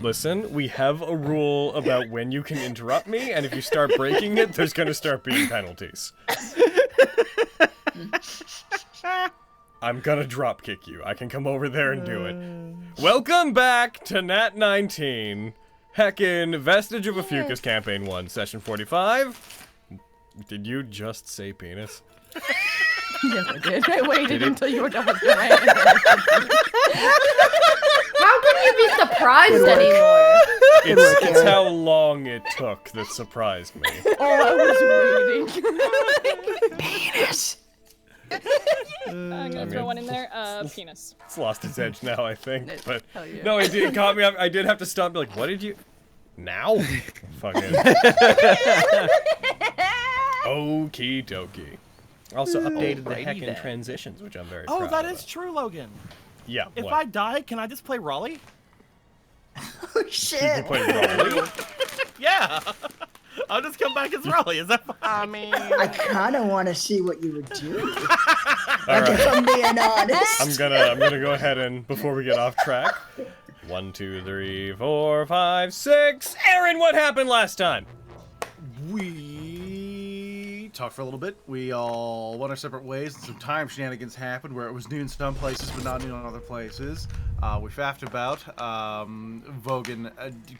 Listen, we have a rule about when you can interrupt me, and if you start breaking it, there's gonna start being penalties. I'm gonna drop kick you. I can come over there and do it. Welcome back to Nat19, Heckin' Vestige of Ophiuchus Campaign 1, Session 45. Did you just say penis? Yes, I did. I waited until you were done with your How can you be surprised anymore? It's how long it took that surprised me. Oh, I was waiting. Penis. I'm gonna throw one in there. Penis. It's lost its edge now, I think. But Hell yeah. no, it caught me up. I did have to stop and be like, what did you... Now? Fucking... Okie dokie. Also updated the heckin' transitions, which I'm very proud of. Oh, that is true, Logan. Yeah, If what? I die, can I just play Raleigh? Oh, You shit. play Raleigh? Yeah. I'll just come back as Raleigh. Is that fine? I mean... I kind of want to see what you would do. All Like, if right. I'm being honest. I'm gonna go ahead and, before we get off track, 1, 2, 3, 4, 5, 6. Aaron, what happened last time? We talked for a little bit. We all went our separate ways, and some time shenanigans happened where it was new in some places but not new in other places. We faffed about. Vogan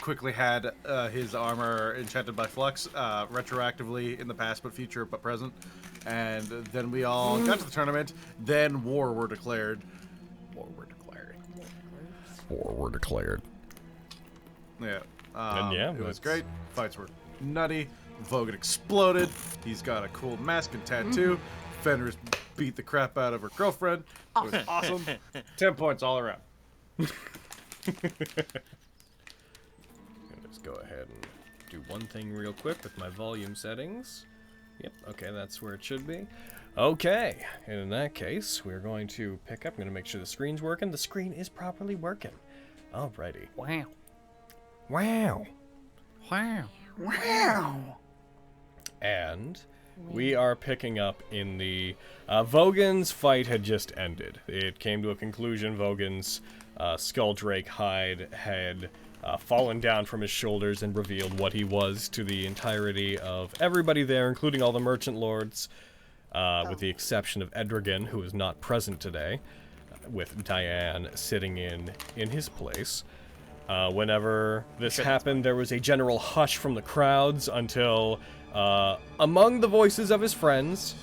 quickly had his armor enchanted by Flux, retroactively in the past but future but present. And then we all got to the tournament. Then war were declared. War were declared. Yeah. And yeah, it was that's- great. Fights were nutty. Vogan exploded. He's got a cool mask and tattoo. Fenris beat the crap out of her girlfriend. It was awesome. 10 points all around. Just go ahead and do one thing real quick with my volume settings. Yep, okay, that's where it should be. Okay, and in that case, we're going to pick up. I'm going to make sure the screen's working. The screen is properly working. Alrighty. Wow. Wow. Wow. Wow. And we are picking up in the... Vogan's fight had just ended. It came to a conclusion. Vogan's Skulldrake hide had fallen down from his shoulders and revealed what he was to the entirety of everybody there, including all the merchant lords, with the exception of Edragan, who is not present today, with Diane sitting in his place. Whenever this happened, there was a general hush from the crowds until, among the voices of his friends,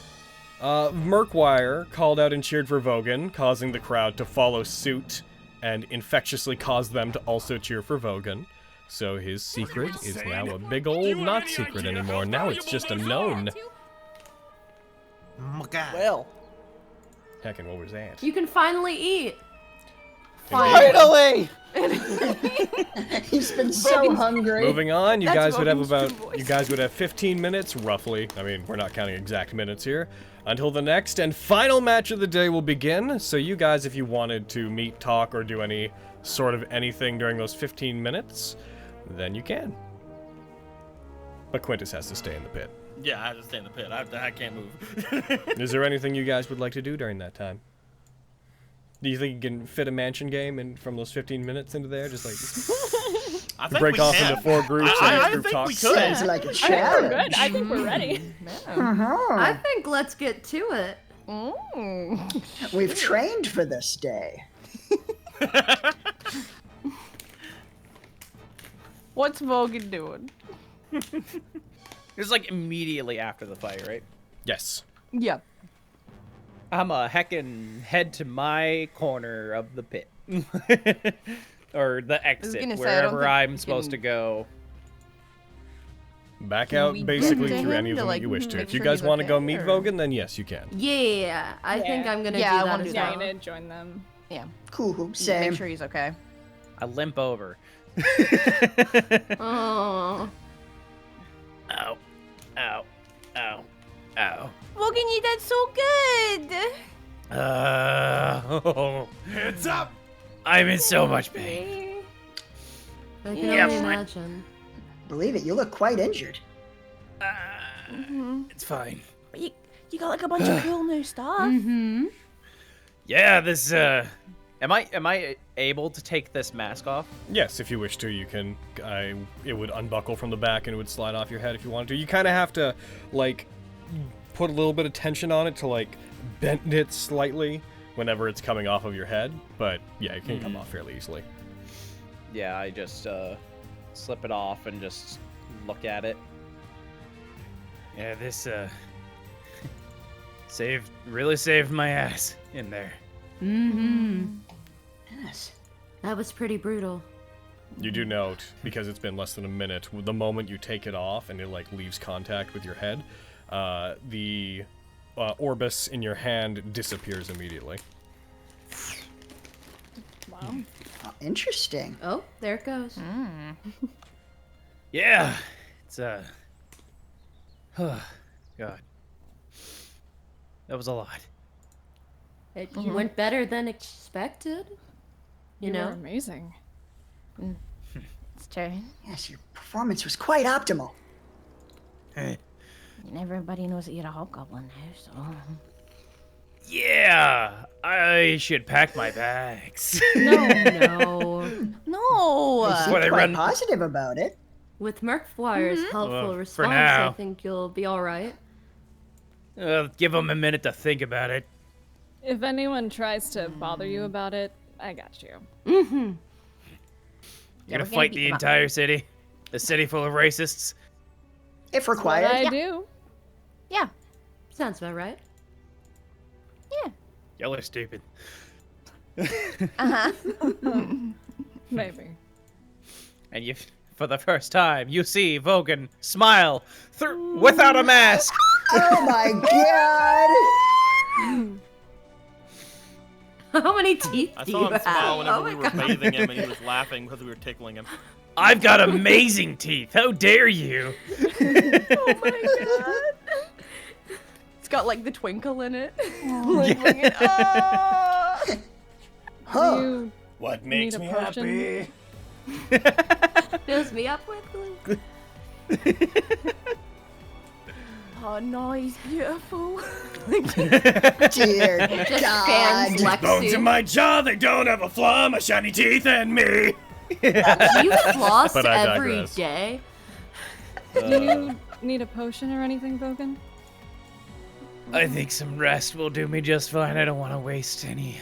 Murkwire called out and cheered for Vogan, causing the crowd to follow suit and infectiously caused them to also cheer for Vogan. So his secret is now a big old not secret anymore. Now it's just a known. Well. Heckin', what was that? You can finally eat. Finally! He's been so hungry. Moving on, you That's guys would have Vogan's about true voice. you guys would have 15 minutes roughly. I mean, we're not counting exact minutes here until the next and final match of the day will begin. So you guys, if you wanted to meet, talk, or do any sort of anything during those 15 minutes, then you can. But Quintus has to stay in the pit. Yeah, I have to stay in the pit. I can't move. Is there anything you guys would like to do during that time? Do you think you can fit a mansion game in from those 15 minutes into there? Just like I think break we off can. into 4 groups I and group think talk? we could. Sounds like a I think we're challenge. good. I think we're ready. I think let's get to it. We've trained for this day. What's Vogan doing? It's like immediately after the fight, right? Yes. Yeah. I'm a heckin' head to my corner of the pit. Or the exit, gonna say, I don't wherever think I'm you supposed to can- go. Back out we basically get to through him any of to, them like, that you wish to. make If you sure guys he's want to go okay, meet or- Vogan, then yes, you can. Yeah, I think I'm gonna Yeah, do I that wanna as do Yeah, well. I'm gonna join them. Yeah. Cool, same. Make sure he's okay. I limp over. Oh. Ow. Ow. Ow. Ow. Vogan, you did so good. Heads up! I'm in so much pain. I can Yeah, only fine. imagine. Believe it, you look quite injured. It's fine. You got like a bunch of cool new stuff. Mm-hmm. Yeah, this Am I able to take this mask off? Yes, if you wish to, you can. It would unbuckle from the back and it would slide off your head if you wanted to. You kind of have to, like, put a little bit of tension on it to, like, bend it slightly whenever it's coming off of your head. But, yeah, it can come off fairly easily. Yeah, I just slip it off and just look at it. Yeah, this really saved my ass in there. Mm-hmm. Yes. That was pretty brutal. You do note, because it's been less than a minute, the moment you take it off and it, like, leaves contact with your head, the orbis in your hand disappears immediately. Wow. Oh, interesting. Oh, there it goes. Yeah, it's oh, God. That was a lot. It went better than expected. You You know? were amazing. It's true. Yes, your performance was quite optimal. And everybody knows that you're a hobgoblin now, so. Yeah, I should pack my bags. No. You What, seemed I quite run- positive about it. With Murkflyer's helpful Well, for response, now. I think you'll be alright. Give them a minute to think about it. If anyone tries to bother you about it, I got you. You're we're gonna gonna fight beat the them up. entire city? The city full of racists? If What required. I Yeah. do. Yeah. Sounds about right. Y'all are stupid. Uh-huh. Maybe. And you, for the first time, you see Vogan smile without a mask. Oh my god! How many teeth I do saw you him have? smile whenever Oh we my were God. bathing him and he was laughing because we were tickling him. I've got amazing teeth. How dare you? Oh my god. It's got like the twinkle in it. Like, fucking- oh! Huh. Do you What makes me happy? Fills me up with glue. Oh no, he's beautiful. Dear Just God. fans Lexi. my jaw, they don't have a flaw, my shiny teeth and me. You floss But I every digress. day. Do you need a potion or anything, Bogan? I think some rest will do me just fine. I don't want to waste any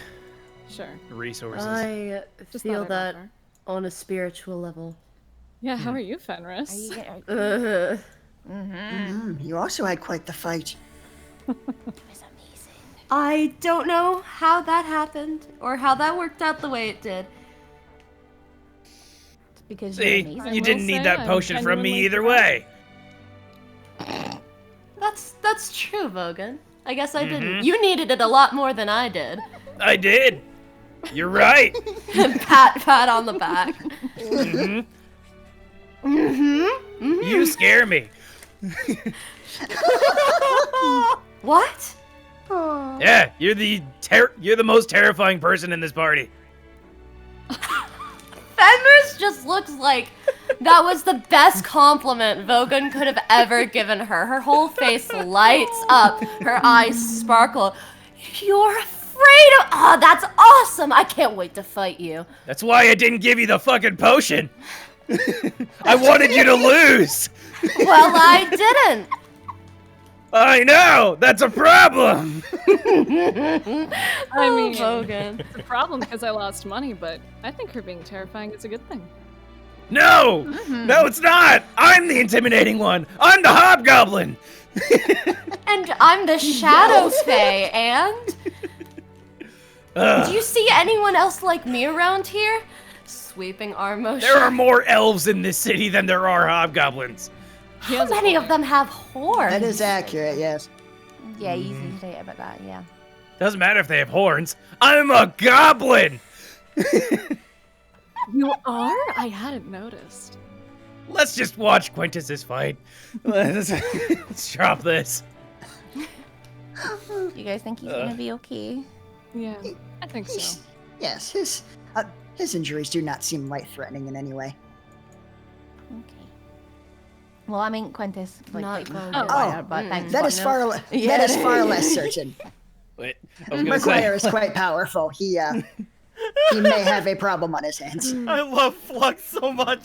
Sure. resources. I Just feel thought I'd that offer. on a spiritual level. Yeah, how are you, Fenris? Are you getting- Uh, You also had quite the fight. It was amazing. I don't know how that happened or how that worked out the way it did. It's because See, you're amazing. you will didn't say need that I'm potion from me genuinely either surprised. way. That's true, Vogan. I guess I didn't. You needed it a lot more than I did. I did. You're right. Pat on the back. You scare me. What? Yeah, you're the most terrifying person in this party. Fenris just looks like that was the best compliment Vogan could have ever given her. Her whole face lights up, her eyes sparkle. You're afraid of. Oh, that's awesome! I can't wait to fight you. That's why I didn't give you the fucking potion. I wanted you to lose. Well, I didn't. I know. That's a problem. I mean, Vogan. it's a problem because I lost money, but I think her being terrifying is a good thing. No, no, it's not. I'm the intimidating one. I'm the hobgoblin. And I'm the Shadow Fae, and? Do you see anyone else like me around here? Sweeping arm motion. There are more elves in this city than there are hobgoblins. He How has a many of point. them have horns? That is accurate, yes. Yeah, easy to say about that, yeah. Doesn't matter if they have horns. I'm a goblin. You are? I hadn't noticed. Let's just watch Quintus's fight. Let's drop this. You guys think he's gonna be okay? Yeah, I think so. He's- Yes, his injuries do not seem life-threatening in any way. Okay. Well, I mean, Quintus, like, Not fighting Vogan. the Oh, fire, but thanks That for is letting far us- that is far less certain. Wait, I was gonna McGuire say. is quite powerful. He he may have a problem on his hands. I love Flux so much.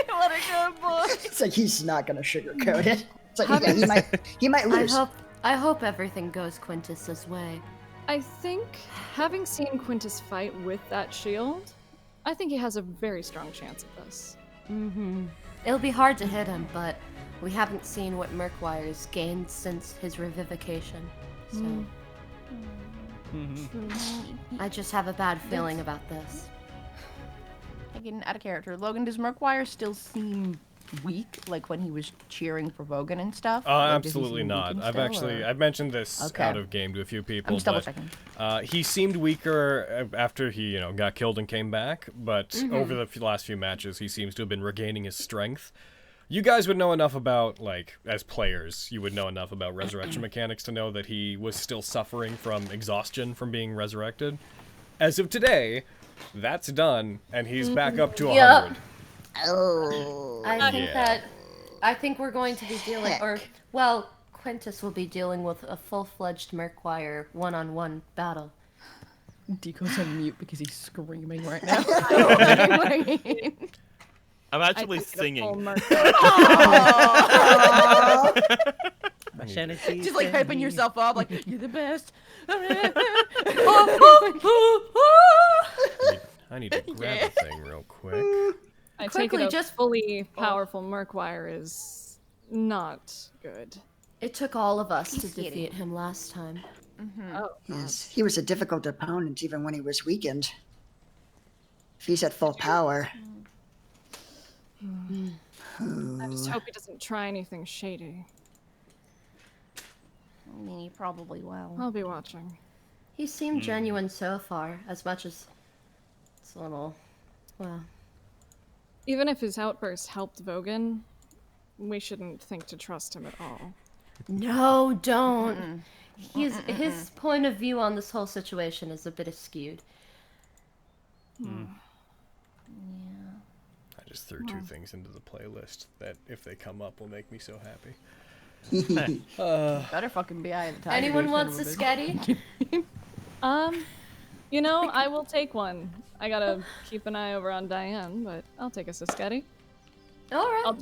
What a good boy. It's like he's not gonna sugarcoat it. It's like yeah, he might lose. I hope everything goes Quintus's way. I think, having seen Quintus fight with that shield, I think he has a very strong chance of this. Mm-hmm. It'll be hard to hit him, but we haven't seen what Murkwire's gained since his revivication. So I just have a bad feeling about this. Getting out of character. Logan, does Murkwire still seem weak, like when he was cheering for Vogan and stuff? Or does he Absolutely seem not. weakened I've still, actually or- I've mentioned this Okay. out of game to a few people. I'm just double but, checking. he seemed weaker after he got killed and came back, but over the last few matches, he seems to have been regaining his strength. You guys would know enough about, like, as players, you would know enough about resurrection mechanics to know that he was still suffering from exhaustion from being resurrected. As of today, that's done, and he's back up to 100. Oh. I think we're going to be dealing, well, Quintus will be dealing with a full-fledged Murkwire one-on-one battle. Deco's on mute because he's screaming right now. I'm actually singing. Just like hyping yourself up, like you're the best. I need to grab the thing real quick. I take Quickly, it a just- fully powerful Murkwire is not good. It took all of us to defeat him last time. Oh, Yes, he was a difficult opponent even when he was weakened. If he's at full power. I just hope he doesn't try anything shady. I mean, he probably will. I'll be watching. He seemed genuine so far, as much as it's a little, well... Even if his outburst helped Vogan, we shouldn't think to trust him at all. No, don't. His point of view on this whole situation is a bit askewed. I just threw two things into the playlist that, if they come up, will make me so happy. Better fucking be Eye of the Tiger. Anyone wants a sketty? I will take one. I gotta keep an eye over on Diane, but I'll take a Sisketty. Alright.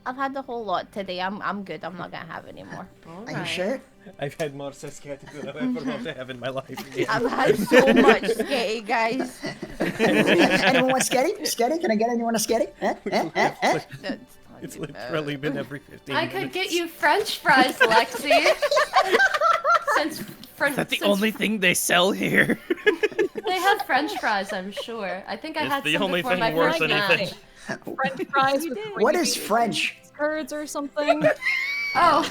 I've had the whole lot today. I'm good. I'm not gonna have any more. Are you sure? I've had more Saskatty than I've ever want to have in my life. I've had so much skate, guys. Anyone want sketty? Sketty? Can I get anyone a sketty? It's literally been every 15 I minutes. could get you French fries, Lexi. Since Is that the only thing they sell here? they have French fries, I'm sure. I think I It's had the some only before thing my worse first than match. anything. French fries with What is gravy, French? curds or something. Oh.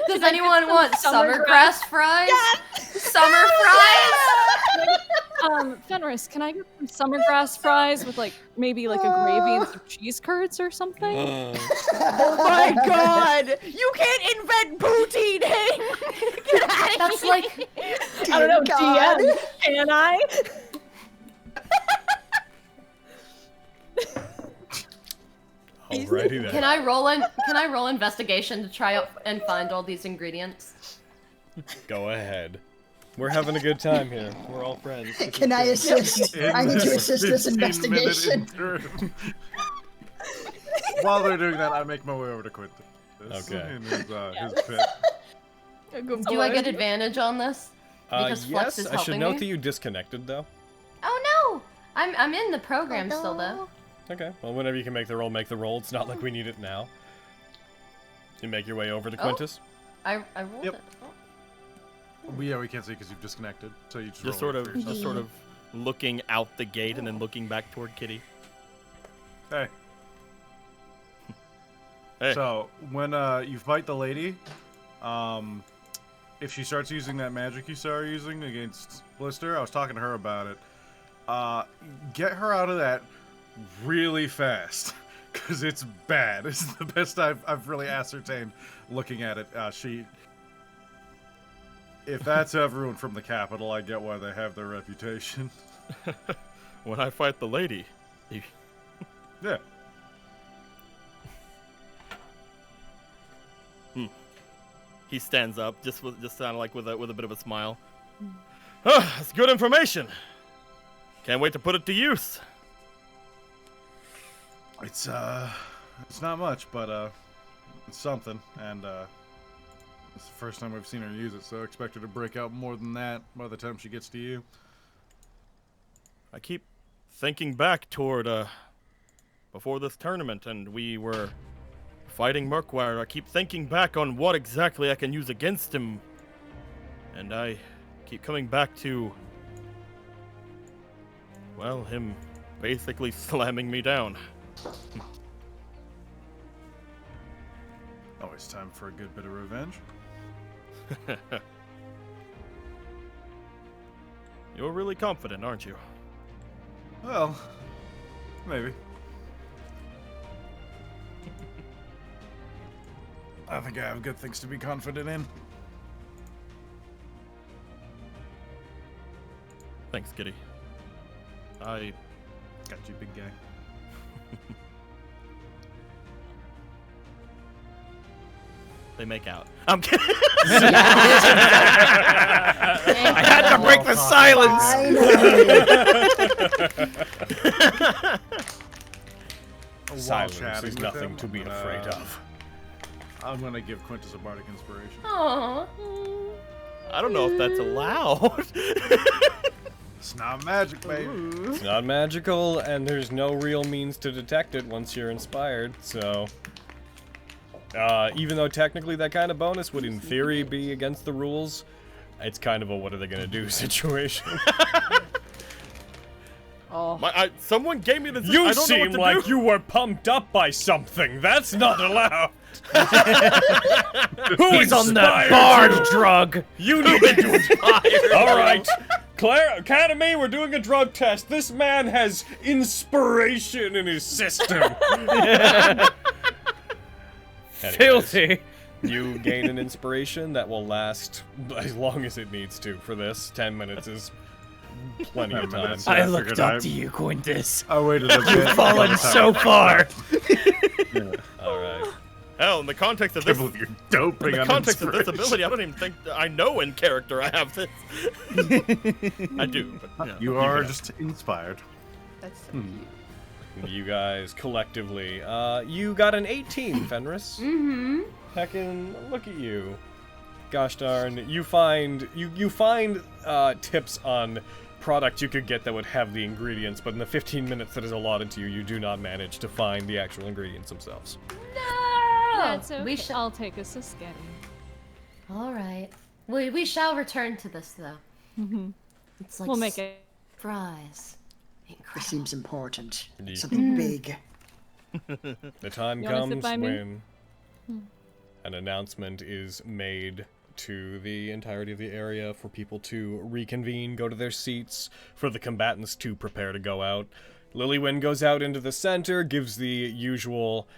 Does anyone want summer grass fries? Summer fries? Fenris, can I get some summer grass fries with maybe a gravy and some cheese curds or something? Oh my god! You can't invent poutine! Get out of That's here! like I don't know, God. DM, can I? Alrighty then. Can I roll investigation to try out and find all these ingredients? Go ahead. We're having a good time here. We're all friends. This is Can I good. assist? I need to assist this 15-minute investigation. intern. While they're doing that, I make my way over to Quintus. Okay. In his pit. Do I get advantage on this? Because Flux yes, is I should helping note me? that you disconnected though. Oh no! I'm in the program still though. Okay. Well, whenever you can make the roll, make the roll. It's not like we need it now. You make your way over to Quintus. I rolled Yep. it. Oh. We can't see because you've disconnected. So you just Just roll sort it of, for yourself. just sort of looking out the gate and then looking back toward Kitty. Hey. Hey. So when you fight the lady, if she starts using that magic you saw her using against Blister, I was talking to her about it. Get her out of that really fast, because it's bad. It's the best I've really ascertained looking at it. If that's everyone from the capital, I get why they have their reputation. When I fight the lady, Yeah. He stands up, just sound like with a bit of a smile. That's good information. Can't wait to put it to use. It's not much, but it's something, and it's the first time I've seen her use it, so I expect her to break out more than that by the time she gets to you. I keep thinking back toward before this tournament, and we were fighting Murkwire. I keep thinking back on what exactly I can use against him, and I keep coming back to, well, him basically slamming me down. Always time for a good bit of revenge. You're really confident, aren't you? Well, maybe. I think I have good things to be confident in. Thanks, Kitty. I got you, big guy. They make out. I'm kidding. I had to break the silence. Silence is nothing to be afraid of. I'm gonna give Quintus a bardic inspiration. Aww. I don't know if that's allowed. It's not magic, baby. It's not magical, and there's no real means to detect it once you're inspired, so... even though technically that kind of bonus would in theory be against the rules, it's kind of a what are they gonna do situation. Oh. Someone gave me this. You I don't know seem what to like do. you were pumped up by something. That's not allowed. He's on that bard drug. You need to do it. All right. Claire, Academy, we're doing a drug test. This man has inspiration in his system. Filthy. You gain an inspiration that will last as long as it needs to for this. 10 minutes is plenty of time. I looked up to you, Quintus. I waited a bit. You've fallen so far. All right. Hell, in the context of this, You're doping in the context of this ability, I don't even think I know in character I have this. I do, but You are just inspired. That's so cute. You guys collectively, you got an 18, Fenris. Mm-hmm. Heckin', look at you. Gosh darn, you find tips on product you could get that would have the ingredients, but in the 15 minutes that is allotted to you, you do not manage to find the actual ingredients themselves. That's okay. We shall. I'll take a Sisketty. All right. We shall return to this though. Mm-hmm. It's like We'll make it. fries. This Incredible. seems important. Indeed. Something big. The time You wanna sit comes by me? when an announcement is made to the entirety of the area for people to reconvene, go to their seats, for the combatants to prepare to go out. Lilywyn goes out into the center, gives the usual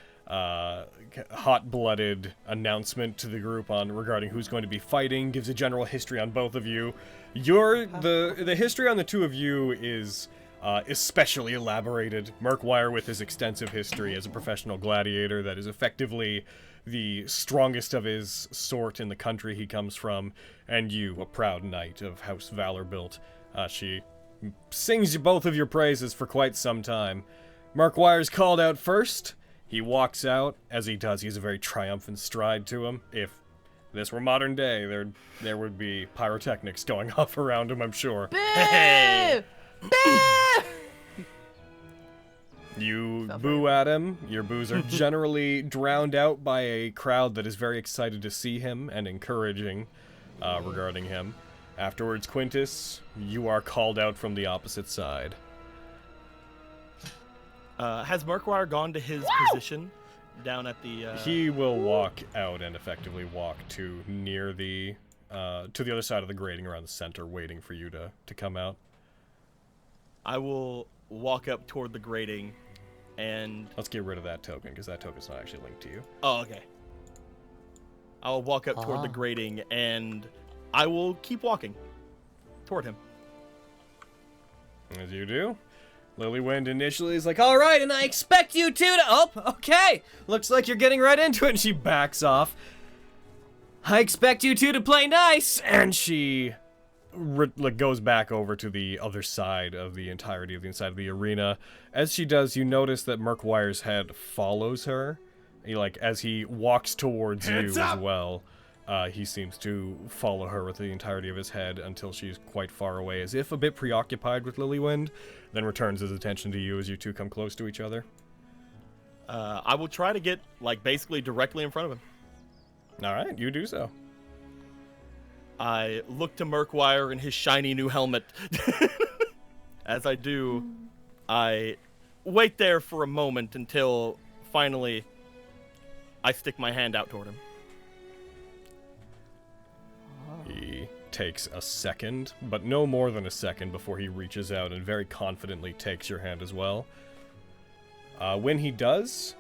hot-blooded announcement to the group regarding who's going to be fighting, gives a general history on both of you. The history on the two of you is especially elaborated. Murkwire with his extensive history as a professional gladiator that is effectively the strongest of his sort in the country he comes from, and you, a proud knight of House Valorbuilt. She sings both of your praises for quite some time. Murkwire's called out first. He walks out. As he does, he has a very triumphant stride to him. If this were modern day, there would be pyrotechnics going off around him, I'm sure. Boo! You boo at him. Your boos are generally drowned out by a crowd that is very excited to see him and encouraging regarding him. Afterwards, Quintus, you are called out from the opposite side. Has Murkwire gone to his position down at the? He will walk out and effectively walk to near the to the other side of the grating around the center, waiting for you to come out. I will walk up toward the grating, and Let's get rid of that token because that token's not actually linked to you. oh, okay. I'll walk up toward the grating, and I will keep walking toward him. As you do. Lilywyn initially is like, all right, and I expect you two to... Oh, okay. Looks like you're getting right into it. And she backs off. I expect you two to play nice! And she goes back over to the other side of the entirety of the inside of the arena. As she does, you notice that Murkwire's head follows her. As he walks towards you as well, he seems to follow her with the entirety of his head until she's quite far away, as if a bit preoccupied with Lilywind, then returns his attention to you as you two come close to each other. I will try to get, basically directly in front of him. Alright, you do so. I look to Murkwire in his shiny new helmet. As I do, I wait there for a moment until, finally, I stick my hand out toward him. He takes a second, but no more than a second before he reaches out and very confidently takes your hand as well. When he does,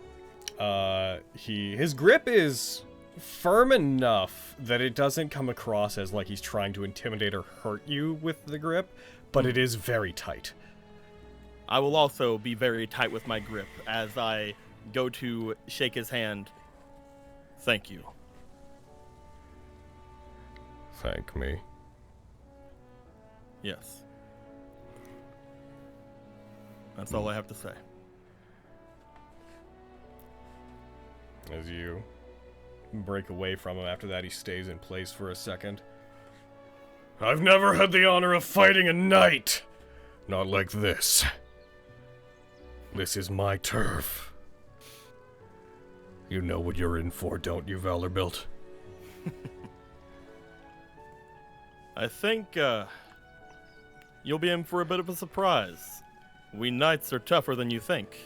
his grip is firm enough that it doesn't come across as like he's trying to intimidate or hurt you with the grip, but it is very tight. I will also be very tight with my grip as I go to shake his hand. Thank you. Thank me. Yes. That's all I have to say. As you break away from him after that, he stays in place for a second. I've never had the honor of fighting a knight. Not like this. This is my turf. You know what you're in for, don't you, Valorbilt? I think, you'll be in for a bit of a surprise. We knights are tougher than you think.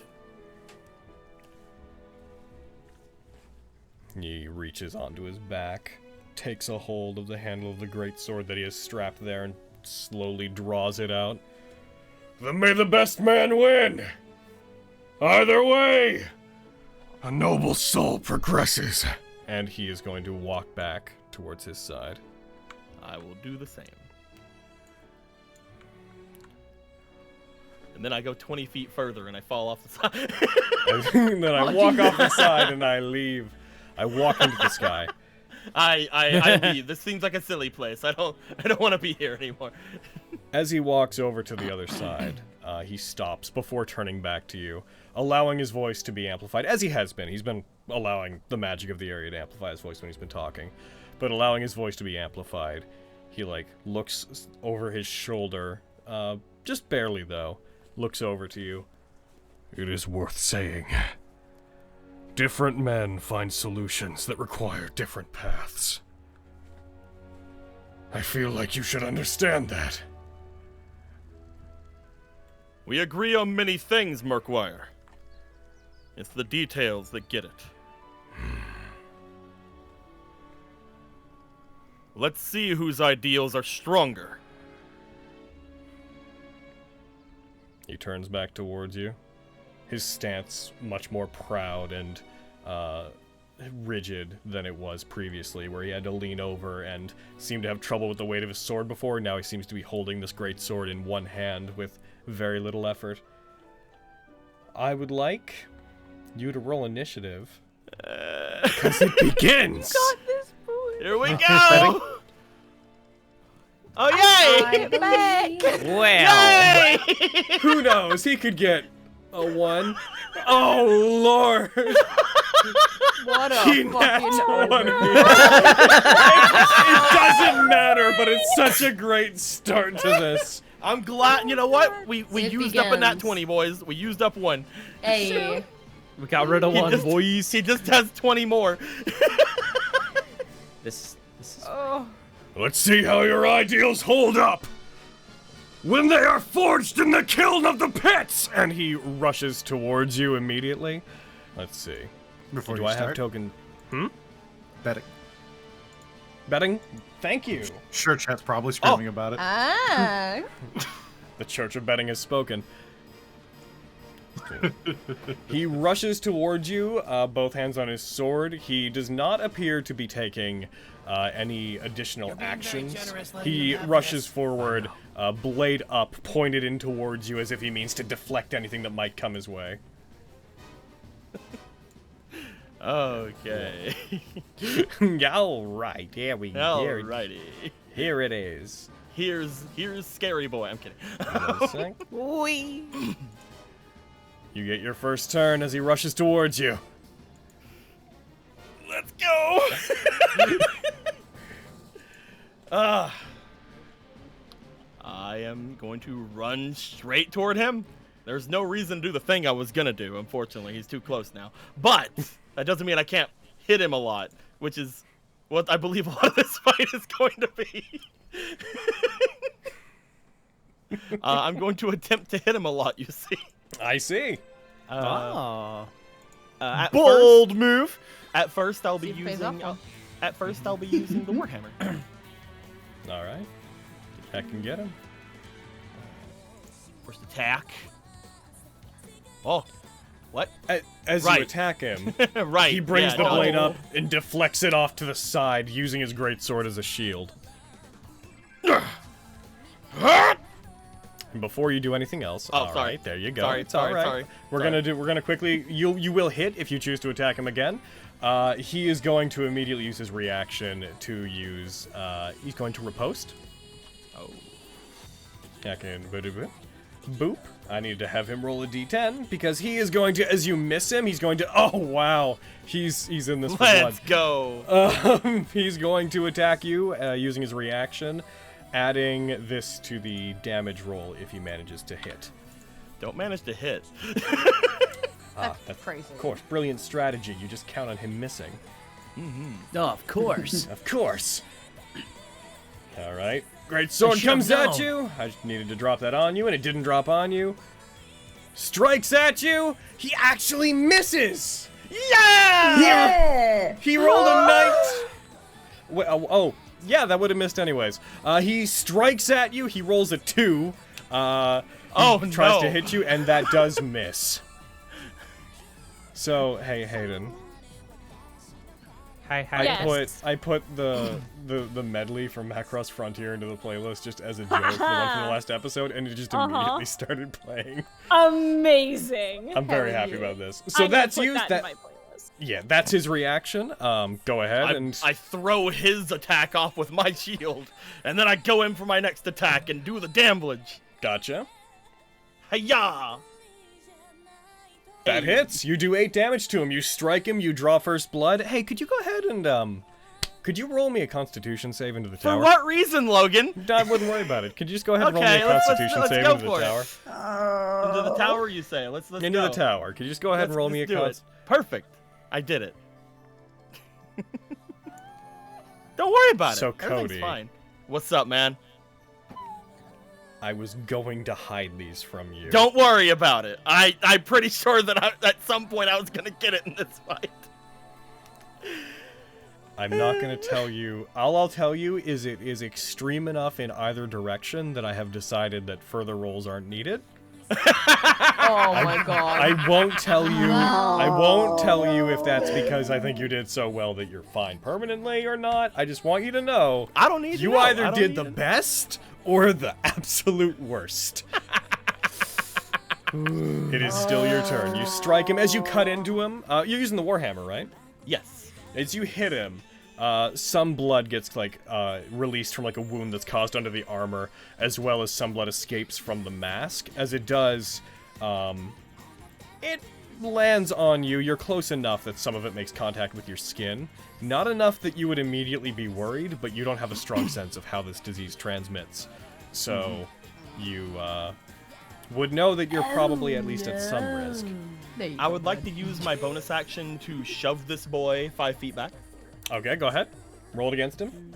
He reaches onto his back, takes a hold of the handle of the greatsword that he has strapped there, and slowly draws it out. Then may the best man win! Either way, a noble soul progresses. And he is going to walk back towards his side. I will do the same. And then I go 20 feet further and I fall off the side. And then I walk off the side and I leave. I walk into the sky. I leave. This seems like a silly place. I don't want to be here anymore. As he walks over to the other side, he stops before turning back to you, allowing his voice to be amplified, as he has been. He's been allowing the magic of the area to amplify his voice when he's been talking, but allowing his voice to be amplified. He, looks over his shoulder, just barely, though, looks over to you. It is worth saying. Different men find solutions that require different paths. I feel like you should understand that. We agree on many things, Murkwire. It's the details that get it. Let's see whose ideals are stronger. He turns back towards you. His stance much more proud and rigid than it was previously, where he had to lean over and seemed to have trouble with the weight of his sword before. Now he seems to be holding this great sword in one hand with very little effort. I would like you to roll initiative. Because it begins! Here we go! Oh, yay! I'm back. Well, Yay! Who knows? He could get a 1. Oh, Lord! What a He fucking nat 20. honor. It doesn't matter, but it's such a great start to this. I'm glad. You know what? We It used up a nat begins. 20, boys. We used up one. Hey. we got rid of one, boys. He just has 20 more. This is Oh, Let's see how your ideals hold up when they are forged in the kiln of the pits! And he rushes towards you immediately. Let's see. Before Do you I start, have token? betting. Betting? Thank you. Sure, chat's probably screaming about it. ah. The Church of Betting has spoken. He rushes towards you, both hands on his sword. He does not appear to be taking any additional actions. He rushes forward, blade up, pointed in towards you as if he means to deflect anything that might come his way. Okay. All right, here we go. Alrighty. Here it is. Here's scary boy. I'm kidding. One sec. You get your first turn as he rushes towards you. Let's go. I am going to run straight toward him. There's no reason to do the thing I was gonna do. Unfortunately, he's too close now. But that doesn't mean I can't hit him a lot, which is what I believe a lot of this fight is going to be. I'm going to attempt to hit him a lot. You see. I see. Bold move. At first, I'll be See if it pays using. off. At first, I'll be using the warhammer. All right. I can get him. First attack. Oh, what? As Right. you attack him, Right. he brings yeah, the no. blade up and deflects it off to the side, using his greatsword as a shield. And before you do anything else, Oh, all sorry. right, there you go. Sorry, It's all sorry, right. sorry. We're gonna quickly. You will hit if you choose to attack him again. He is going to immediately use his reaction to use. He's going to riposte. Oh. I can boop. I need to have him roll a d10 because he is going to, as you miss him, he's going to. Oh wow, he's in this for blood. Let's go. He's going to attack you using his reaction, adding this to the damage roll if he manages to hit. Don't manage to hit. That's crazy. Of course, brilliant strategy. You just count on him missing. Oh, of course. Of course. All right. Great sword should've comes at known. you. I just needed to drop that on you, and it didn't drop on you. Strikes at you. He actually misses. Yeah! Yeah! He rolled a 9. Oh, yeah, that would have missed anyways. He strikes at you. He rolls a 2. Tries no. to hit you, and that does miss. So, hey, Hayden. Hi. Yes. I put the medley from Macross Frontier into the playlist just as a joke, the one from the last episode, and it just immediately started playing. Amazing. I'm very happy about this. So that's used. That in my playlist. Yeah, that's his reaction. Go ahead and I throw his attack off with my shield, and then I go in for my next attack and do the damage. gotcha. Hiya! That hits. You do 8 damage to him. You strike him. You draw first blood. Hey, could you go ahead and could you roll me a Constitution save into the For tower? what reason, Logan? I wouldn't worry about it. Could you just go ahead and roll me Okay, a let's Constitution save go into the for it. tower? Into the tower, you say? Let's Into go. the tower. Could you just go ahead and roll me a do it. Constitution? Perfect. I did it. Don't worry about So, it. Everything's Cody. fine. What's up, man? I was going to hide these from you. Don't worry about it. I'm pretty sure that at some point I was gonna get it in this fight. I'm not going to tell you. All I'll tell you is it is extreme enough in either direction that I have decided that further rolls aren't needed. Oh my god. I won't tell you. I won't tell you if that's because I think you did so well that you're fine permanently or not. I just want you to know. I don't need to You know. I either don't did need the to know. best or the absolute worst. It is still your turn. You strike him as you cut into him. You're using the warhammer, right? Yes. As you hit him, some blood gets released from a wound that's caused under the armor, as well as some blood escapes from the mask. As it does, it lands on you. You're close enough that some of it makes contact with your skin. Not enough that you would immediately be worried, but you don't have a strong sense of how this disease transmits. So you would know that you're probably at least at some risk. There you I go, would like bud. to use my bonus action to shove this boy 5 feet back. Okay, go ahead. Roll it against him.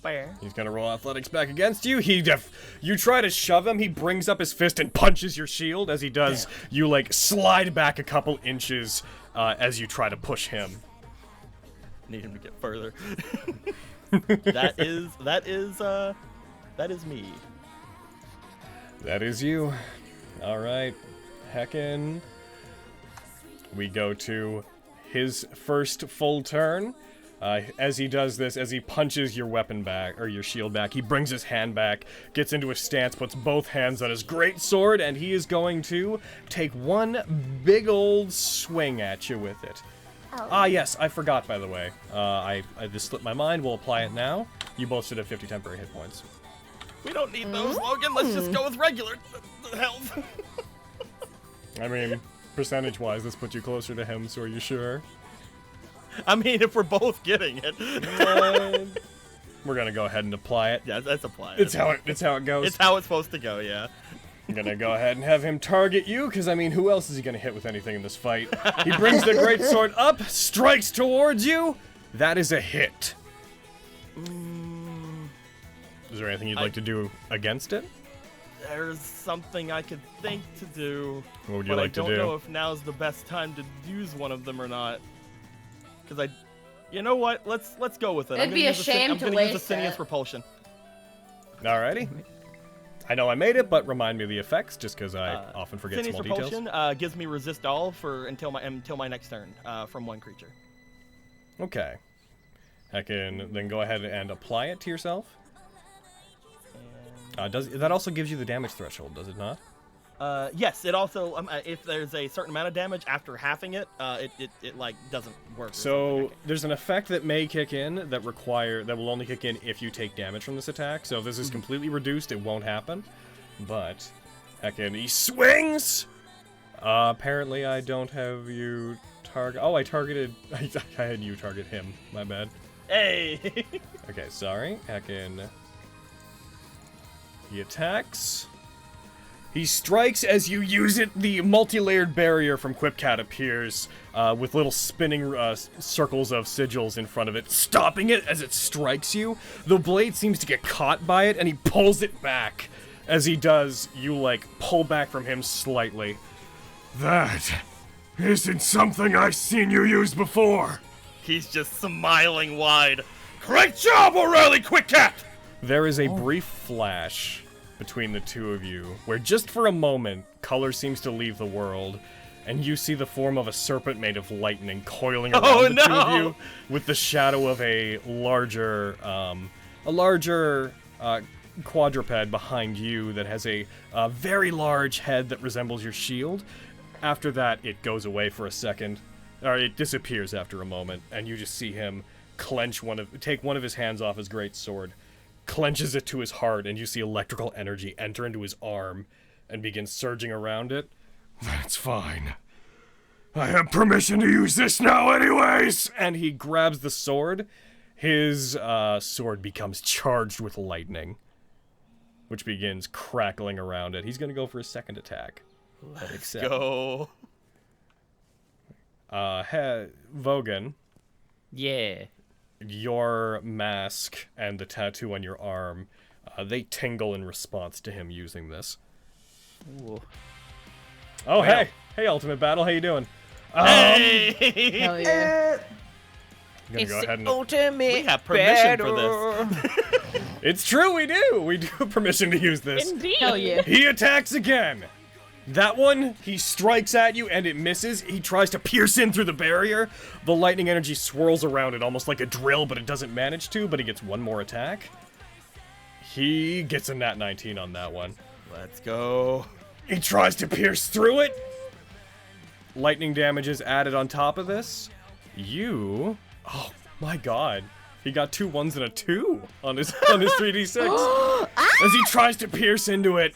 Fair. He's gonna roll athletics back against you. You try to shove him. He brings up his fist and punches your shield. As he does, you slide back a couple inches as you try to push him. Need him to get further. that is me. That is you. All right, Heckin. We go to his first full turn. As he does this, as he punches your weapon back, or your shield back, he brings his hand back, gets into a stance, puts both hands on his greatsword, and he is going to take one big old swing at you with it. Oh. Ah, yes, I forgot, by the way. I just slipped my mind. We'll apply it now. You both should have 50 temporary hit points. We don't need those, Logan. Let's just go with regular health. I mean, percentage-wise, this puts you closer to him, so are you sure? I mean, if we're both getting it. We're gonna go ahead and apply it. Yeah, let's apply it. It's how it goes. It's how it's supposed to go, yeah. I'm gonna go ahead and have him target you, because, I mean, who else is he gonna hit with anything in this fight? He brings the greatsword up, strikes towards you. That is a hit. Is there anything you'd like to do against it? There's something I could think to do. What would you but like to I do? don't know if now's the best time to use one of them or not. Because you know what? Let's go with it. It'd be a shame to I'm gonna use waste Asinius it. Repulsion. Alrighty. I know I made it, but remind me of the effects, just because I often forget Asinius small Repulsion details. gives me resist all for until my next turn from one creature. Okay. I can then go ahead and apply it to yourself. That also gives you the damage threshold, does it not? Yes, it also if there's a certain amount of damage after halving it, it like doesn't work. So there's an effect that may kick in that will only kick in if you take damage from this attack. So if this is completely reduced, it won't happen. But heckin', he swings. Apparently I don't have you target. Oh, I targeted. I had you target him. My bad. Hey. Okay, sorry. Heckin'. He attacks. He strikes as you use it. The multi-layered barrier from Quipcat appears with little spinning circles of sigils in front of it, stopping it as it strikes you. The blade seems to get caught by it, and he pulls it back. As he does, you, like, pull back from him slightly. That isn't something I've seen you use before. He's just smiling wide. Great job, O'Reilly Quipcat! There is a brief flash between the two of you, where just for a moment, color seems to leave the world, and you see the form of a serpent made of lightning coiling around the two of you, with the shadow of a larger quadruped behind you that has a very large head that resembles your shield. After that, it goes away for a second, or it disappears after a moment, and you just see him take one of his hands off his great sword, clenches it to his heart, and you see electrical energy enter into his arm and begin surging around it. That's fine. I have permission to use this now anyways! And he grabs the sword. His sword becomes charged with lightning, which begins crackling around it. He's going to go for his second attack. Let's go. Vogan. Yeah. Your mask and the tattoo on your arm, they tingle in response to him using this. Ooh. Oh, hey! Hey, Ultimate Battle, how you doing? Hey! Hell yeah. I'm gonna go ahead and... ultimate We have permission for this. It's true, we do! We do have permission to use this. Indeed. Hell yeah. He attacks again! That one, he strikes at you and it misses. He tries to pierce in through the barrier. The lightning energy swirls around it almost like a drill, but it doesn't manage to, but he gets one more attack. He gets a Nat19 on that one. Let's go. He tries to pierce through it. Lightning damage is added on top of this. Oh my god. He got 2 1s and a 2 on his 3d6. As he tries to pierce into it,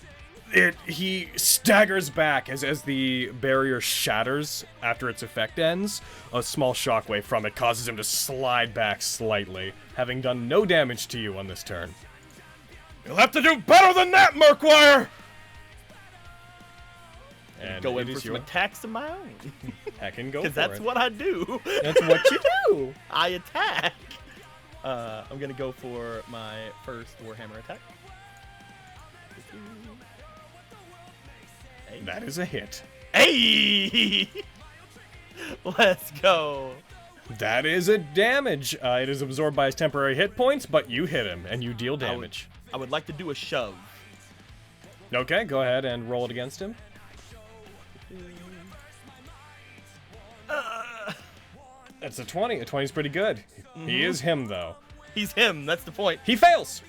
he staggers back as the barrier shatters after its effect ends. A small shockwave from it causes him to slide back slightly, having done no damage to you on this turn. You'll have to do better than that, Murkwire! And Go it in for is some your attacks of my own. heck and go for Because that's it. what I do. That's what you do. I attack. I'm gonna go for my first Warhammer attack. That is a hit. Hey! Let's go. That is a damage. It is absorbed by his temporary hit points, but you hit him and you deal damage. I would like to do a shove. Okay, go ahead and roll it against him. That's a 20. A 20 is pretty good. He is him, though. He's him. That's the point. He fails.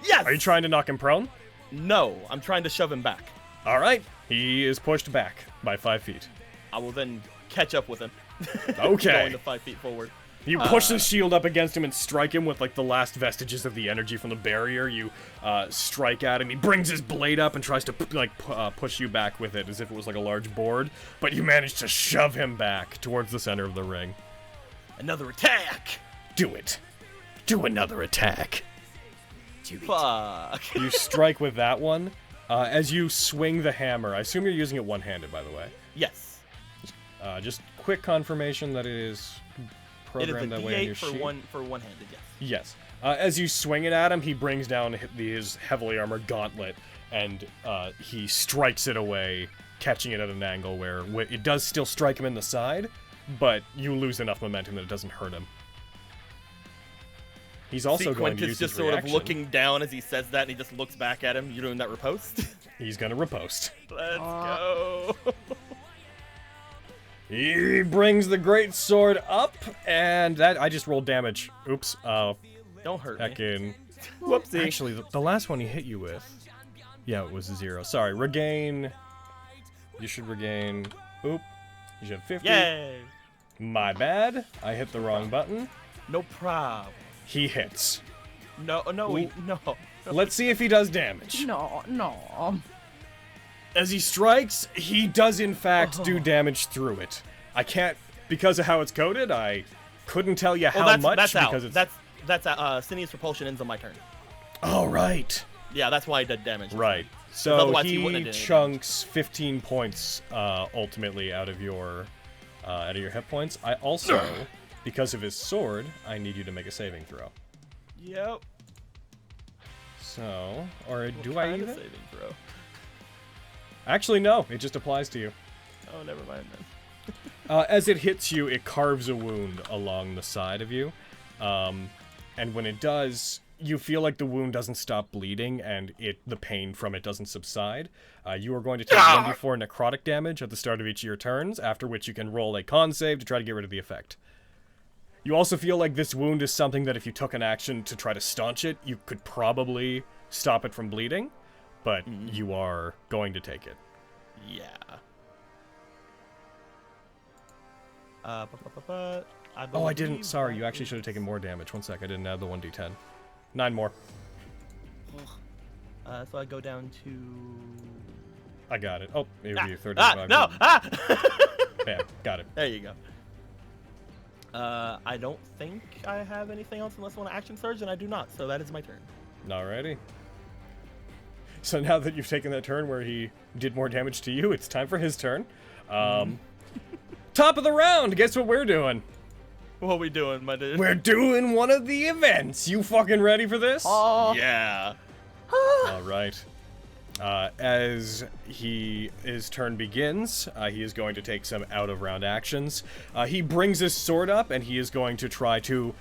Yes. Are you trying to knock him prone? No, I'm trying to shove him back. All right. He is pushed back by 5 feet. I will then catch up with him. Okay. Going to 5 feet forward. You push the shield up against him and strike him with like the last vestiges of the energy from the barrier. You strike at him. He brings his blade up and tries to push you back with it as if it was like a large board. But you manage to shove him back towards the center of the ring. Another attack. Do it. Do another attack. Fuck. You strike with that one. As you swing the hammer, I assume you're using it one-handed, by the way. Yes. Just quick confirmation that it is It is a programmed that way on your D8 sheet. for one-handed, yes. Yes. As you swing it at him, he brings down his heavily armored gauntlet, and he strikes it away, catching it at an angle where it does still strike him in the side, but you lose enough momentum that it doesn't hurt him. He's also going to use just his sort reaction. of looking down as he says that, and he just looks back at him. You doing that riposte? He's going to riposte. Let's go. He brings the great sword up, and that I just rolled damage. Oops. Don't hurt me. Heckin'. Whoopsie. Actually, the last one he hit you with, yeah, it was 0. Sorry, regain. You should regain. Oop. You should have 50. Yay. My bad. I hit the wrong button. No problem. He hits. No. Let's see if he does damage. No. As he strikes, he does in fact do damage through it. I can't, because of how it's coded, I couldn't tell you how much that's because out. it's... That's Sinius Repulsion ends on my turn. Oh, right. Yeah, that's why I did damage. Right. So otherwise he wouldn't he have done any chunks 15 points ultimately out of your hit points. I also, because of his sword, I need you to make a saving throw. Yep. So, or What do I kind even? of saving throw? Actually, no. It just applies to you. Oh, never mind then. As it hits you, it carves a wound along the side of you. And when it does, you feel like the wound doesn't stop bleeding and the pain from it doesn't subside. You are going to take 1d4 necrotic damage at the start of each of your turns, after which you can roll a con save to try to get rid of the effect. You also feel like this wound is something that if you took an action to try to staunch it, you could probably stop it from bleeding, but you are going to take it. Yeah. I didn't. Sorry, you actually should have taken more damage. 1 sec, I didn't add the 1d10. 9 more. So I go down to... I got it. Oh, it would be 35. No! Bam, got it. There you go. I don't think I have anything else unless I want to action surge, and I do not, so that is my turn. Alrighty. So now that you've taken that turn where he did more damage to you, it's time for his turn. Top of the round! Guess what we're doing? What are we doing, my dude? We're doing one of the events! You fucking ready for this? Yeah. Alright. As his turn begins, he is going to take some out-of-round actions. He brings his sword up, and he is going to try to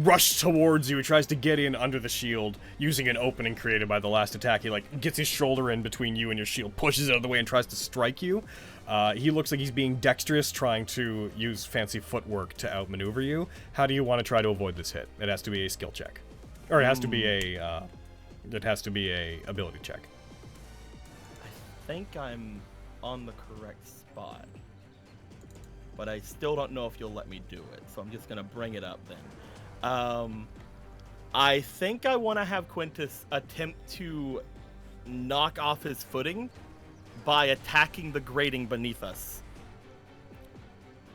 rush towards you. He tries to get in under the shield, using an opening created by the last attack. He, gets his shoulder in between you and your shield, pushes it out of the way, and tries to strike you. He looks like he's being dexterous, trying to use fancy footwork to outmaneuver you. How do you want to try to avoid this hit? It has to be a skill check. Or it has to be a ability check. I think I'm on the correct spot. But I still don't know if you'll let me do it, so I'm just going to bring it up then. I think I want to have Quintus attempt to knock off his footing by attacking the grating beneath us.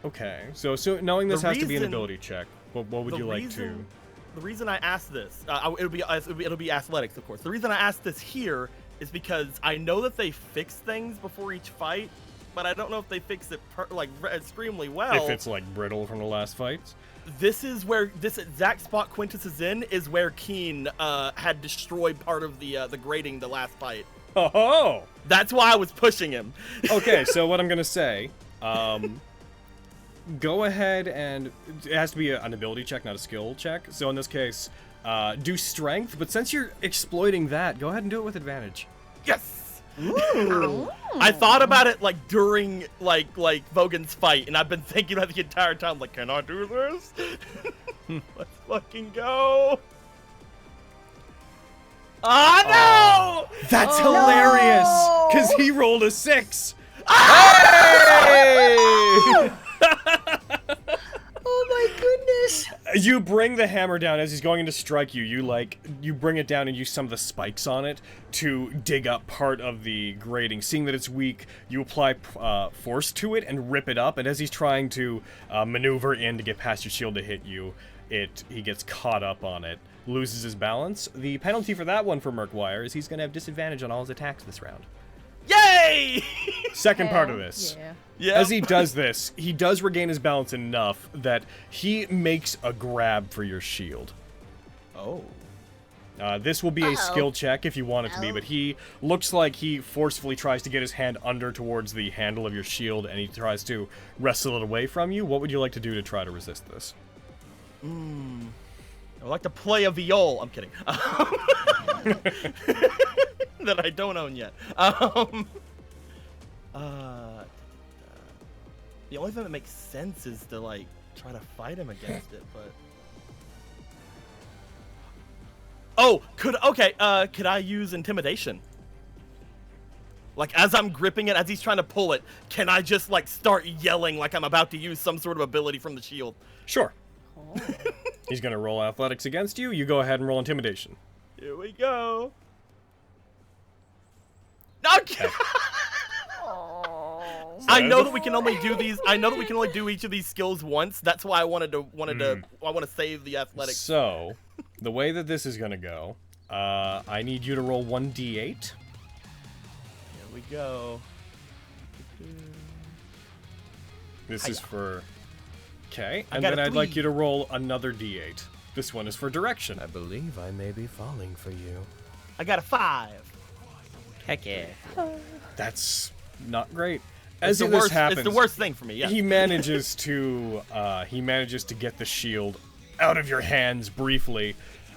Okay, so knowing this has to be an reason- ability check, what would you like to... The reason I asked this, it'll be athletics, of course. The reason I asked this here is because I know that they fix things before each fight, but I don't know if they fix it extremely well. If it's brittle from the last fights? This exact spot Quintus is in is where Keen had destroyed part of the grating the last fight. Oh! That's why I was pushing him. Okay, so what I'm gonna say, go ahead and it has to be an ability check, not a skill check. So in this case, do strength, but since you're exploiting that, go ahead and do it with advantage. Yes! I thought about it like during like Vogan's fight, and I've been thinking about it the entire time. Like, can I do this? Let's fucking go! Oh no! That's hilarious, because he rolled a 6. Oh my goodness! You bring the hammer down as he's going to strike you. You bring it down and use some of the spikes on it to dig up part of the grating. Seeing that it's weak, you apply force to it and rip it up. And as he's trying to maneuver in to get past your shield to hit you, he gets caught up on it, loses his balance. The penalty for that one for Murkwire is he's going to have disadvantage on all his attacks this round. Yay! Second part of this. Yeah. As he does this, he does regain his balance enough that he makes a grab for your shield. Oh. This will be a skill check if you want it to be, but he looks like he forcefully tries to get his hand under towards the handle of your shield, and he tries to wrestle it away from you. What would you like to do to try to resist this? I would like to play a viol. I'm kidding. That I don't own yet. The only thing that makes sense is to like try to fight him against it, but could I use intimidation? Like as I'm gripping it, as he's trying to pull it, can I just like start yelling like I'm about to use some sort of ability from the shield? Sure. He's gonna roll athletics against you. You go ahead and roll intimidation. Here we go. Okay. I know that we can only do these. I know that we can only do each of these skills once. That's why I I want to save the athletics. So, the way that this is gonna go, I need you to roll 1d8. Here we go. This is for. Okay, I and got then a I'd like 3. you to roll another d8. This one is for direction. I believe I may be falling for you. I got a 5. Heck yeah. That's not great. It's the worst. It's the worst thing for me. Yeah. He manages to get the shield out of your hands briefly,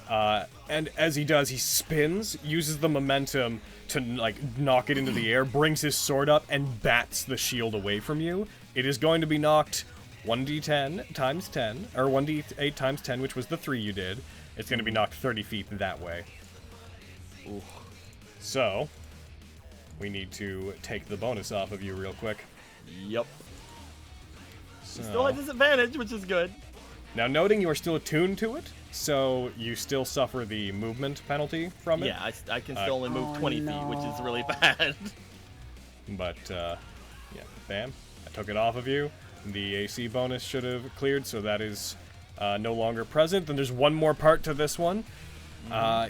and as he does, he spins, uses the momentum to like knock it into the air, brings his sword up, and bats the shield away from you. It is going to be knocked 1d10 times 10, or 1d8 times 10, which was the 3 you did. It's going to be knocked 30 feet that way. Ooh. So, we need to take the bonus off of you real quick. Yep. So, Still has disadvantage, which is good. now, noting you are still attuned to it, so you still suffer the movement penalty from it. Yeah, I can still only move 20 feet, which is really bad. But, yeah, bam. I took it off of you. The AC bonus should have cleared, so that is no longer present. Then there's one more part to this one.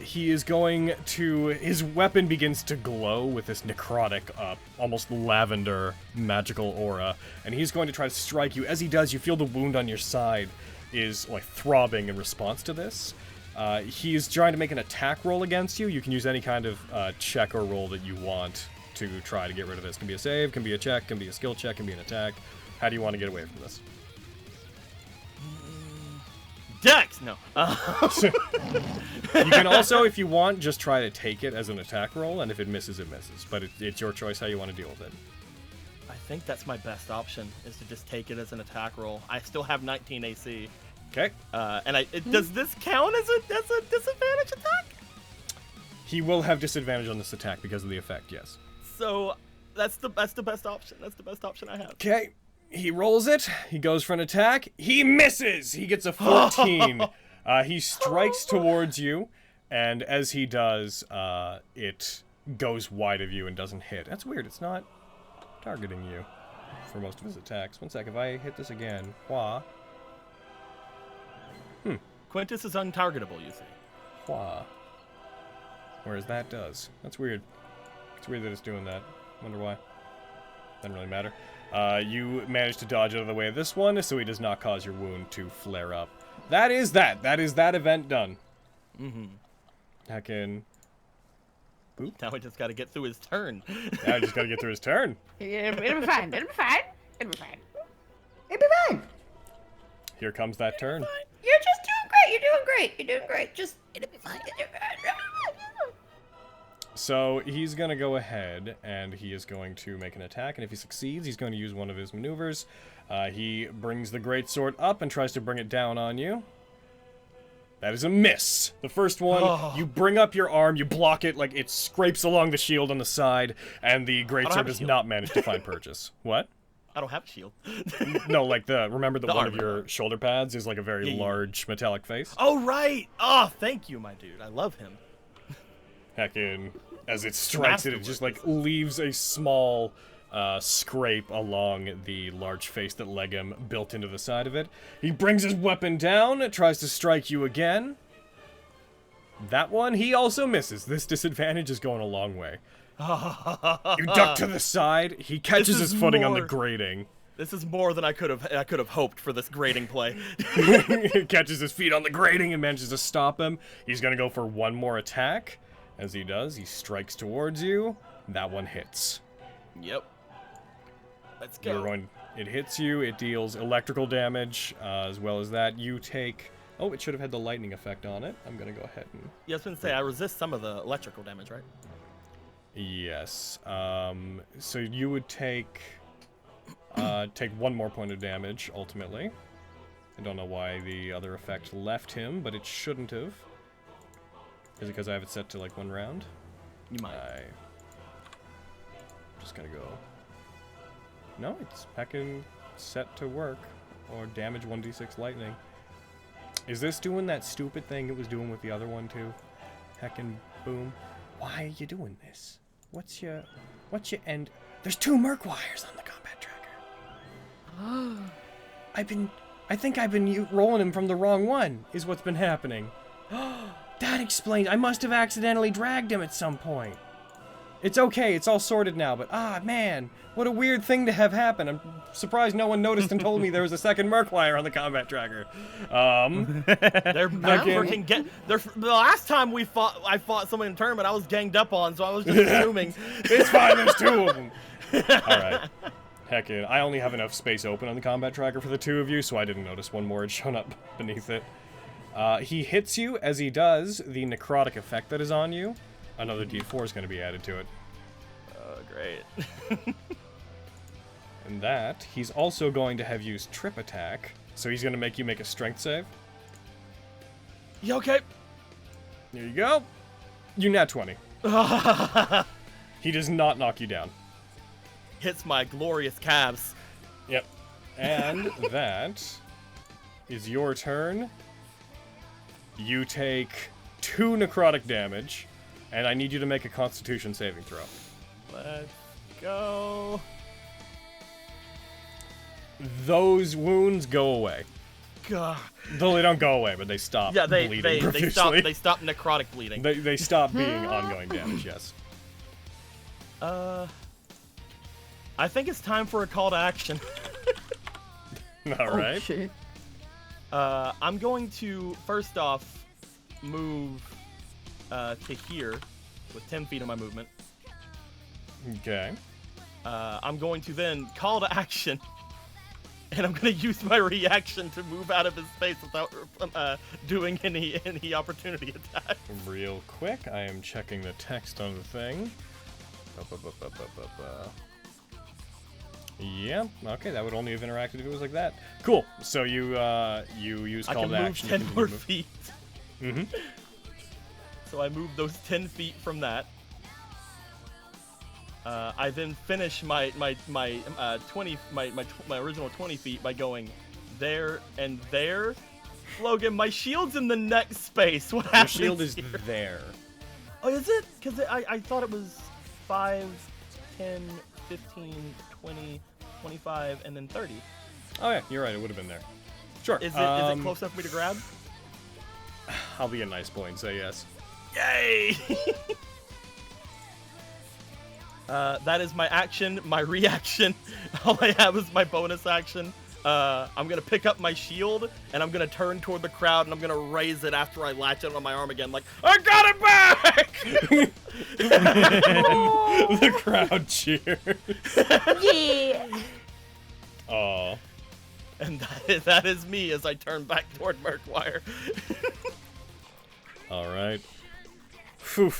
He is going to... His weapon begins to glow with this necrotic, almost lavender magical aura. And he's going to try to strike you. As he does, you feel the wound on your side is, like, throbbing in response to this. He's trying to make an attack roll against you. You can use any kind of check or roll that you want to try to get rid of this. Can be a save, can be a check, can be a skill check, can be an attack. How do you want to get away from this? Dex! No. You can also, if you want, just try to take it as an attack roll, and if it misses, it misses. But it's your choice how you want to deal with it. I think that's my best option, is to just take it as an attack roll. I still have 19 AC. Okay. And does this count as a disadvantage attack? He will have disadvantage on this attack because of the effect, yes. So that's the best option. That's the best option I have. Okay. He rolls it. He goes for an attack. He misses! He gets a 14. He strikes towards you, and as he does, it goes wide of you and doesn't hit. That's weird. It's not targeting you for most of his attacks. One sec. If I hit this again, wah. Quintus is untargetable, you see. Wah. Whereas that does. That's weird. It's weird that it's doing that. Wonder why. Doesn't really matter. You managed to dodge out of the way of this one, so he does not cause your wound to flare up. That is that. That is that event done. Mm-hmm. I can... Boop. Now we just gotta get through his turn. Now I just gotta get through his turn. It'll be fine. It'll be fine. It'll be fine. It'd be fine. Here comes that turn. You're just doing great. You're doing great. You're doing great. Just it'll be fine. So he's going to go ahead and he is going to make an attack, and if he succeeds, he's going to use one of his maneuvers. He brings the greatsword up and tries to bring it down on you. That is a miss. The first one, you bring up your arm, you block it, like it scrapes along the shield on the side, and the greatsword does not manage to find purchase. What? I don't have a shield. No, like remember the one of armor. your shoulder pads is like a very large metallic face? Oh, right. Oh, thank you, my dude. I love him. Heckin', as it strikes it, it just like leaves a small scrape along the large face that Legum built into the side of it. He brings his weapon down, tries to strike you again. That one, he also misses. This disadvantage is going a long way. You duck to the side, he catches his footing on the grating. This is more than I could have hoped for this grating play. He catches his feet on the grating and manages to stop him. He's gonna go for one more attack. As he does, he strikes towards you. That one hits. Yep. Let's go. It hits you, it deals electrical damage, as well as that. You take... Oh, it should have had the lightning effect on it. I'm gonna go ahead and... Yeah, I was gonna say, I resist some of the electrical damage, right? Yes. So you would take one more point of damage, ultimately. I don't know why the other effect left him, but it shouldn't have. Is it because I have it set to, like, one round? You might. I'm just gonna go... No, it's heckin' set to work. Or damage 1d6 lightning. Is this doing that stupid thing it was doing with the other one, too? Heckin' boom. Why are you doing this? What's your end? There's 2 merc wires on the combat tracker. I think I've been rolling him from the wrong one, is what's been happening. That explains. I must have accidentally dragged him at some point. It's okay, it's all sorted now, but man, what a weird thing to have happen. I'm surprised no one noticed and told me there was a second merc wire on the combat tracker. They're freaking the last time I fought someone in a tournament, I was ganged up on, so I was just assuming. It's fine, there's 2 of them. Alright. Heck it. I only have enough space open on the combat tracker for the 2 of you, so I didn't notice one more had shown up beneath it. He hits you. As he does, the necrotic effect that is on you, another d4 is going to be added to it. Oh, great. And that, he's also going to have used trip attack, so he's going to make you make a strength save. You okay? There you go. You nat 20. He does not knock you down. Hits my glorious calves. Yep. And that is your turn. You take 2 necrotic damage, and I need you to make a Constitution saving throw. Let's go. Those wounds go away. God. Though they don't go away, but they stop bleeding profusely. They stop necrotic bleeding. They stop being ongoing damage, yes. I think it's time for a call to action. Alright. Oh, shit. I'm going to, first off, move to here with 10 feet of my movement. Okay. I'm going to then call to action, and I'm going to use my reaction to move out of his space without doing any opportunity attack. Real quick, I am checking the text on the thing. Yeah, okay, that would only have interacted if it was like that. Cool. So you use call to action. I can move 10 more feet. Mm-hmm. So I move those 10 feet from that. I then finish my original 20 feet by going there and there. Logan, my shield's in the next space. What happens? Your shield is here? there. Oh, is it? Because I thought it was 5, 10, 15, 20, 25, and then 30. Oh yeah, you're right. It would have been there. Sure. Is it close enough for me to grab? I'll be a nice boy and say yes. Yay! That is my action, my reaction. All I have is my bonus action. I'm gonna pick up my shield and I'm gonna turn toward the crowd and I'm gonna raise it after I latch it on my arm again, like, I got it back! The crowd cheers. Yeah. Aw. And that is me as I turn back toward Murkwire. Alright. Phew.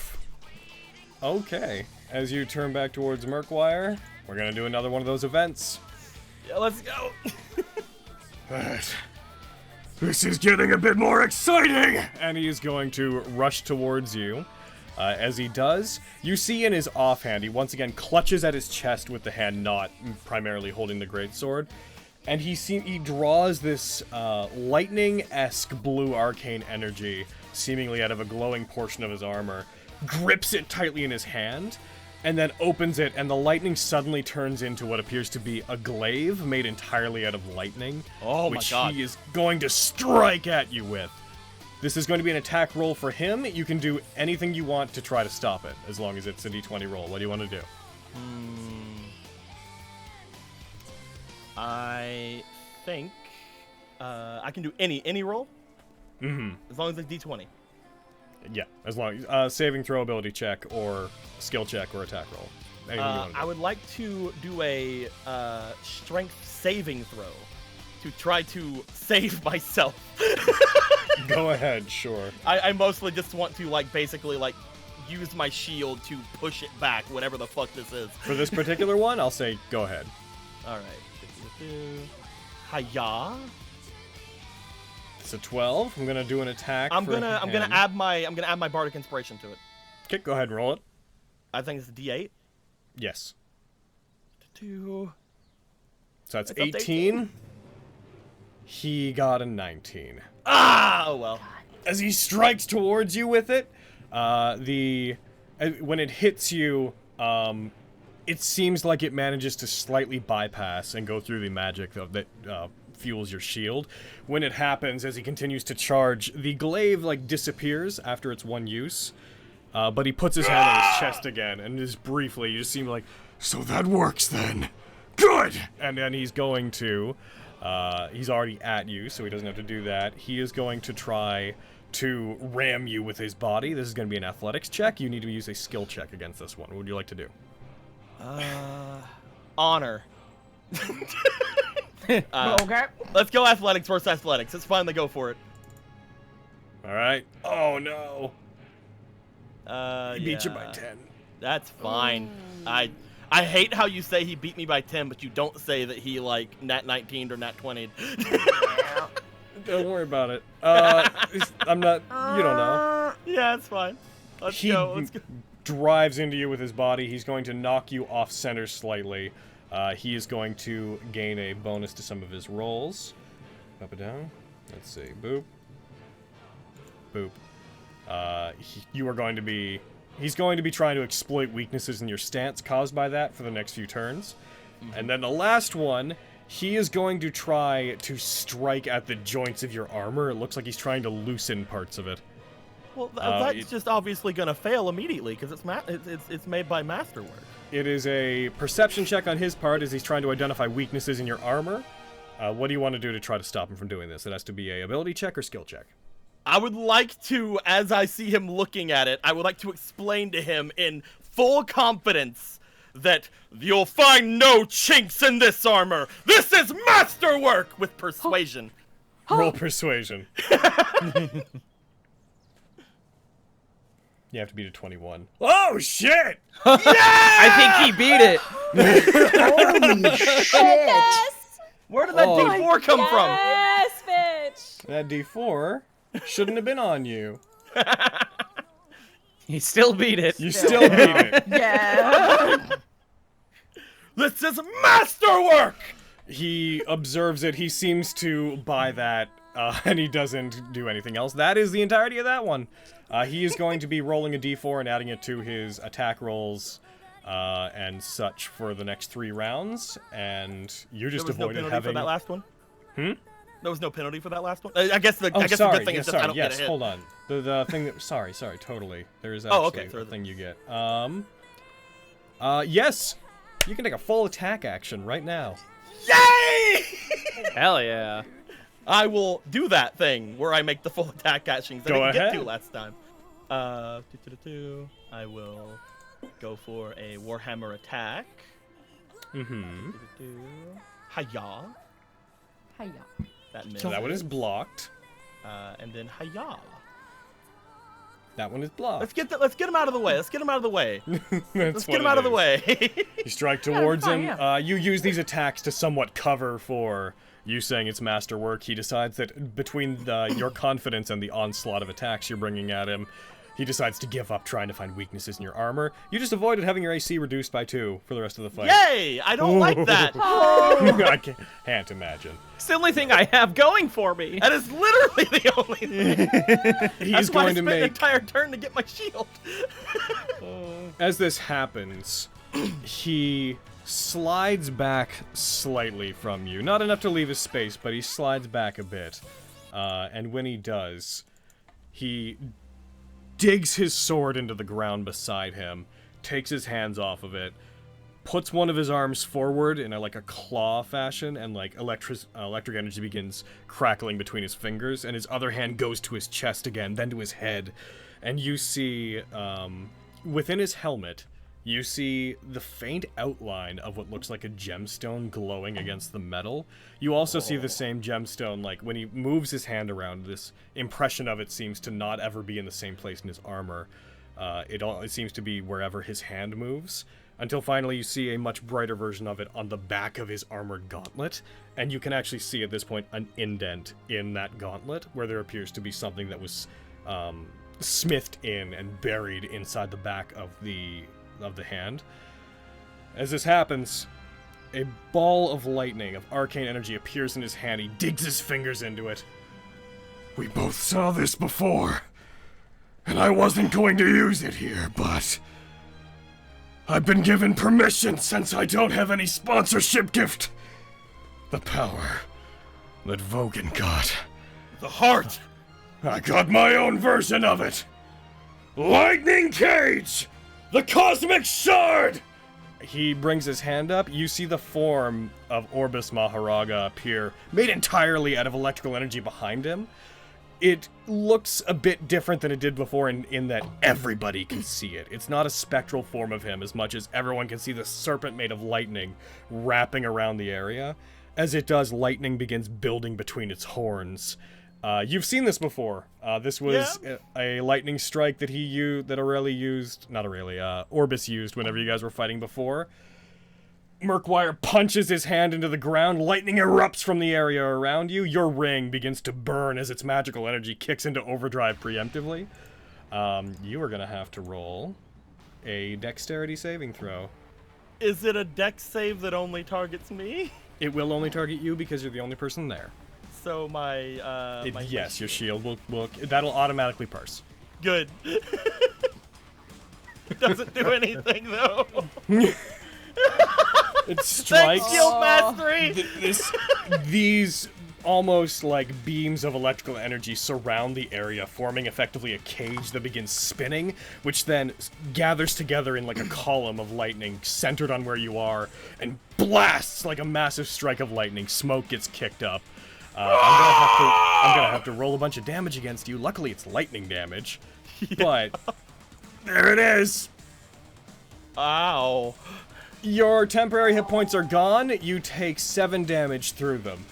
Okay. As you turn back towards Murkwire, we're gonna do another one of those events. Yeah, let's go. This is getting a bit more exciting! And he's going to rush towards you. As he does, you see in his offhand, he once again clutches at his chest with the hand not primarily holding the greatsword. And he draws this lightning-esque blue arcane energy, seemingly out of a glowing portion of his armor, grips it tightly in his hand, and then opens it, and the lightning suddenly turns into what appears to be a glaive made entirely out of lightning, Oh my which God. he is going to strike at you with. This is going to be an attack roll for him. You can do anything you want to try to stop it, as long as it's a d20 roll. What do you want to do? I think I can do any roll. Mm-hmm. As long as it's d20. Yeah, as long as saving throw, ability check, or skill check, or attack roll. Anything you want to do. I would like to do a strength saving throw to try to save myself. Go ahead, sure. I mostly just want to basically use my shield to push it back, whatever the fuck this is. For this particular one, I'll say go ahead. All right. Hiya. It's a 12. I'm gonna do an attack. I'm for gonna him. add my bardic inspiration to it. Okay, go ahead and roll it. I think it's a D8. Yes. 2. So that's It's up to 18. He got a 19. Ah! Oh well. As he strikes towards you with it, when it hits you, it seems like it manages to slightly bypass and go through the magic that fuels your shield. When it happens, as he continues to charge, the glaive disappears after its one use, but he puts his hand on his chest again, and just briefly, you just seem like, so that works then. Good! And then he's going to, he's already at you, so he doesn't have to do that. He is going to try to ram you with his body. This is going to be an athletics check. You need to use a skill check against this one. What would you like to do? Honor. Okay. Let's go athletics versus athletics. Let's finally go for it. All right. Oh, no. He beat you Yeah. by 10. That's fine. I hate how you say he beat me by 10, but you don't say that he Nat19 or Nat20. Don't worry about it. I'm not. You don't know. Yeah, it's fine. Let's He go. Let's go. drives into you with his body. He's going to knock you off center slightly. He is going to gain a bonus to some of his rolls. Up and down. Let's see. Boop. Boop. You are going to be... He's going to be trying to exploit weaknesses in your stance caused by that for the next few turns. Mm-hmm. And then the last one, he is going to try to strike at the joints of your armor. It looks like he's trying to loosen parts of it. Well, that's just obviously gonna fail immediately because it's made by masterwork. It is a perception check on his part as he's trying to identify weaknesses in your armor. What do you want to do to try to stop him from doing this? It has to be a ability check or skill check. I would like to, as I see him looking at it, I would like to explain to him in full confidence that you'll find no chinks in this armor. This is masterwork with persuasion. Roll persuasion. You have to beat a 21. Oh, shit! I think he beat it. Holy shit! Where did that Oh. D4 come from? Yes, bitch. That D4 shouldn't have been on you. He still beat it. You still beat it. Yeah. This is masterwork! He observes it. He seems to buy that, and he doesn't do anything else. That is the entirety of that one. He is going to be rolling a d4 and adding it to his attack rolls and such for the next 3 rounds. And you just There was no avoided penalty having... for that last one? Hmm? There was no penalty for that last one? I guess the Oh, the sorry. good thing Yes, is just I sorry. don't Yes, get a hit. hold on. The thing that... Sorry, totally. There is actually okay, a thing you get. Yes! You can take a full attack action right now. Yay! Hell yeah. I will do that thing where I make the full attack actions that I Go didn't get ahead. to last time. I will go for a Warhammer attack. Mm-hmm. Hiya. Hiya. That missed. So that one is blocked. And then hiya. That one is blocked. Let's get him out of the way. Let's get him out of the way. Let's get him out of the way. You strike towards fine, him. yeah. You use these attacks to somewhat cover for you saying it's masterwork. He decides that between your confidence and the onslaught of attacks you're bringing at him, he decides to give up trying to find weaknesses in your armor. You just avoided having your AC reduced by 2 for the rest of the fight. Yay! I don't like that. I can't imagine. It's the only thing I have going for me. That is literally the only thing. He's That's why I going to spent an make... entire turn to get my shield. As this happens, he slides back slightly from you. Not enough to leave his space, but he slides back a bit. And when he does, he digs his sword into the ground beside him, takes his hands off of it, puts one of his arms forward in a claw fashion, and electric energy begins crackling between his fingers, and his other hand goes to his chest again, then to his head. And you see, within his helmet, you see the faint outline of what looks like a gemstone glowing against the metal. You also see the same gemstone, when he moves his hand around, this impression of it seems to not ever be in the same place in his armor. It seems to be wherever his hand moves, until finally you see a much brighter version of it on the back of his armored gauntlet, and you can actually see at this point an indent in that gauntlet, where there appears to be something that was smithed in and buried inside the back of the hand. As this happens, a ball of lightning, of arcane energy, appears in his hand. He digs his fingers into it. We both saw this before, and I wasn't going to use it here, but I've been given permission since I don't have any sponsorship gift. The power that Vogan got. The heart. I got my own version of it. Lightning Cage! The Cosmic Shard! He brings his hand up. You see the form of Orbis Maharaga appear, made entirely out of electrical energy behind him. It looks a bit different than it did before in that everybody can see it. It's not a spectral form of him as much as everyone can see the serpent made of lightning wrapping around the area. As it does, lightning begins building between its horns. You've seen this before. This was a lightning strike that Orbis used whenever you guys were fighting before. Murkwire punches his hand into the ground, lightning erupts from the area around you, your ring begins to burn as its magical energy kicks into overdrive preemptively. You are gonna have to roll a dexterity saving throw. Is it a dex save that only targets me? It will only target you because you're the only person there. So yes, your shield will that'll automatically parse. Good. It doesn't do anything though. It strikes. Thanks, shield mastery. These almost like beams of electrical energy surround the area, forming effectively a cage that begins spinning, which then gathers together in like a column of lightning centered on where you are and blasts like a massive strike of lightning. Smoke gets kicked up. I'm gonna have to roll a bunch of damage against you. Luckily, it's lightning damage, but there it is. Ow. Your temporary hit points are gone. You take 7 damage through them.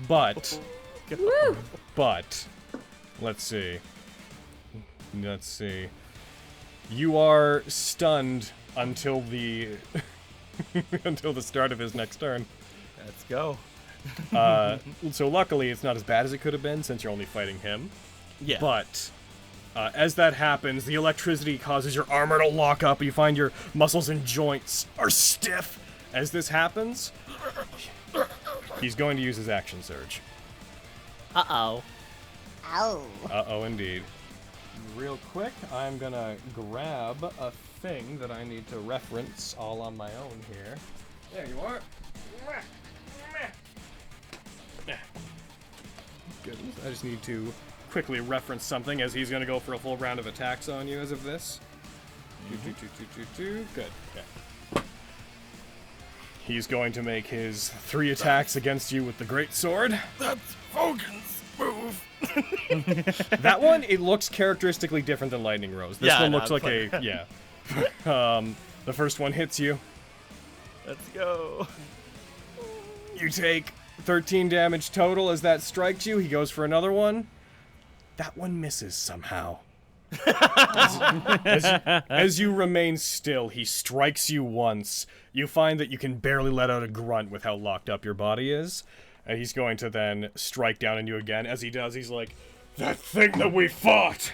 But, let's see. You are stunned until the until the start of his next turn. Let's go. So luckily, it's not as bad as it could have been since you're only fighting him. Yeah. But as that happens, the electricity causes your armor to lock up. You find your muscles and joints are stiff. As this happens, he's going to use his action surge. Uh-oh. Ow. Uh-oh, indeed. Real quick, I'm gonna grab a thing that I need to reference all on my own here. There you are. Goodness, I just need to quickly reference something as he's gonna go for a full round of attacks on you as of this. Good. Okay. He's going to make his 3 attacks against you with the great sword. That's Vogan's move. That one, it looks characteristically different than Lightning Rose. This one looks like the first one hits you. Let's go. You take 13 damage total as that strikes you. He goes for another one. That one misses somehow. As you remain still, he strikes you once. You find that you can barely let out a grunt with how locked up your body is. And he's going to then strike down on you again. As he does, he's like, that thing that we fought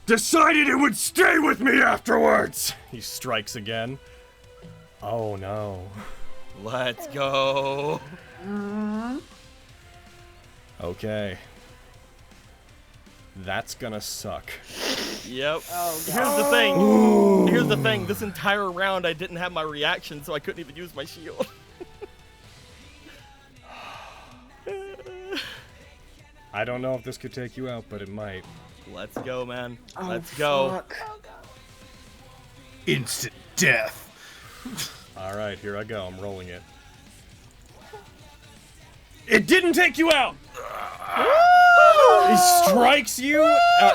decided it would stay with me afterwards! He strikes again. Oh no. Let's go. Okay. That's gonna suck. Yep. Here's the thing. Here's the thing. This entire round I didn't have my reaction, so I couldn't even use my shield. I don't know if this could take you out, but it might. Let's go, man. Oh, Let's go. fuck. Instant death. Alright, here I go. I'm rolling it. It didn't take you out! He strikes you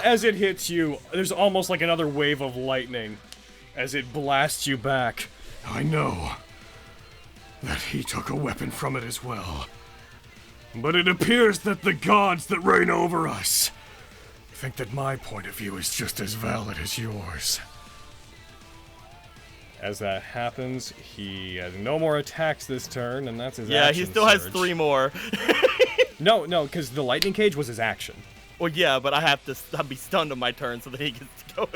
as it hits you. There's almost like another wave of lightning as it blasts you back. I know that he took a weapon from it as well. But it appears that the gods that reign over us think that my point of view is just as valid as yours. As that happens, he has no more attacks this turn, and that's his action Yeah, he still has surge. 3 more. No, because the lightning cage was his action. Well, yeah, but I have to be stunned on my turn so that he gets to go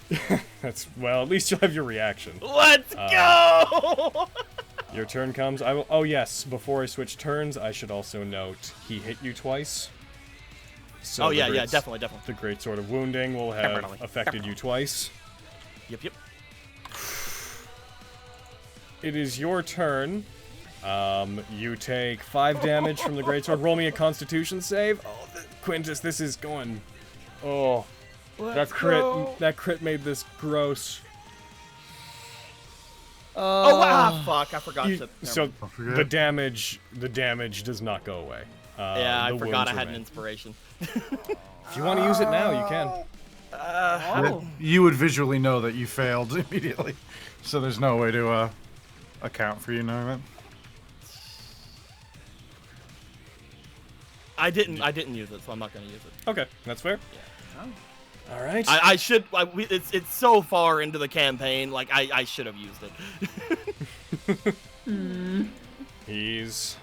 again. That's, well, at least you'll have your reaction. Let's go! Your turn comes. I will. Oh yes, before I switch turns, I should also note he hit you twice. So Oh, the yeah, great- definitely. The great sword of wounding will have Definitely. affected you twice. Yep. It is your turn. You take 5 damage from the greatsword. Roll me a Constitution save. Oh, Quintus, this is going. Oh, that crit. go. That crit made this gross. Oh, wow. Fuck, I forgot You- to. so forget. the damage does not go away. Yeah, I the forgot wounds I had an remain. inspiration. If you want to use it now, you can. You would visually know that you failed immediately, so there's no way to account for you knowing that. I didn't use it, so I'm not gonna use it. Okay, that's fair. All right. I should. It's so far into the campaign. Like I should have used it. He's.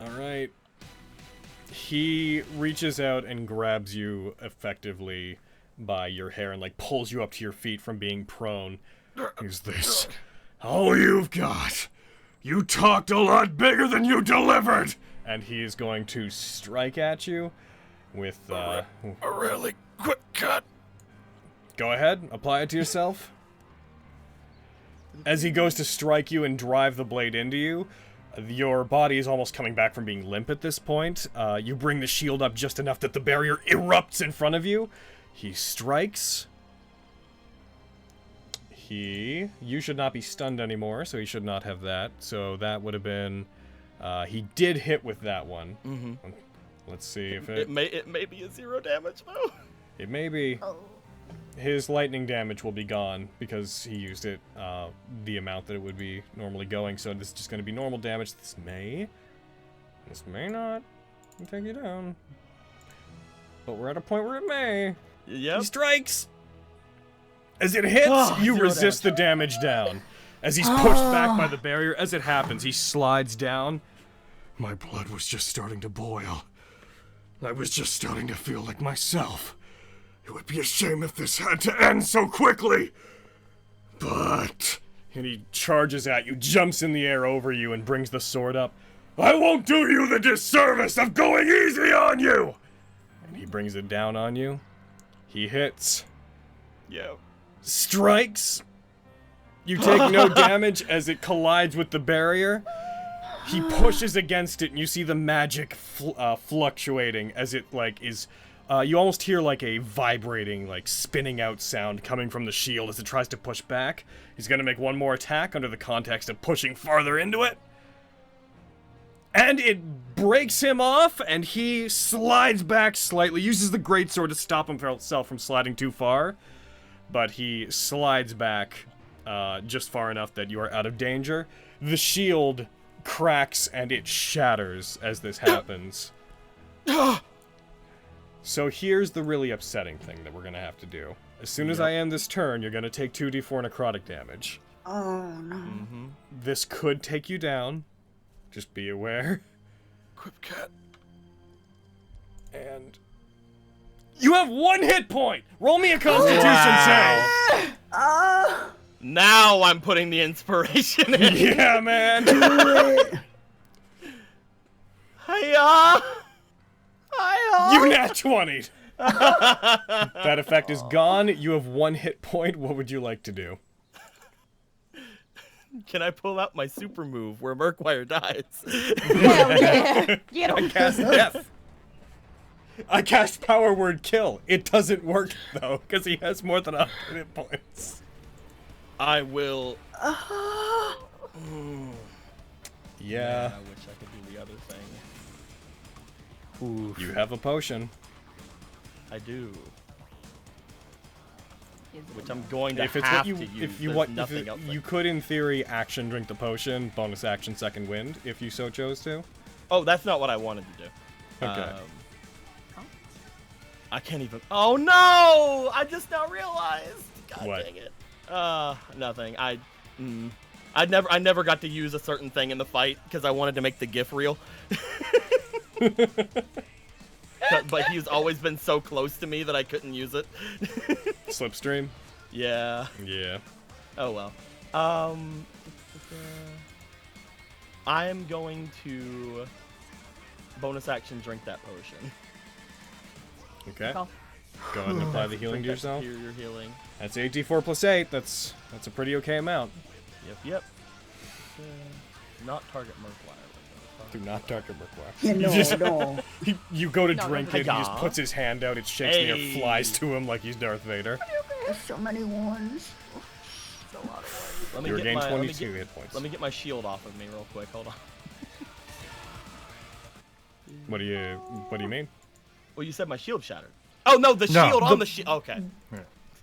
All right. He reaches out and grabs you effectively by your hair and like pulls you up to your feet from being prone. Is this all you've got? You talked a lot bigger than you delivered. And he is going to strike at you with A really quick cut. Go ahead, apply it to yourself. As he goes to strike you and drive the blade into you, your body is almost coming back from being limp at this point. You bring the shield up just enough that the barrier erupts in front of you. He strikes. You should not be stunned anymore, so he should not have that. So that would have been, he did hit with that one. Mm-hmm. Let's see if It may be a 0 damage though. It may be. His lightning damage will be gone because he used it the amount that it would be normally going. So this is just going to be normal damage. This may not take you down. But we're at a point where it may. Yep. He strikes. As it hits, you resist the damage down. As he's pushed back by the barrier, as it happens, he slides down. My blood was just starting to boil. I was just starting to feel like myself. It would be a shame if this had to end so quickly. But... And he charges at you, jumps in the air over you, and brings the sword up. I won't do you the disservice of going easy on you! And he brings it down on you. He hits. Yep. Strikes. You take no damage as it collides with the barrier. He pushes against it, and you see the magic fluctuating as it, like, is... you almost hear, like, a vibrating, like, spinning out sound coming from the shield as it tries to push back. He's gonna make one more attack under the context of pushing farther into it. And it breaks him off, and he slides back slightly, uses the greatsword to stop himself from sliding too far. But he slides back just far enough that you are out of danger. The shield cracks and it shatters as this happens. So here's the really upsetting thing that we're going to have to do. As soon as I end this turn, you're going to take 2d4 necrotic damage. Oh, no. This could take you down. Just be aware. Quip cat. And you have 1 hit point. Roll me a Constitution save. Now I'm putting the inspiration in. Yeah, man. Do it. Hiya! You nat 20. That effect is gone. You have 1 hit point. What would you like to do? Can I pull out my super move where Murkwire dies? Hell yeah. Get I him. cast death. I cast power word kill. It doesn't work though, because he has more than 100 hit points. I will. Yeah. I wish I could do the other thing. You have a potion. I do. Which I'm going to If it's have what you, to use. if you There's want, nothing else. you could in theory action drink the potion, bonus action second wind, if you so chose to. Oh, that's not what I wanted to do. Okay. I can't even. Oh no! I just now realized. God What? dang it. Nothing. I never got to use a certain thing in the fight because I wanted to make the GIF real. But he's always been so close to me that I couldn't use it. Slipstream. Yeah. Yeah. Oh well. I'm going to bonus action drink that potion. Okay. Cool. Go ahead and apply the healing to Drink that yourself. superior healing. That's 8d4 plus 8. That's a pretty okay amount. Yep. Not target Murkwire. Do not target Murkwire. Yeah, no, You just- You go to No, drink no, it, he just no. puts his hand out, it shakes and it Hey. flies to him like he's Darth Vader. There's so many ones. Let me You get regain my, 22 hit points. Let me get my shield off of me real quick. Hold on. What do you mean? Well, you said my shield shattered. Oh no, the shield on the shield. Okay.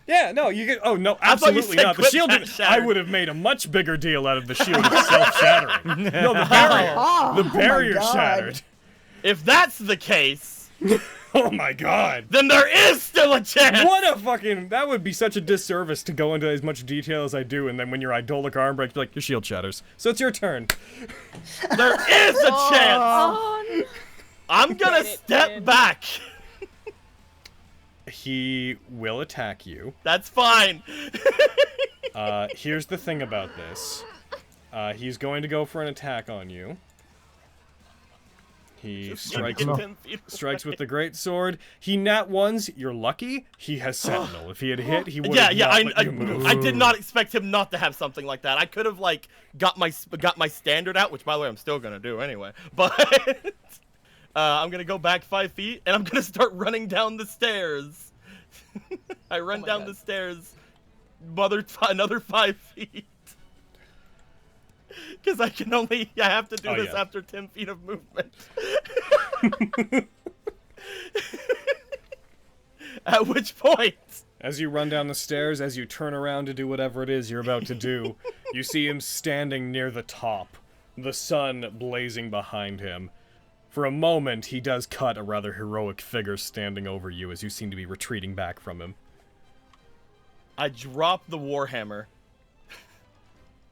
Yeah, no, you get. Oh no, I thought you absolutely said not. The quit shield. that Didn't, I shattered. would have made a much bigger deal out of the shield itself shattering. No, the barrier. The my barrier God. shattered. If that's the case, Oh my god. then there is still a chance. What a fucking. That would be such a disservice to go into as much detail as I do, and then when your idolic arm breaks, be like, your shield shatters. So it's your turn. There is a chance. On. I'm gonna Get it, step man. back. He will attack you. That's fine. Here's the thing about this. He's going to go for an attack on you. He strikes Get with, 10 feet strikes with the great sword. He nat ones. You're lucky. He has sentinel. If he had hit, he would have Yeah, not let you move. I did not expect him not to have something like that. I could have like got my standard out, which by the way I'm still gonna do anyway. But I'm gonna go back 5 feet and I'm gonna start running down the stairs. I run my down God. the stairs, another 5 feet. Because I have to do Oh, this yeah. after 10 feet of movement. At which point, As you run down the stairs, as you turn around to do whatever it is you're about to do, you see him standing near the top, the sun blazing behind him. For a moment, he does cut a rather heroic figure standing over you as you seem to be retreating back from him. I drop the warhammer.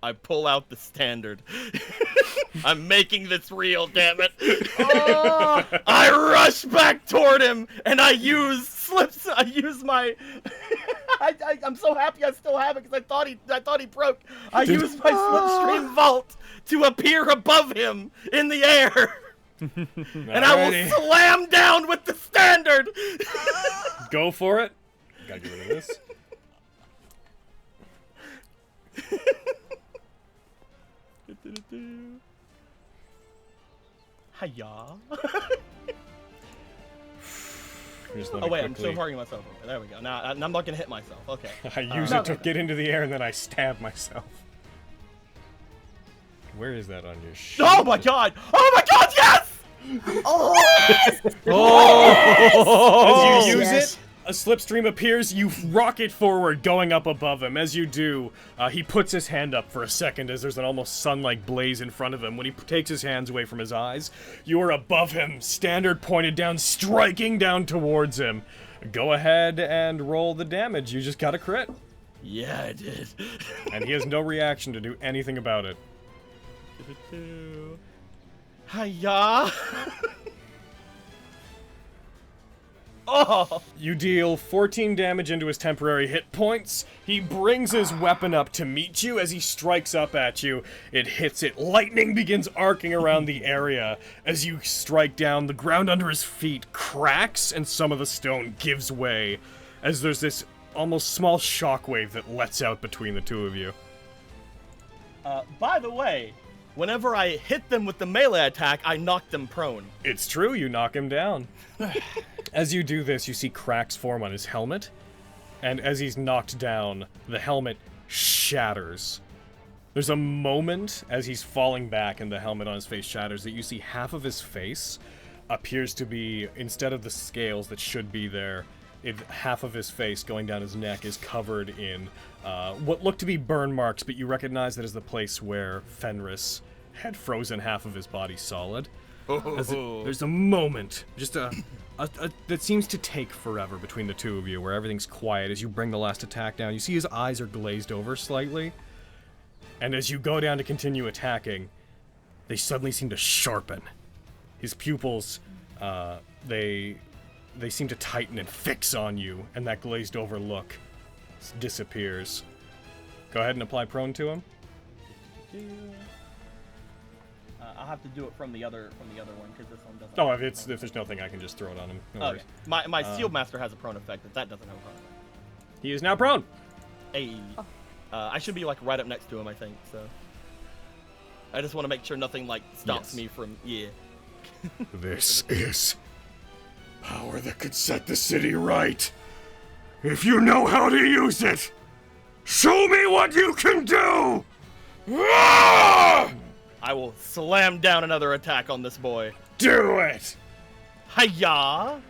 I pull out the standard. I'm making this real, damn it. I rush back toward him, and I use my. I'm so happy I still have it because I thought he broke. I use my slipstream vault to appear above him in the air, and I will Alrighty. slam down with the standard. Go for it. Gotta get rid of this. Hiya. Just let Oh me wait, I'm quickly- still targeting myself. Okay, there we go. Now I'm not gonna hit myself. Okay. I use it to get into the air and then I stab myself. Where is that on your sheet? Oh my god! Oh my god, yes! As you use Yes. it, a slipstream appears, you rocket forward, going up above him. As you do, he puts his hand up for a second as there's an almost sun-like blaze in front of him. When he takes his hands away from his eyes, you are above him, standard pointed down, striking down towards him. Go ahead and roll the damage. You just got a crit. Yeah, I did. And he has no reaction to do anything about it. Hiya! Oh! You deal 14 damage into his temporary hit points. He brings his weapon up to meet you. As he strikes up at you, it hits it. Lightning begins arcing around the area. As you strike down, the ground under his feet cracks and some of the stone gives way as there's this almost small shockwave that lets out between the two of you. By the way, whenever I hit them with the melee attack, I knock them prone. It's true, you knock him down. As you do this, you see cracks form on his helmet, and as he's knocked down, the helmet shatters. There's a moment as he's falling back and the helmet on his face shatters that you see half of his face appears to be, instead of the scales that should be there, half of his face going down his neck is covered in what look to be burn marks, but you recognize that as the place where Fenris had frozen half of his body solid. There's a moment, just that seems to take forever between the two of you, where everything's quiet as you bring the last attack down. You see his eyes are glazed over slightly, and as you go down to continue attacking, they suddenly seem to sharpen. His pupils, they seem to tighten and fix on you, and that glazed over look disappears. Go ahead and apply prone to him. I'll have to do it from the other one because this one doesn't. Oh, if there's nothing, I can just throw it on him. No worries. Okay. My Shield Master has a prone effect, but that doesn't have a prone effect. He is now prone. Hey, I should be like right up next to him, I think. So I just want to make sure nothing like stops me from This is power that could set the city right. If you know how to use it, show me what you can do! Ah! I will slam down another attack on this boy. Do it! Hiya!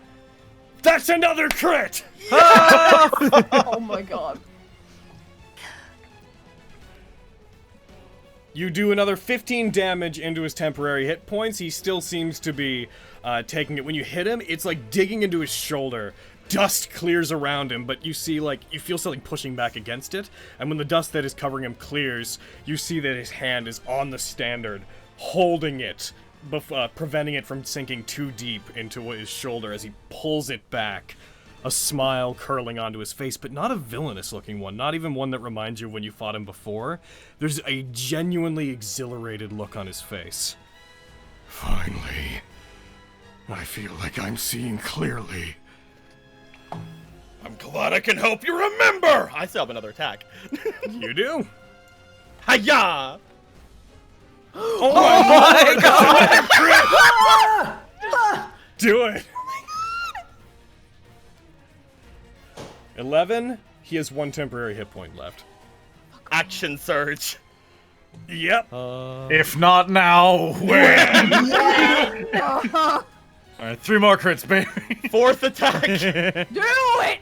That's another crit! Oh my god. You do another 15 damage into his temporary hit points. He still seems to be taking it. When you hit him, it's like digging into his shoulder. Dust clears around him, but you see, like, you feel something pushing back against it. And when the dust that is covering him clears, you see that his hand is on the standard, holding it, preventing it from sinking too deep into his shoulder as he pulls it back. A smile curling onto his face, but not a villainous-looking one. Not even one that reminds you of when you fought him before. There's a genuinely exhilarated look on his face. Finally, I feel like I'm seeing clearly. I'm glad I can help you remember! I still have another attack. You do? Hiya! Oh my god! Do it! 11, he has one temporary hit point left. Action surge. Yep. If not now, when? Alright, 3 more crits, baby. 4th attack. Do it!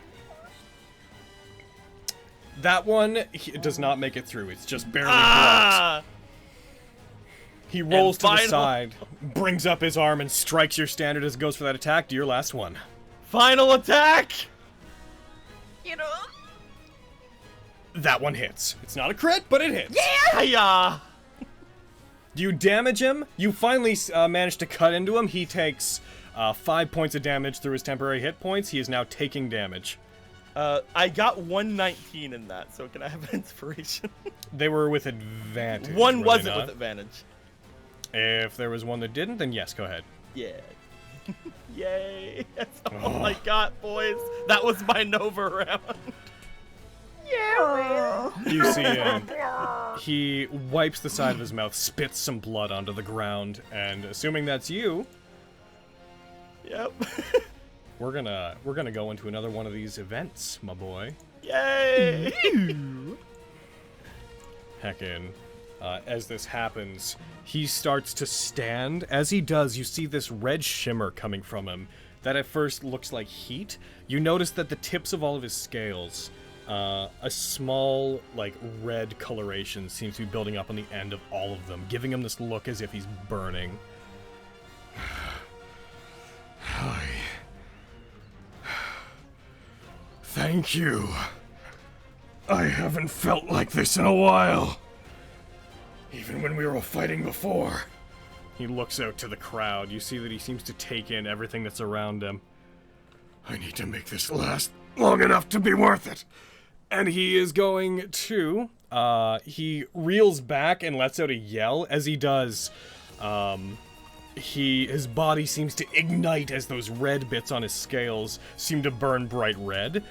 That one does not make it through. It's just barely blocked. He rolls to the side, brings up his arm, and strikes your standard as it goes for that attack. Do your last one. Final attack! You know? That one hits. It's not a crit, but it hits. Yeah! Hiya! You damage him. You finally manage to cut into him. He takes 5 points of damage through his temporary hit points. He is now taking damage. I got 119 in that, so can I have an inspiration? They were with advantage. One were wasn't they not? with advantage. If there was one that didn't, then yes, go ahead. Yeah. Yay! That's all I got, boys. That was my Nova round. Yeah, You see him. He wipes the side of his mouth, spits some blood onto the ground, and assuming that's you, Yep. we're gonna go into another one of these events, my boy. Yay! Heckin'. As this happens, he starts to stand. As he does, you see this red shimmer coming from him that at first looks like heat, you notice that the tips of all of his scales, a small, like, red coloration seems to be building up on the end of all of them, giving him this look as if he's burning. Thank you. I haven't felt like this in a while. Even when we were fighting before. He looks out to the crowd. You see that he seems to take in everything that's around him. I need to make this last long enough to be worth it. And he is going to, he reels back and lets out a yell. As he does, his body seems to ignite as those red bits on his scales seem to burn bright red.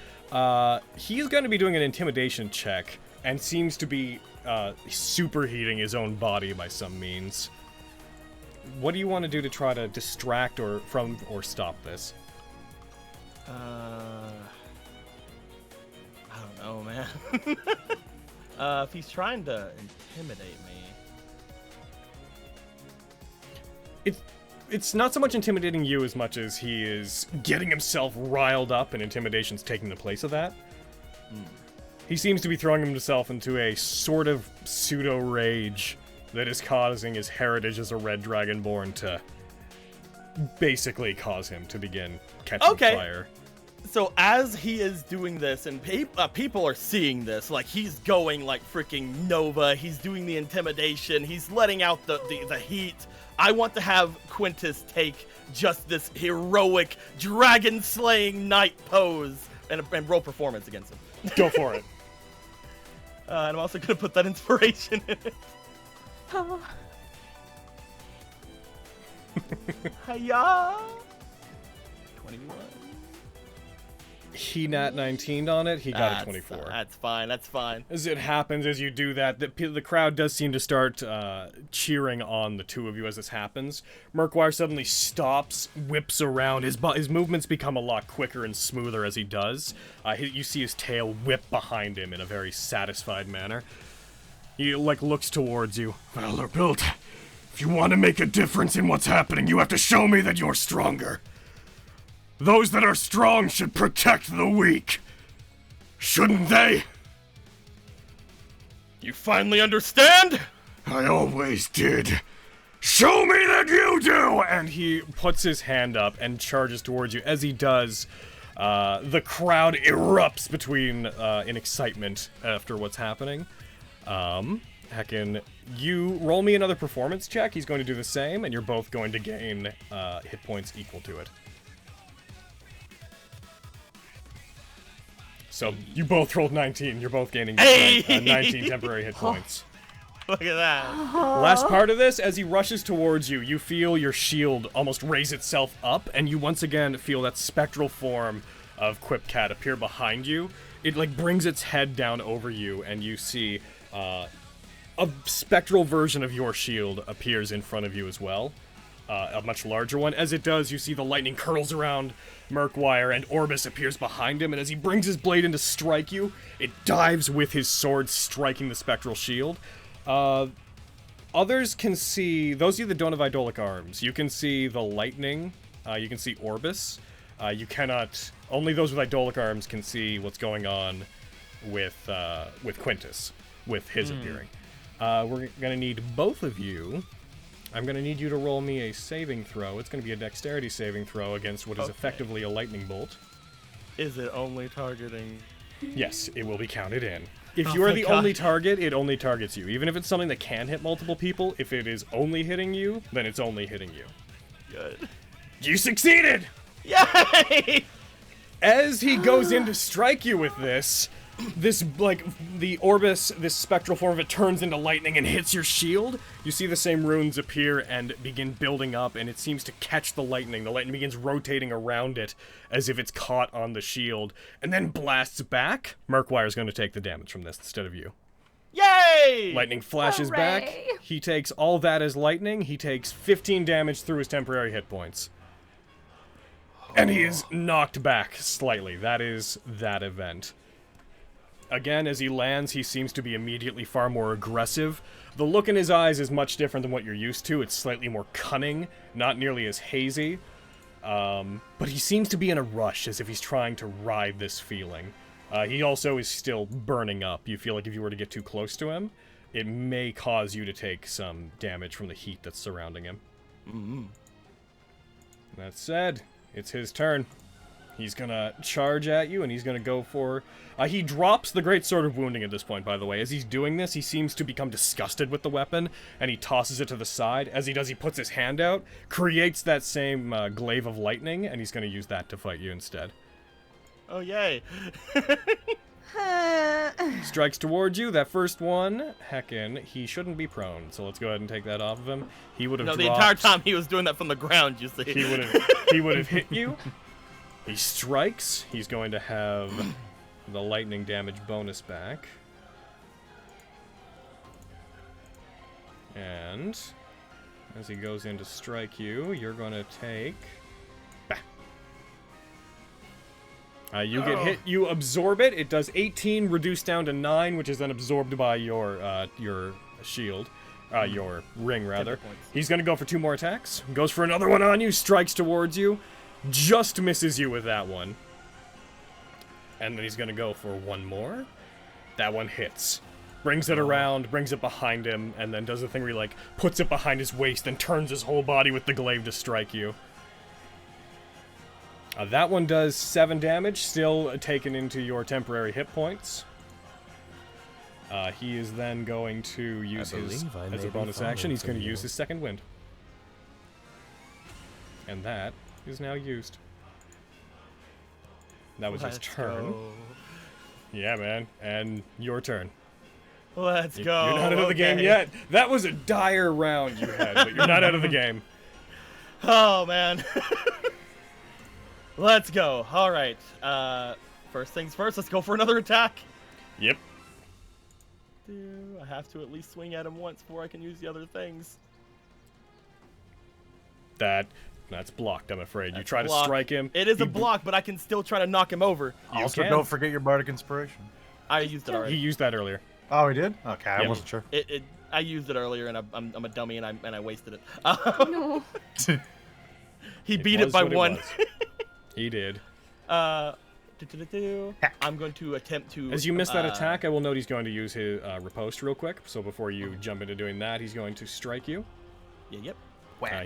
He is going to be doing an intimidation check and seems to be superheating his own body by some means. What do you want to do to try to distract or stop this? I don't know, man. If he's trying to intimidate me... It's not so much intimidating you as much as he is getting himself riled up and intimidation's taking the place of that. He seems to be throwing himself into a sort of pseudo-rage that is causing his heritage as a red dragonborn to basically cause him to begin catching fire. So as he is doing this, and people are seeing this, like he's going like freaking Nova, he's doing the intimidation, he's letting out the heat. I want to have Quintus take just this heroic dragon-slaying knight pose and roll performance against him. Go for it. And I'm also going to put that inspiration in it. Hiya! 21. He Nat19'd on it. He got a 24. That's fine. That's fine. As it happens, as you do that, the crowd does seem to start cheering on the two of you as this happens. Murkwire suddenly stops, whips around. His movements become a lot quicker and smoother as he does. You see his tail whip behind him in a very satisfied manner. He looks towards you. Vanderbilt, if you want to make a difference in what's happening, you have to show me that you're stronger. Those that are strong should protect the weak. Shouldn't they? You finally understand? I always did. Show me that you do! And he puts his hand up and charges towards you. As he does, the crowd erupts in excitement after what's happening. Heckin', you roll me another performance check. He's going to do the same, and you're both going to gain hit points equal to it. So you both rolled 19. You're both gaining 19 temporary hit points. Look at that. Last part of this, as he rushes towards you, you feel your shield almost raise itself up, and you once again feel that spectral form of Quipcat appear behind you. It brings its head down over you, and you see a spectral version of your shield appears in front of you as well. A much larger one. As it does, you see the lightning curls around Murkwire, and Orbis appears behind him, and as he brings his blade in to strike you, it dives with his sword, striking the spectral shield. Others can see, those of you that don't have idolic arms, you can see the lightning, you can see Orbis. You cannot, only those with idolic arms can see what's going on with Quintus, with his appearing. We're gonna need both of you. I'm going to need you to roll me a saving throw. It's going to be a dexterity saving throw against what is effectively a lightning bolt. Is it only targeting? Yes, it will be counted in. If you are the only target, it only targets you. Even if it's something that can hit multiple people, if it is only hitting you, then it's only hitting you. Good. You succeeded! Yay! As he goes in to strike you with this, the Orbis, this spectral form of it turns into lightning and hits your shield. You see the same runes appear and begin building up, and it seems to catch the lightning. The lightning begins rotating around it as if it's caught on the shield, and then blasts back. Murkwire's going to take the damage from this instead of you. Yay! Lightning flashes back. He takes all that as lightning. He takes 15 damage through his temporary hit points. And he is knocked back slightly. That is that event. Again, as he lands, he seems to be immediately far more aggressive. The look in his eyes is much different than what you're used to. It's slightly more cunning, not nearly as hazy. But he seems to be in a rush, as if he's trying to ride this feeling. He also is still burning up. You feel like if you were to get too close to him, it may cause you to take some damage from the heat that's surrounding him. Mm-hmm. That said, it's his turn. He's gonna charge at you, and he's gonna go for... he drops the Great Sword of Wounding at this point, by the way. As he's doing this, he seems to become disgusted with the weapon, and he tosses it to the side. As he does, he puts his hand out, creates that same glaive of lightning, and he's gonna use that to fight you instead. Oh, yay. Strikes towards you. That first one, heckin', he shouldn't be prone, so let's go ahead and take that off of him. He would have dropped... the entire time he was doing that from the ground, you see. He would have hit you. He strikes. He's going to have the lightning damage bonus back. And as he goes in to strike you, you're going to take... you get hit, you absorb it. It does 18, reduced down to 9, which is then absorbed by your shield. Your ring, rather. He's going to go for 2 more attacks. Goes for another one on you, strikes towards you. Just misses you with that one. And then he's going to go for 1 more. That one hits. Brings it around, brings it behind him, and then does the thing where he, like, puts it behind his waist and turns his whole body with the glaive to strike you. That one does 7 damage, still taken into your temporary hit points. He is then going to use his, as a bonus action, he's going to use his second wind. And that is now used. That was his turn. Go. Yeah, man. And your turn. Let's go. You're not out of the game yet. That was a dire round you had, but you're not out of the game. Oh, man. Let's go. All right. First things first, let's go for another attack. Yep. I have to at least swing at him once before I can use the other things. That's blocked, I'm afraid. You try to strike him. It is a block, but I can still try to knock him over. Also, don't forget your bardic inspiration. I used it already. He used that earlier. Oh, he did? Okay, I wasn't sure. I used it earlier, and I'm a dummy, and I wasted it. No. He beat it by 1. He did. I'm going to attempt to... As you miss that attack, I will note he's going to use his riposte real quick. So before you jump into doing that, he's going to strike you. Yep.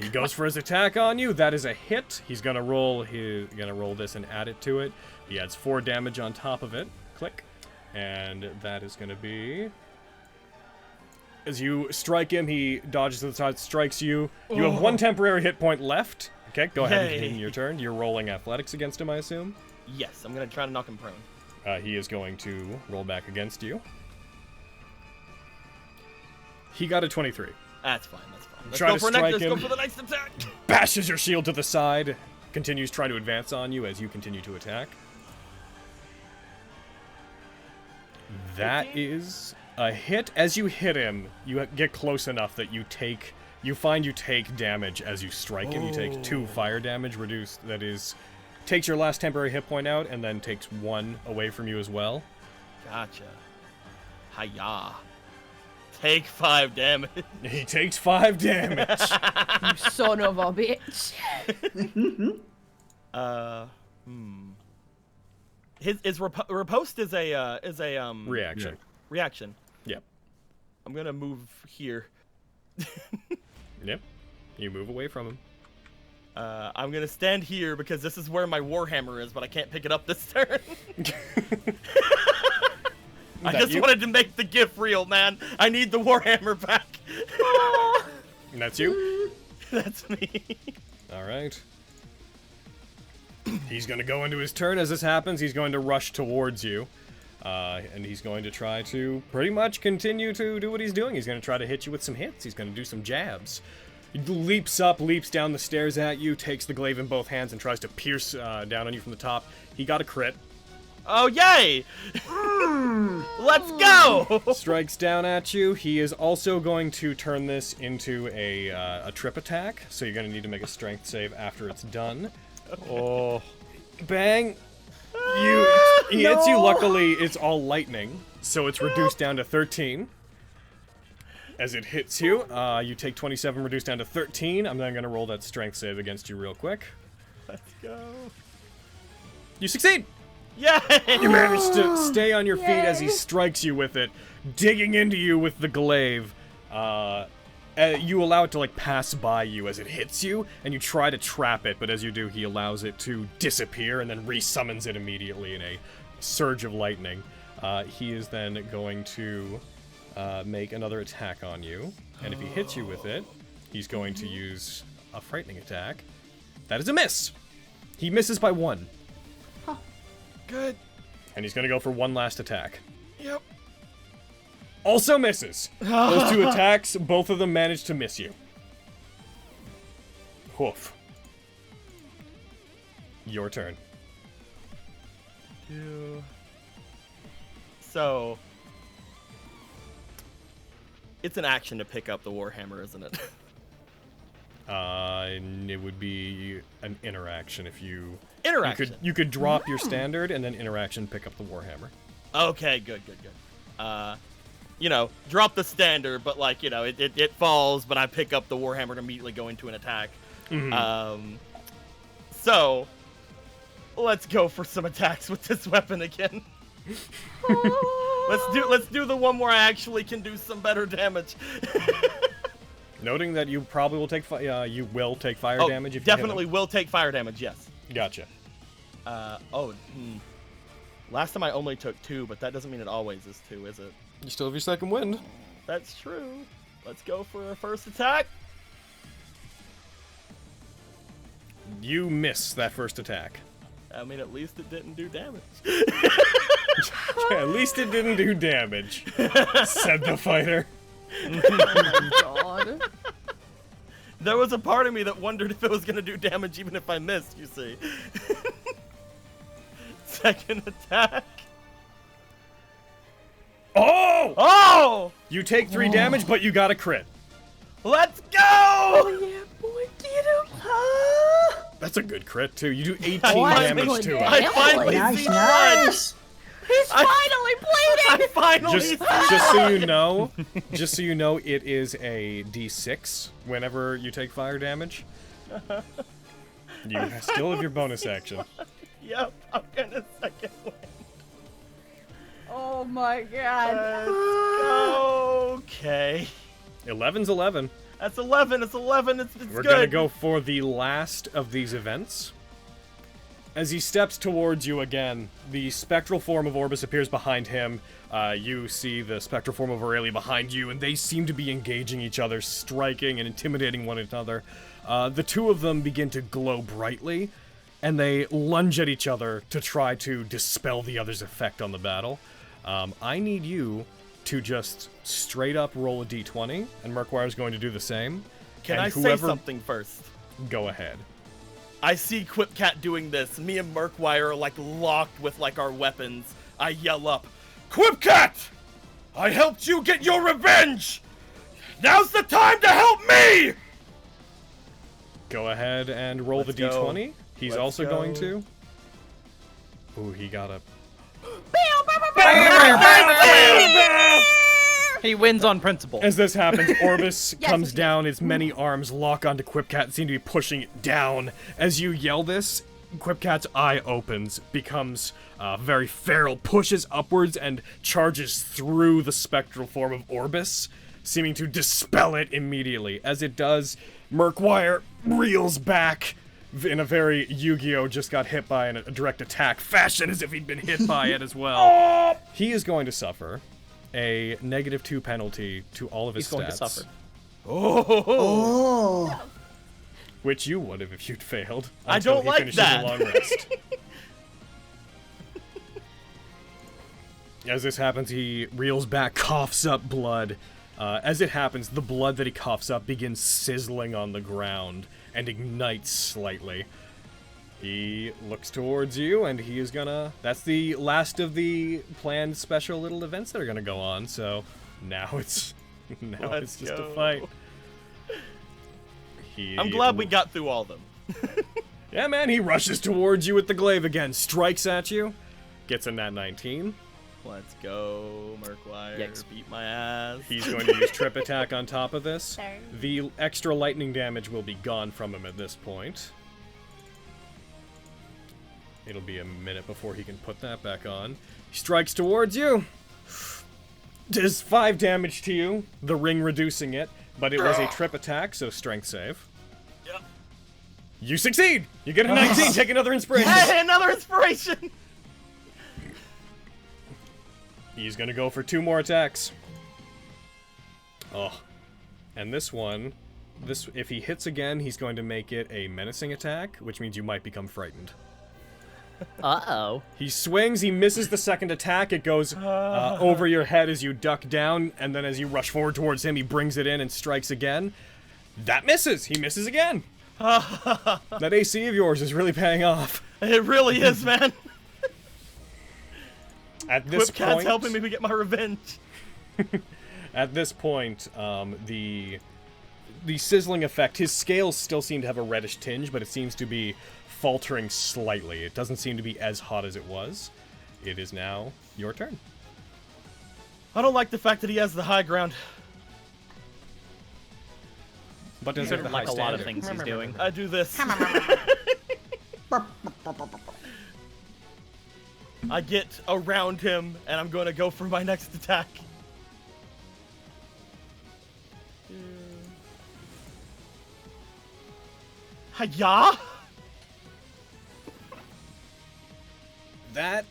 He goes for his attack on you. That is a hit. He's gonna roll this and add it to it. He adds 4 damage on top of it. Click. And that is gonna be... As you strike him, he dodges to the side, strikes you. You have 1 temporary hit point left. Okay, go ahead and begin your turn. You're rolling athletics against him, I assume? Yes, I'm gonna try to knock him prone. He is going to roll back against you. He got a 23. That's fine, that's fine. Let's Try go to for strike Let's him. go for the next attack. Bashes your shield to the side. Continues trying to advance on you as you continue to attack. That is a hit. As you hit him, you get close enough that you take damage as you strike him. You take 2 fire damage reduced. That is, takes your last temporary hit point out and then takes 1 away from you as well. Gotcha. Hiya. Take 5 damage. He takes 5 damage. You son of a bitch. His riposte is a Reaction. Reaction. Yep. I'm gonna move here. Yep. You move away from him. I'm gonna stand here because this is where my warhammer is, but I can't pick it up this turn. I just wanted to make the gif real, man. I need the warhammer back. And that's you? That's me. All right. He's going to go into his turn. As this happens, he's going to rush towards you. And he's going to try to pretty much continue to do what he's doing. He's going to try to hit you with some hits. He's going to do some jabs. He leaps up, leaps down the stairs at you, takes the glaive in both hands, and tries to pierce down on you from the top. He got a crit. Oh, yay! Let's go! Strikes down at you. He is also going to turn this into a trip attack, so you're going to need to make a strength save after it's done. Oh. Bang! He hits you. Luckily, it's all lightning, so it's reduced down to 13. As it hits you, you take 27, reduced down to 13. I'm then going to roll that strength save against you real quick. Let's go. You succeed! Yay! You manage to stay on your feet as he strikes you with it, digging into you with the glaive. You allow it to like pass by you as it hits you, and you try to trap it, but as you do, he allows it to disappear and then resummons it immediately in a surge of lightning. He is then going to make another attack on you, and if he hits you with it, he's going to use a frightening attack. That is a miss! He misses by 1. Good. And he's going to go for one last attack. Yep. Also misses. Those 2 attacks, both of them managed to miss you. Woof. Your turn. So, it's an action to pick up the Warhammer, isn't it? It would be an interaction if you... Interaction. You could drop your standard and then interaction pick up the Warhammer. Okay, good. You know, drop the standard, but like, you know, it falls, but I pick up the Warhammer to immediately go into an attack. Mm-hmm. So, let's go for some attacks with this weapon again. Let's do the one where I actually can do some better damage. Noting that you probably will take fire damage if you definitely hit him. will take fire damage, yes. Gotcha. Last time I only took 2, but that doesn't mean it always is 2, is it? You still have your second wind. That's true. Let's go for a first attack. You miss that first attack. I mean, at least it didn't do damage. At least it didn't do damage, said the fighter. God. There was a part of me that wondered if it was going to do damage even if I missed, you see. Second attack. Oh! Oh! You take 3 damage, but you got a crit. Let's go! Oh, yeah, boy, get him. That's a good crit, too. You do 18 finally- damage to it. I finally Nice, see blood. nice. He's finally bleeding. I finally Just so you know, it is a D6 whenever you take fire damage. You still have your bonus action. Yep, I'm gonna second win. Oh my god. Okay. 11's 11. That's 11. It's 11. It's We're good. gonna go for the last of these events. As he steps towards you again, the spectral form of Orbis appears behind him. You see the spectral form of Aurelia behind you, and they seem to be engaging each other, striking and intimidating one another. The 2 of them begin to glow brightly, and they lunge at each other to try to dispel the other's effect on the battle. I need you to just straight up roll a d20, and Murkwire's going to do the same. Can and I say something first? Go ahead. I see Quipcat doing this. Me and Murkwire are like locked with like our weapons. I yell up, Quipcat! I helped you get your revenge! Now's the time to help me! Go ahead and roll Let's the go. d20. He's Let's also go. going to. Ooh, he got a... He wins on principle. As this happens, Orbis Yes, comes yes. down, its many arms lock onto Quipcat and seem to be pushing it down. As you yell this, Quipcat's eye opens, becomes very feral, pushes upwards, and charges through the spectral form of Orbis, seeming to dispel it immediately. As it does, Murkwire reels back in a very Yu-Gi-Oh! Just got hit by a direct attack fashion, as if he'd been hit by it as well. He is going to suffer a -2 penalty to all of his He's stats. going to suffer. Oh. Which you would have if you'd failed. I until don't he like finishes that. A long rest. As this happens, he reels back, coughs up blood. As it happens, the blood that he coughs up begins sizzling on the ground and ignites slightly. He looks towards you, and he is gonna... That's the last of the planned special little events that are gonna go on, so now it's... Now Let's it's just go. a fight. I'm glad we got through all of them. Yeah, man, he rushes towards you with the glaive again, strikes at you, gets a Nat19. Let's go, Murkwire. Yikes. Beat my ass. He's going to use trip attack on top of this. Sorry. The extra lightning damage will be gone from him at this point. It'll be a minute before he can put that back on. He strikes towards you. Does 5 damage to you, the ring reducing it, but it was a trip attack, so strength save. Yep. You succeed! You get a 19, take another inspiration. Hey, another inspiration! He's gonna go for 2 more attacks. Oh. And this one, if he hits again, he's going to make it a menacing attack, which means you might become frightened. Uh-oh. He swings, he misses the second attack, it goes over your head as you duck down, and then as you rush forward towards him, he brings it in and strikes again. That misses! He misses again! That AC of yours is really paying off. It really is, man. At this Whipcat's point, helping me get my revenge. At this point, the sizzling effect, his scales still seem to have a reddish tinge, but it seems to be faltering slightly. It doesn't seem to be as hot as it was. It is now your turn. I don't like the fact that he has the high ground. But does Sort it of like a lot of things he's doing. I do this. I get around him, and I'm going to go for my next attack. Hiya! That's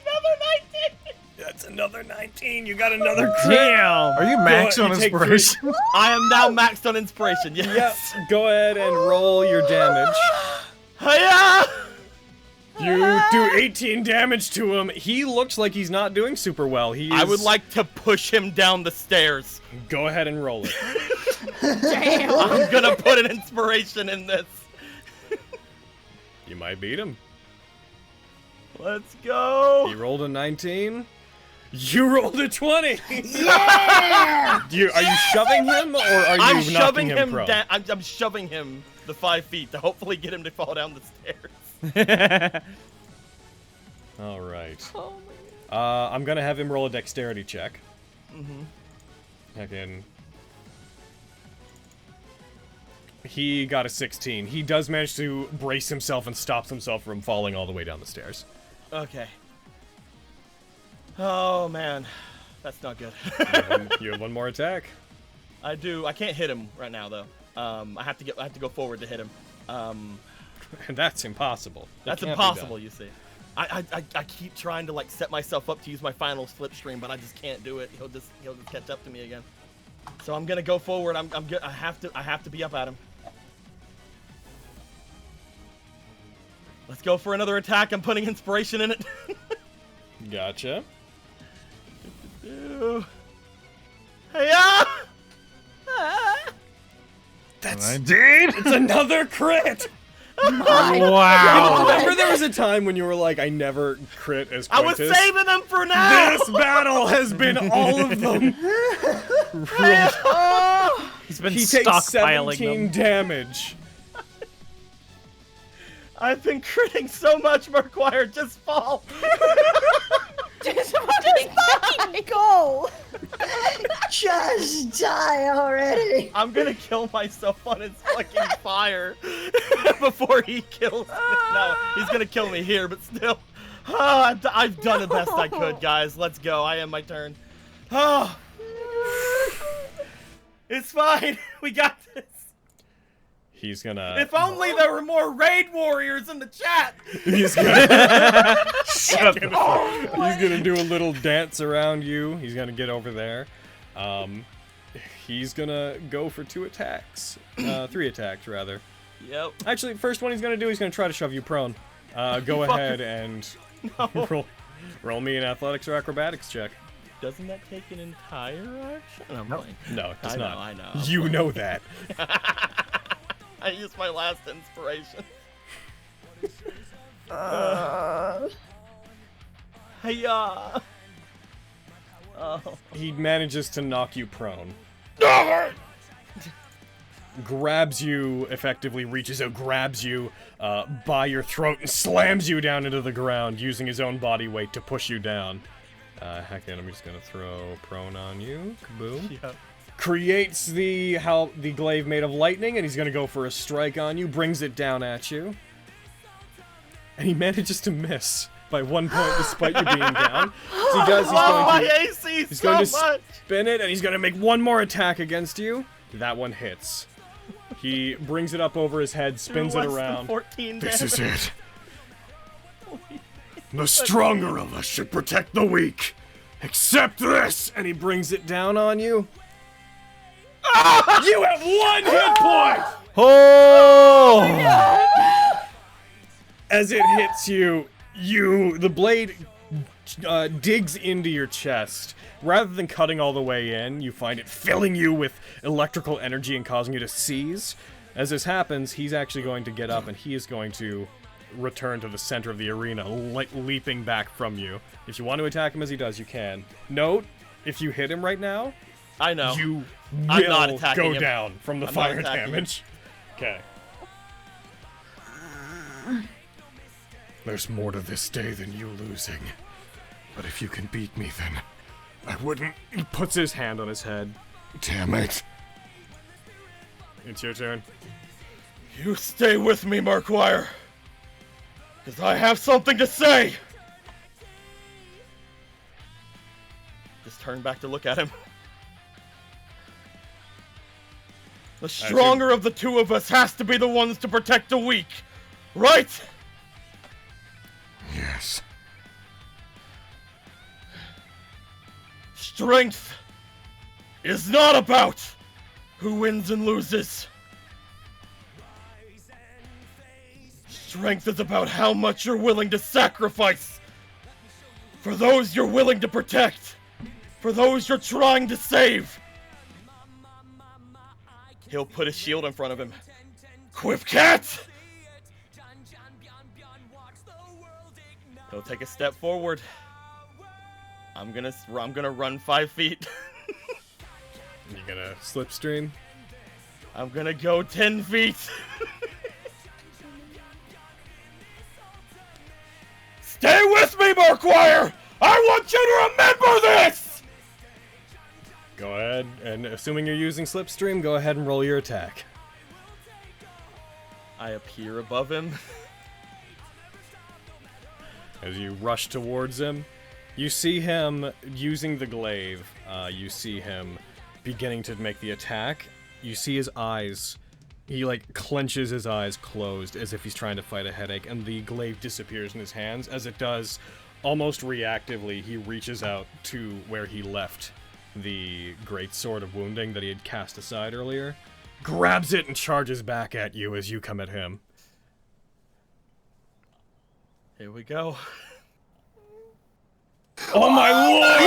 Another 19! That's another 19. You got another crit. Damn! Are you maxed Go- on you take inspiration? I am now maxed on inspiration, yes. Yep. Go ahead and roll your damage. Hiya! You do 18 damage to him. He looks like he's not doing super well. I would like to push him down the stairs. Go ahead and roll it. Damn. I'm gonna put an inspiration in this. You might beat him. Let's go. He rolled a 19. You rolled a 20. Yeah! Are you shoving him, or are you I'm knocking shoving him him prone? down. I'm shoving him the 5 feet to hopefully get him to fall down the stairs. All right. Oh my god. I'm gonna have him roll a dexterity check. Mm-hmm. Again. He got a 16. He does manage to brace himself and stops himself from falling all the way down the stairs. Okay. Oh man, that's not good. You have one more attack. I do. I can't hit him right now though. I have to go forward to hit him. And that's impossible. That That's can't be impossible. done. You see. I keep trying to like set myself up to use my final slipstream, but I just can't do it. He'll just catch up to me again. So I'm gonna go forward. I have to be up at him. Let's go for another attack. I'm putting inspiration in it. Gotcha. Hey-ya! That's 19? It's another crit! Wow. Remember there was a time when you were like, I never crit as I was Quintus? saving them for now! This battle has been all of them. He's been He takes stockpiling 17 them. damage. I've been critting so much, Marquire, just fall. Just fucking go. Just die already. I'm gonna kill myself on his fucking fire before he kills me. No, he's gonna kill me here, but still. I've done the best I could, guys. Let's go. I am my turn. Oh. It's fine. We got this. He's gonna... If only there were more raid warriors in the chat. He's gonna... He's gonna do a little dance around you. He's gonna get over there. He's gonna go for 2 attacks. 3 attacks, rather. Yep. Actually, first one he's gonna do, he's gonna try to shove you prone. Go ahead and roll me an athletics or acrobatics check. Doesn't that take an entire action? I'm playing. No, it does I not. know, I know. You know that. I used my last inspiration. Hiya! Oh. He manages to knock you prone. Grabs you, effectively reaches out, grabs you by your throat and slams you down into the ground using his own body weight to push you down. Heck then, I'm just gonna throw prone on you. Kaboom. Yep. Creates the glaive made of lightning, and he's gonna go for a strike on you. Brings it down at you. and he manages to miss by 1 point despite you being down. So he does. He's going to spin it, and he's going to make one more attack against you. That one hits. He brings it up over his head, spins it around. 14 This is it. The stronger of us should protect the weak. Accept this! And he brings it down on you. You have 1 hit point! Oh! As it hits you, the blade digs into your chest. Rather than cutting all the way in, you find it filling you with electrical energy and causing you to seize. As this happens, he's actually going to get up and he is going to return to the center of the arena, leaping back from you. If you want to attack him as he does, you can. Note, if you hit him right now, I know. You I'm not will attacking go him. down from the I'm fire not attacking damage. Okay. There's more to this day than you losing. But if you can beat me, then I wouldn't. He puts his hand on his head. Damn it. It's your turn. You stay with me, Markwire. Because I have something to say. Just turn back to look at him. The stronger of the two of us has to be the ones to protect the weak, right? Yes. Strength is not about who wins and loses. Strength is about how much you're willing to sacrifice for those you're willing to protect, for those you're trying to save. He'll put a shield in front of him. Quip cat! He'll take a step forward. I'm gonna run 5 feet. You gonna slipstream? I'm gonna go 10 feet. Stay with me, Markwire! I want you to remember this! Go ahead, and assuming you're using slipstream, go ahead and roll your attack. I appear above him. As you rush towards him, you see him using the glaive. You see him beginning to make the attack. You see his eyes. He, like, clenches his eyes closed as if he's trying to fight a headache, and the glaive disappears in his hands. As it does, almost reactively, he reaches out to where he left the great sword of wounding that he had cast aside earlier, grabs it, and charges back at you as you come at him. Here we go. Oh my lord!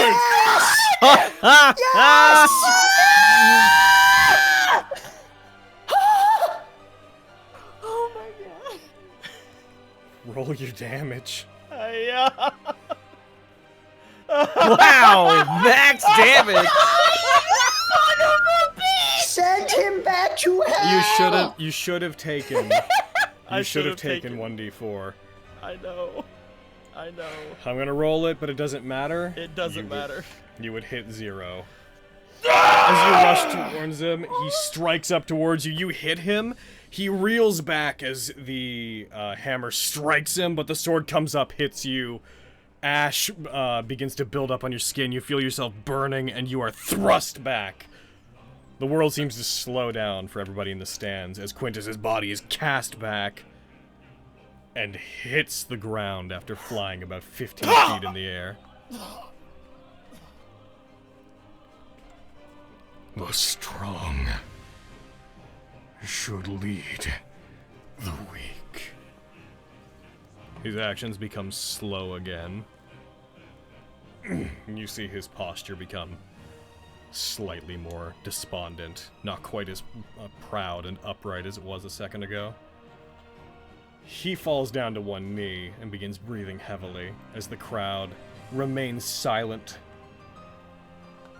Yes! Oh my god. Roll your damage. Wow, max damage. Send him back to hell! You should have taken. I You should have should've taken taken- 1d4. I know. I'm gonna roll it, but it doesn't matter. It doesn't matter. You would hit 0. As you rush towards him, he strikes up towards you. You hit him. He reels back as the hammer strikes him, but the sword comes up, hits you. Ash begins to build up on your skin. You feel yourself burning, and you are thrust back. The world seems to slow down for everybody in the stands as Quintus's body is cast back and hits the ground after flying about 15 feet in the air. The strong should lead the weak. His actions become slow again. And you see his posture become slightly more despondent, not quite as proud and upright as it was a second ago. He falls down to one knee and begins breathing heavily as the crowd remains silent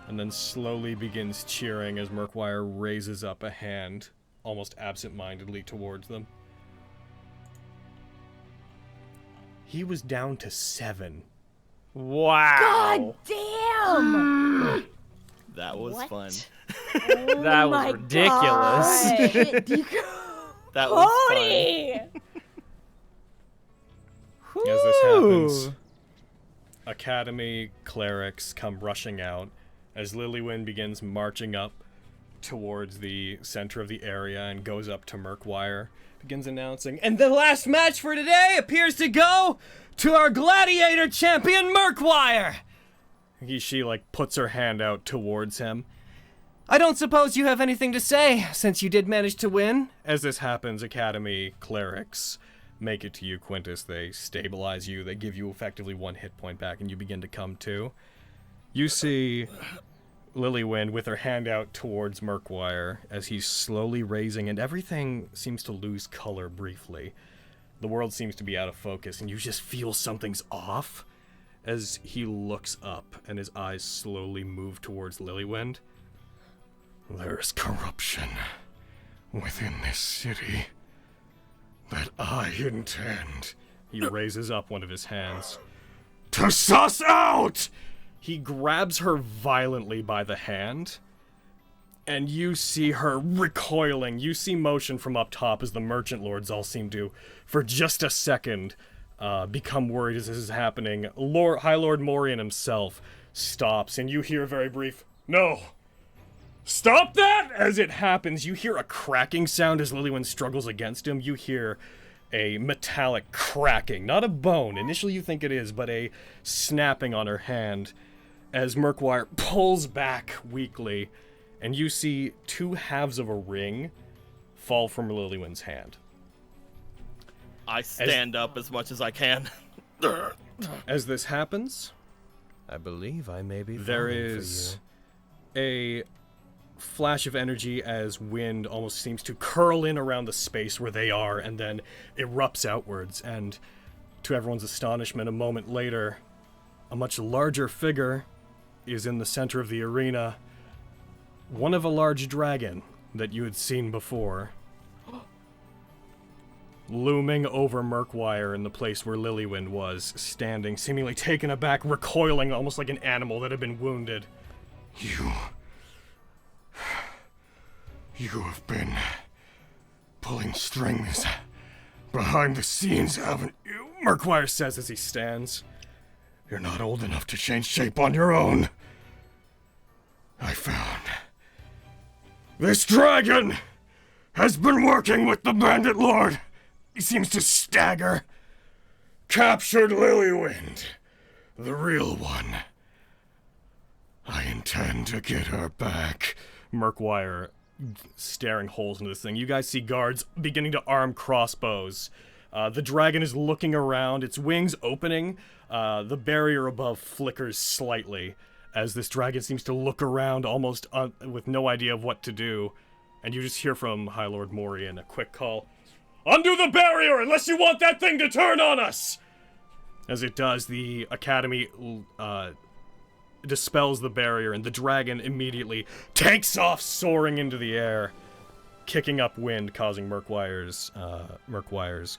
and then slowly begins cheering as Murkwire raises up a hand, almost absent-mindedly towards them. He was down to 7. Wow. God damn! That was fun. That was ridiculous. That was fun. Cody! As this happens, Academy clerics come rushing out as Lilywin begins marching up towards the center of the area and goes up to Murkwire, begins announcing, and the last match for today appears to go to our gladiator champion, Murkwire! She, like, puts her hand out towards him. I don't suppose you have anything to say, since you did manage to win? As this happens, Academy clerics make it to you, Quintus. They stabilize you, they give you effectively 1 hit point back, and you begin to come to. You see Lilywin with her hand out towards Murkwire as he's slowly raising, and everything seems to lose color briefly. The world seems to be out of focus, and you just feel something's off as he looks up and his eyes slowly move towards Lilywin. There's corruption within this city that I intend. He raises up one of his hands to suss out! He grabs her violently by the hand, and you see her recoiling. You see motion from up top as the merchant lords all seem to, for just a second, become worried as this is happening. High Lord Morian himself stops, and you hear a very brief, "No! Stop that!" As it happens, you hear a cracking sound as Lilywin struggles against him. You hear a metallic cracking, not a bone. Initially you think it is, but a snapping on her hand as Murkwire pulls back weakly, and you see 2 halves of a ring fall from Lilywin's hand. I stand up as much as I can. As this happens, I believe I may be there falling is for a flash of energy as wind almost seems to curl in around the space where they are and then erupts outwards, and to everyone's astonishment, a moment later, a much larger figure is in the center of the arena, one of a large dragon that you had seen before, looming over Murkwire in the place where Lilywin was, standing, seemingly taken aback, recoiling almost like an animal that had been wounded. You have been pulling strings behind the scenes, haven't you? Murkwire says as he stands. You're not old enough to change shape on your own. I found this dragon has been working with the bandit lord. He seems to stagger. Captured Lilywind, the real one. I intend to get her back. Murkwire staring holes into this thing. You guys see guards beginning to arm crossbows. The dragon is looking around, its wings opening. The barrier above flickers slightly as this dragon seems to look around almost with no idea of what to do. And you just hear from High Lord Morian a quick call. Undo the barrier unless you want that thing to turn on us! As it does, the Academy dispels the barrier, and the dragon immediately takes off soaring into the air, kicking up wind, causing Murkwire's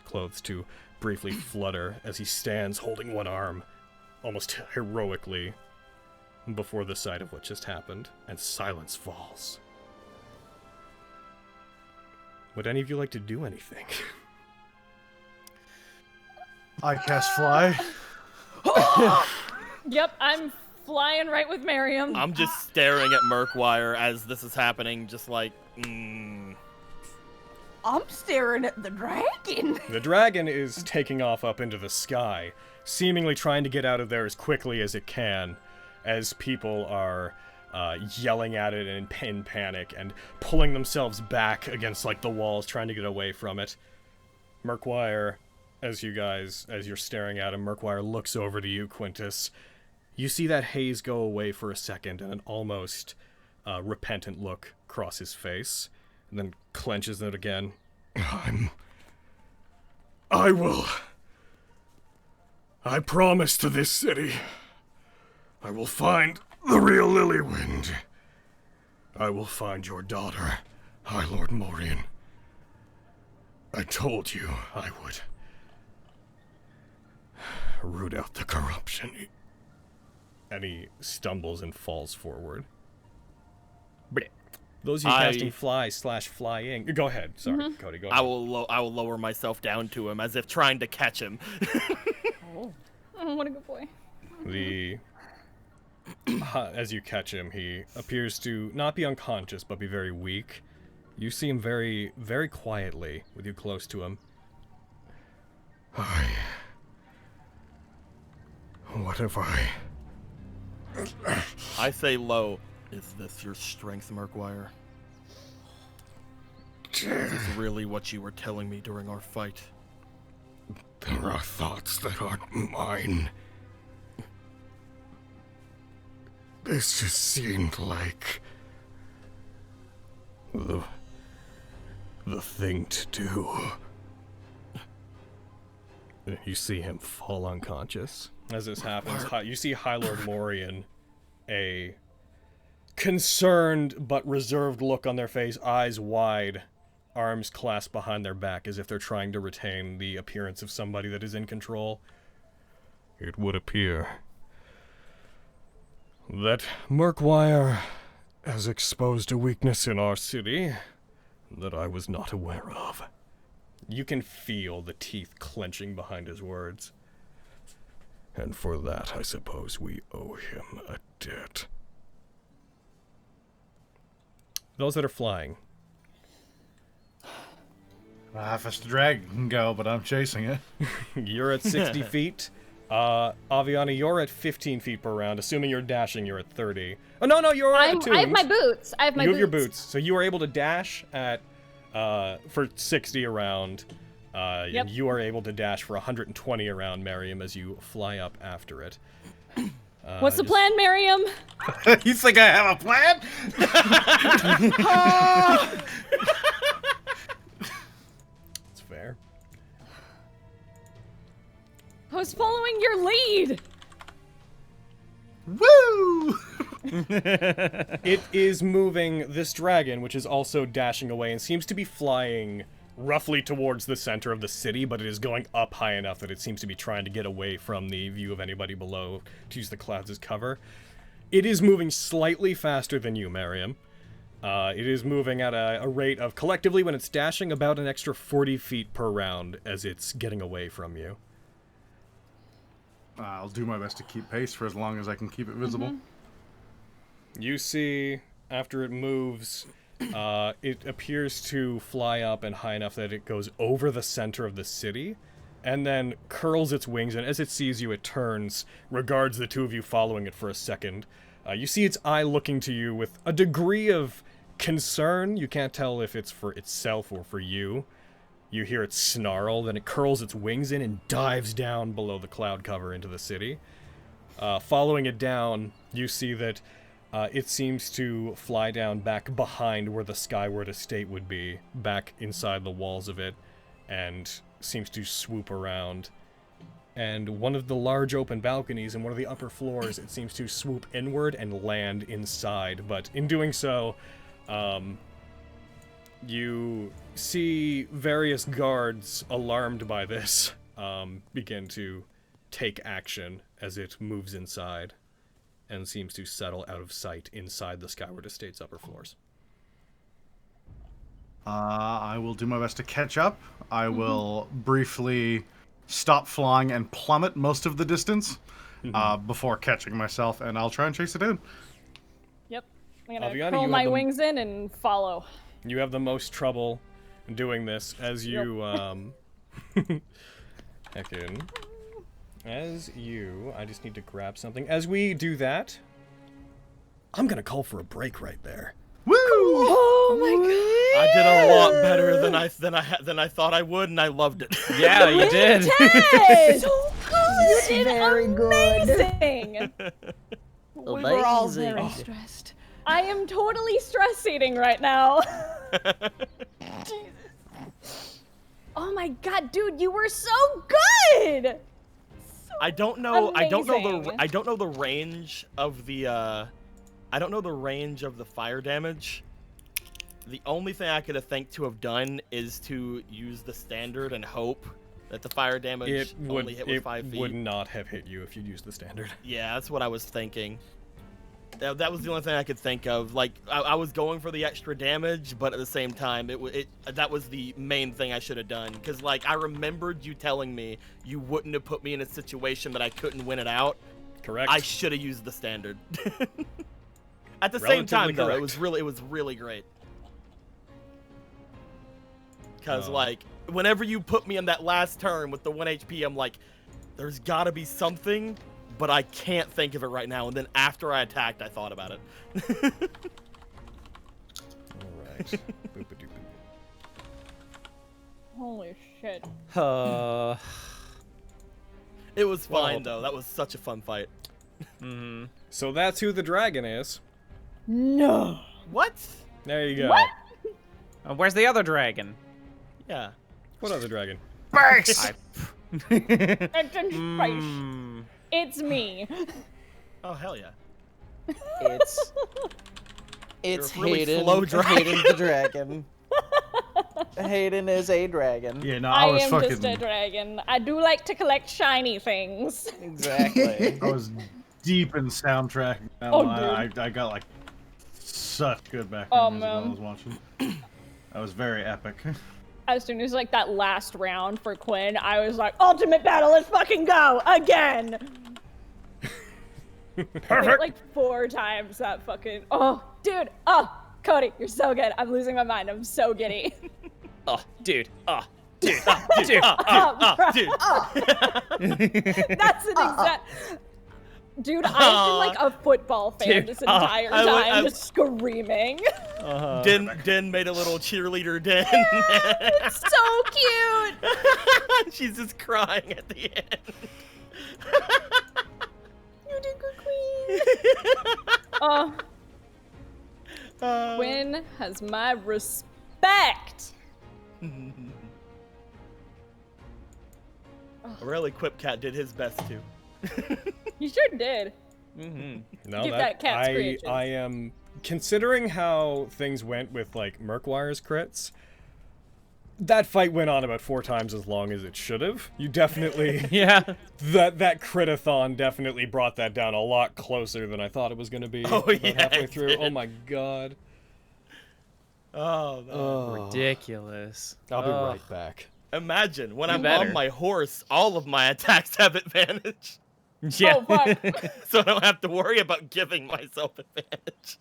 clothes to briefly flutter as he stands holding one arm, almost heroically, before the sight of what just happened, and silence falls. Would any of you like to do anything? I cast fly. Yep, I'm flying right with Miriam. I'm just staring at Murkwire as this is happening, just like, I'm staring at the dragon. The dragon is taking off up into the sky, seemingly trying to get out of there as quickly as it can, as people are yelling at it in panic and pulling themselves back against like the walls, trying to get away from it. Murkwire, as you're staring at him, Murkwire looks over to you, Quintus. You see that haze go away for a second and an almost repentant look cross his face, and then clenches it again. I promise to this city, I will find the real Lilywind. I will find your daughter, High Lord Morian. I told you I would root out the corruption. And he stumbles and falls forward. Those of you casting fly/flying. Go ahead. Sorry, Cody. Go ahead. I will lower myself down to him as if trying to catch him. Oh, what a good boy. As you catch him, he appears to not be unconscious, but be very weak. You see him very, very quietly with you close to him. What have I? I say low. Is this your strength, Murkwire? Is this really what you were telling me during our fight? There are thoughts that aren't mine. This just seemed like the thing to do. You see him fall unconscious. As this happens, you see High Lord Lorien, a concerned but reserved look on their face, eyes wide, arms clasped behind their back as if they're trying to retain the appearance of somebody that is in control. It would appear That Murkwire has exposed a weakness in our city that I was not aware of. You can feel the teeth clenching behind his words. and for that I suppose we owe him a debt. Those that are flying. Fast the dragon can go, but I'm chasing it. You're at 60 feet. Aviana, you're at 15 feet per round. Assuming you're dashing, you're at 30. Oh, no, you're attuned. I have my boots. You have your boots. So you are able to dash at, for 60 a round. Yep. You are able to dash for 120 around, Miriam, as you fly up after it. What's the plan, Miriam? You think I have a plan? It's fair. I was following your lead. Woo! It is moving this dragon, which is also dashing away and seems to be flying roughly towards the center of the city, but it is going up high enough that it seems to be trying to get away from the view of anybody below to use the clouds as cover. It is moving slightly faster than you, Miriam. It is moving at a rate of, collectively, when it's dashing, about an extra 40 feet per round as it's getting away from you. I'll do my best to keep pace for as long as I can keep it visible. You see, after it moves, it appears to fly up and high enough that it goes over the center of the city, and then curls its wings, and as it sees you, it turns, regards the two of you following it for a second. You see its eye looking to you with a degree of concern. You can't tell if it's for itself or for you. You hear it snarl, then it curls its wings in and dives down below the cloud cover into the city. Following it down, you see that it seems to fly down back behind where the Skyward Estate would be, back inside the walls of it, and seems to swoop around. And one of the large open balconies in one of the upper floors, it seems to swoop inward and land inside. But in doing so, you see various guards, alarmed by this, begin to take action as it moves inside and seems to settle out of sight inside the Skyward Estate's upper floors. I will do my best to catch up. I will briefly stop flying and plummet most of the distance before catching myself, and I'll try and chase it in. Yep. I'm gonna Aviana, curl my wings in and follow. You have the most trouble doing this as you, I just need to grab something. As we do that, I'm gonna call for a break right there. Woo! Oh my god! I did a lot better than I thought I would, and I loved it. Yeah, you did. So good! You did Very good. amazing! We were all very stressed. I am totally stress eating right now. Jesus. Oh my god, dude, you were so good! I don't know Amazing. the range of the fire damage. The only thing I could have think to have done is to use the standard and hope that the fire damage only hit with 5 feet. It would not have hit you if you'd used the standard. Yeah, that's what I was thinking. That was the only thing I could think of. Like, I was going for the extra damage, but at the same time, that was the main thing I should have done. Because, like, I remembered you telling me you wouldn't have put me in a situation that I couldn't win it out. Correct. I should have used the standard. At the same time, though, it was really great. Because, like, whenever you put me in that last turn with the 1 HP, I'm like, there's gotta be something, but I can't think of it right now. And then after I attacked, I thought about it. Alright. Holy shit. It was fine, though. That was such a fun fight. So that's who the dragon is. No. What? There you go. What? Where's the other dragon? Yeah. What other dragon? Burst! It's me. Oh, hell yeah. It's You're a really Hayden. slow dragon. Hayden the dragon. Hayden is a dragon. Yeah, no, I was am fucking. just a dragon. I do like to collect shiny things. Exactly. I was deep in soundtrack. Oh, I got like such good background music while I was watching. That was very epic. As soon as like that last round for Quinn, I was like, ultimate battle, let's fucking go again. Perfect. Like 4 times that fucking. Oh, dude. Oh, Cody, you're so good. I'm losing my mind. I'm so giddy. Oh, dude. Oh, dude. Dude. Dude. That's an exact. Dude, I've been like a football fan this entire time, just screaming. Den made a little cheerleader Den. It's so cute. She's just crying at the end. You did good, Queen. Quinn has my respect. Really, Quipcat did his best too. You sure did. No, Give that cat screeches. I am considering how things went with like Murkwire's crits. That fight went on about 4 times as long as it should have. You definitely, that critathon definitely brought that down a lot closer than I thought it was going to be. Oh about yeah, halfway through. did. Oh my god. Oh, Ridiculous. I'll be right back. Imagine when I'm better. on my horse, all of my attacks have advantage, Yeah. Oh, fuck. so I don't have to worry about giving myself advantage.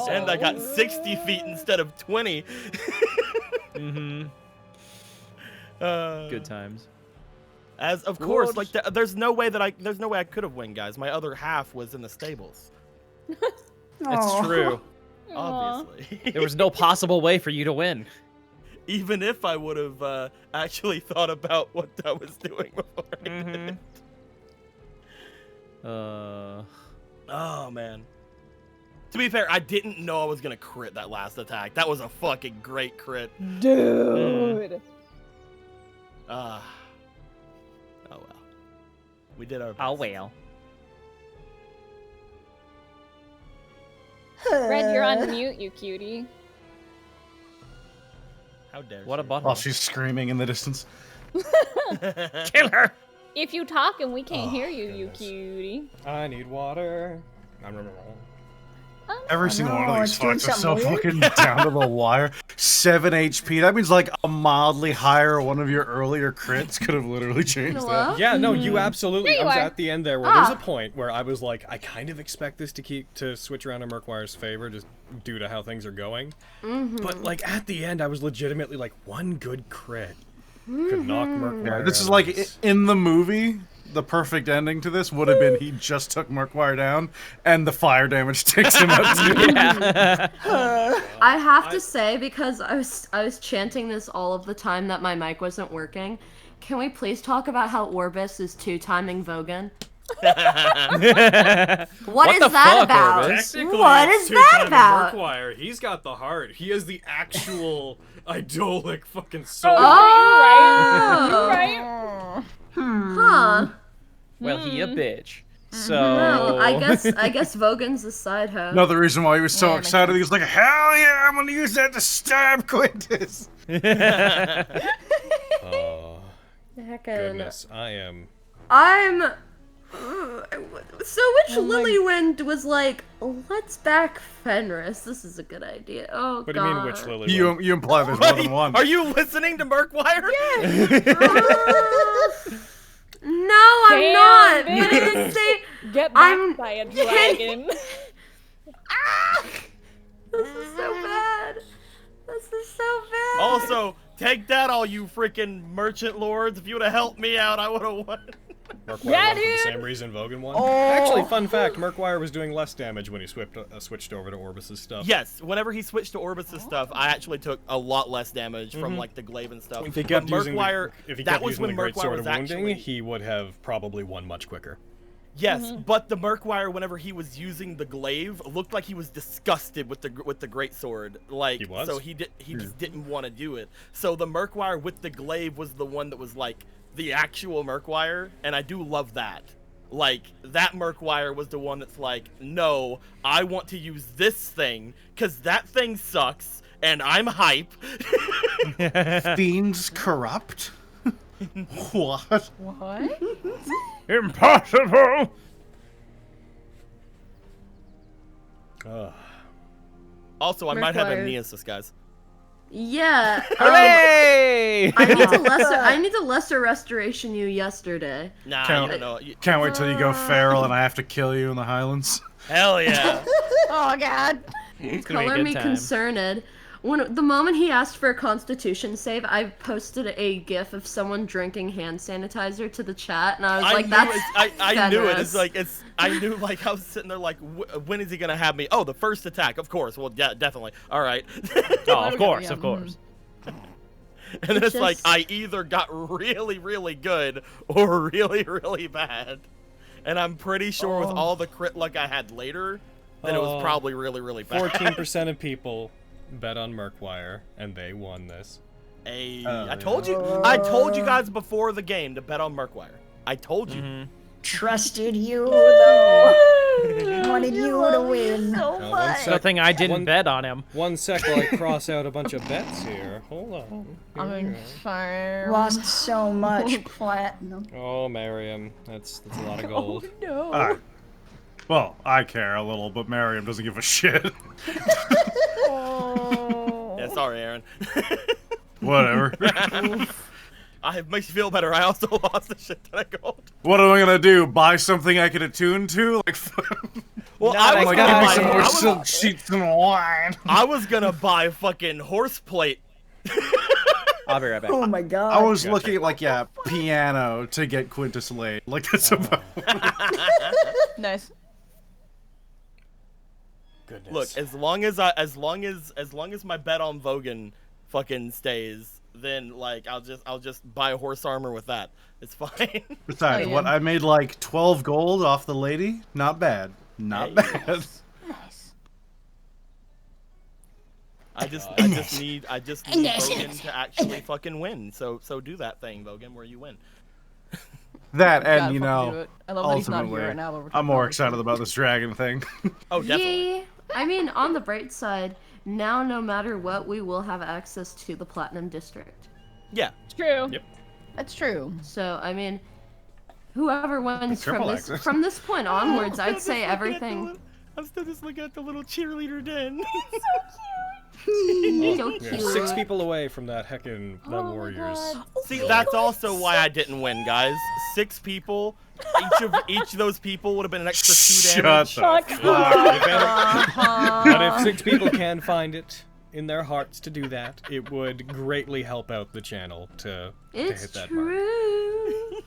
And I got 60 feet instead of 20. Good times. As of course, like there's no way I could have won, guys. My other half was in the stables. It's true. Obviously. There was no possible way for you to win. Even if I would have actually thought about what I was doing before I did it. Oh, man. To be fair, I didn't know I was going to crit that last attack. That was a fucking great crit. Dude. Oh, well. We did our best. Oh, well. Red, you're on mute, you cutie. How dare What a she. butthole. While she's screaming in the distance. Kill her! If you talk and we can't hear you, goodness. you cutie. I need water. Every single one of no, these it's doing fights are so something fucking down to the wire. 7 HP. That means like a mildly higher one of your earlier crits could have literally changed Hello? that. Yeah, no, you absolutely. There you I was are. at the end there where there's a point where I was like, I kind of expect this to switch around in Murkwire's favor just due to how things are going. But like at the end, I was legitimately like, one good crit could knock Murkwire. Yeah, this out is of like this. in the movie. The perfect ending to this would have been he just took Murkwire down, and the fire damage takes him out too. I have to say, because I was chanting this all of the time that my mic wasn't working, can we please talk about how Orbis is 2-timing Vogan? What is the that fuck, about? Orbis? What is that about? Murkwire, he's got the heart. He is the actual idolic fucking soul. Oh, Right? huh. Well, he a bitch. So... Well, I guess Vogan's the side hoe. Another reason why he was so Yeah, makes excited, he was like, "Hell yeah, I'm gonna use that to stab Quintus." Oh, Heckin'. goodness, I am. I'm So which Lilywind was like, let's back Fenris. This is a good idea. Oh What god. do you mean, which Lily? You imply there's more than one. Are you listening to Murkwire? No, I'm not. Damn, But at the same, Get back I'm by a dragon. this is so bad. This is so bad. Also, take that, all you freaking merchant lords. If you would have helped me out, I would have won. Murkwire Yeah, won for the dude. same reason Vogan won. Actually, fun fact: Murkwire was doing less damage when he switched over to Orbis's stuff. Yes, whenever he switched to Orbis's stuff, I actually took a lot less damage from like the glaive and stuff. If he But kept using Murkwire, if he that kept was using when the Great Murkwire Sword was of Wounding, actually he would have probably won much quicker. yes, but the Murkwire, whenever he was using the glaive, looked like he was disgusted with the great sword. Like He was? so he just didn't want to do it. So the Murkwire with the glaive was the one that was like the actual Murkwire, and I do love that. Like, that Murkwire was the one that's like, no, I want to use this thing, because that thing sucks, and I'm hype. Fiends corrupt? What? What? Impossible! Also, I might have Murkwire. amnesis, guys. Yeah. Hooray! I need to lesser restoration you yesterday. Nah, Count- you don't know. Can't wait till you go feral and I have to kill you in the Highlands. Hell yeah. Oh god. It's gonna be a Color good me time. concerned. When the moment he asked for a Constitution save, I posted a GIF of someone drinking hand sanitizer to the chat, and I was like, "That's I knew it. It's generous." like I knew like I was sitting there like, when is he gonna have me? Oh, the first attack, of course. Well, yeah, definitely. All right. Oh, of course, of course. And then it's like I either got really, really good or really, really bad. And I'm pretty sure with all the crit luck I had later, that it was probably really, really bad. 14% of people bet on Murkwire, and they won this. Hey, I told you guys before the game to bet on Murkwire. I told you. Trusted you, though. Wanted you to win. One sec. Good thing I didn't bet on him. 1 sec while I cross out a bunch of bets here. Hold on. Here we I'm go. sorry. Lost so much platinum. Oh, Miriam, that's a lot of gold. No. Well, I care a little, but Miriam doesn't give a shit. Yeah, sorry, Aaron. Whatever. It makes you feel better. I also lost a shit ton of gold. What am I gonna do? Buy something I can attune to? Like, Well, Not I was like gonna give me buy, some I more was- silk sheets and wine. I was gonna buy fucking horse plate. I'll be right back. Oh my god. I was looking at like piano to get Quintus laid. Like that's about. Nice. Goodness. Look, as long as my bet on Vogan fucking stays, then like I'll just buy a horse armor with that. It's fine. Besides, Oh, yeah. what I made like 12 gold off the lady. Not bad. Not bad. Nice. I just need Vogan to actually fucking win. So do that thing, Vogan, where you win. That Gotta and you fucking do know, it. I love that he's not here ultimately, right now, but we're I'm talking more about excited this. about this dragon thing. Oh, definitely. Yay. I mean, on the bright side, now no matter what, we will have access to the Platinum District. Yeah. True. Yep. That's true. So I mean, whoever wins Triple access. from this point onwards, I'd say everything. I'm still just looking at the little cheerleader den. So You're cute. 6 people away from that heckin' that Warriors. See, that's also why I didn't win, guys. 6 people. Each of those people would have been an extra 2 damage. Shut the If fuck. any- But if 6 people can find it in their hearts to do that, it would greatly help out the channel to It's hit that mark. true.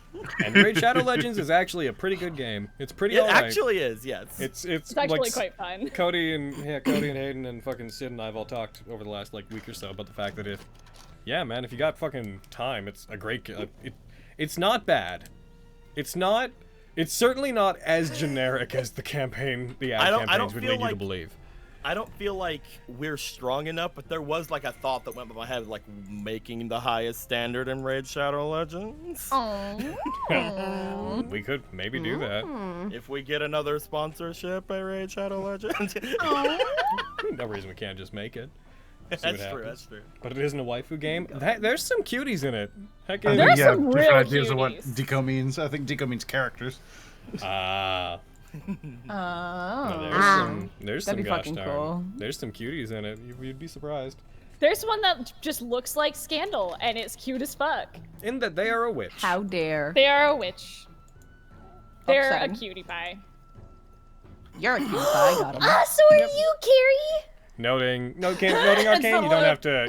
And Raid Shadow Legends is actually a pretty good game. It's pretty It alright. actually is, yes. It's It's actually like quite fun. Cody and Hayden and fucking Sid and I have all talked over the last like week or so about the fact that if you got fucking time, it's a great it's not bad. It's certainly not as generic as the ad campaigns would feel lead you to like- believe. I don't feel like we're strong enough, but there was like a thought that went by my head, like making the highest standard in Raid Shadow Legends. We could maybe do that. If we get another sponsorship by Raid Shadow Legends. No reason we can't just make it. See what That's true, happens. that's true. But it isn't a waifu game. There's some cuties in it. Heck, I it think There's you have some different real ideas of what cuties. deco means. I think deco means characters. Ah. Oh. There's That'd some be gosh fucking darn. cool. There's some cuties in it. You'd be surprised. There's one that just looks like Scandal, and it's cute as fuck. In that they are a witch. How dare. They are a witch. They're Upsetting. a cutie pie. You're a cutie pie, got him. So are you, Carrie? Noting Arcane,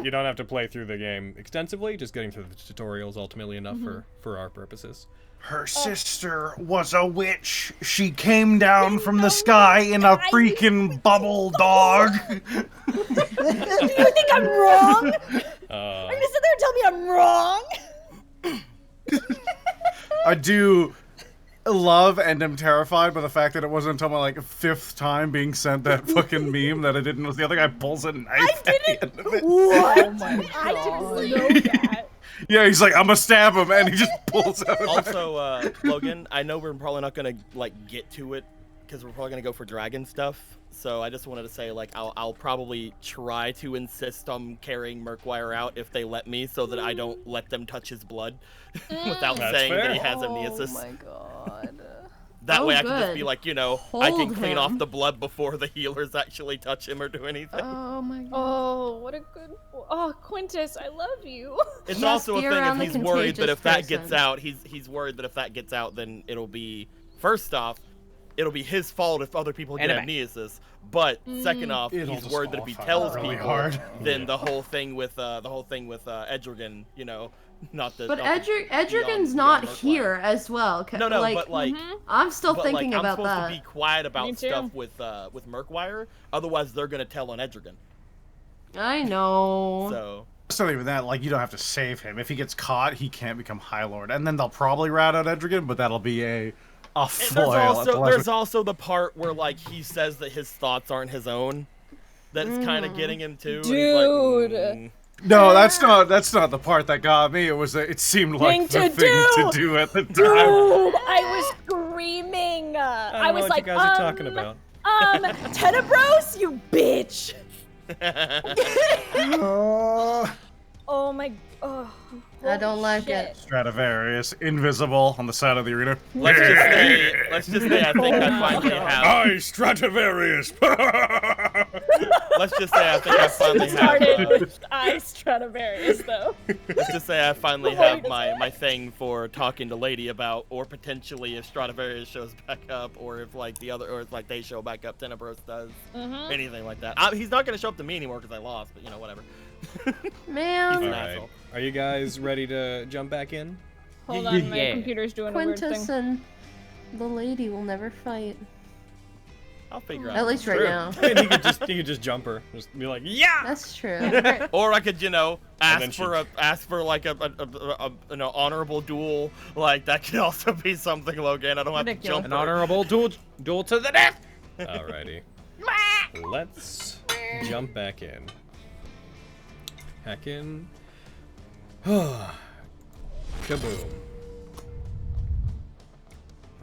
you don't have to play through the game extensively. Just getting through the tutorials ultimately enough for our purposes. Her sister was a witch. She came down from the sky in a freaking bubble dog. Do you think I'm wrong? Are you gonna sit there and tell me I'm wrong? I do love and am terrified by the fact that it wasn't until my like 5th time being sent that fucking meme that I didn't know the other guy pulls a knife at the end of it. What? Oh my God. I didn't know that. Yeah, he's like, I'm gonna stab him, and he just pulls out. Also, Logan, I know we're probably not gonna like get to it because we're probably gonna go for dragon stuff. So I just wanted to say, like, I'll probably try to insist on carrying Murkwire out if they let me, so that I don't let them touch his blood without That's saying fair. that he has amnesis. Oh my god. That way I can just good. be like, I can Hold clean off him. the blood before the healers actually touch him or do anything. Oh my god. Oh, what a good. Oh, Quintus, I love you. It's Yes, also a be thing around if the he's worried that contagious if that gets person. out, he's worried that if that gets out, then it'll be, first off, it'll be his fault if other people get Anime. amnesis. But second off, It'll he's worried that if he disqualify tells really people, hard. then the whole thing with Edrigan, not the. But not the- Edrigan's beyond not Murkwire. here as well. No, no, like, but like. I'm still But, thinking like, about I'm supposed that. to be quiet Me about too. stuff with Murkwire, otherwise they're gonna tell on Edrigan. I know. So It's not even that. Like, you don't have to save him. If he gets caught, he can't become High Lord, and then they'll probably rat out Edrigan, but that'll be a and foil. at the last there's also the part where like he says that his thoughts aren't his own. That's kind of getting him too. and he's like, Dude. No, that's not the part that got me. It was that it seemed like Thing the to thing do! to do at the time. Dude, I was screaming. I don't was know like, what you guys are talking about. Tenebros, you bitch. Oh, Oh my. Oh, I don't like shit. it. Stradivarius, invisible on the side of the arena. let's just say I think I finally have. I, Stradivarius! Let's just say I think I finally Started have. with I Stradivarius though. Let's just say I finally have my thing for talking to Lady about, or potentially if Stradivarius shows back up, or if like or if like they show back up, Tenebros does, anything like that. He's not gonna show up to me anymore because I lost, but whatever. Man. He's an Alright. asshole. Are you guys ready to jump back in? Hold on, my Yeah. computer's doing a weird Quintus thing. and the lady will never fight. I'll figure out. At least right True. now. I mean, he could just jump her. Just be like, yeah! That's true. Or I could, then ask for like a an honorable duel. Like that could also be something, Logan. I don't have to Ridiculous. jump. An honorable duel to the death. Alrighty. Let's jump back in. Hack in. Kaboom.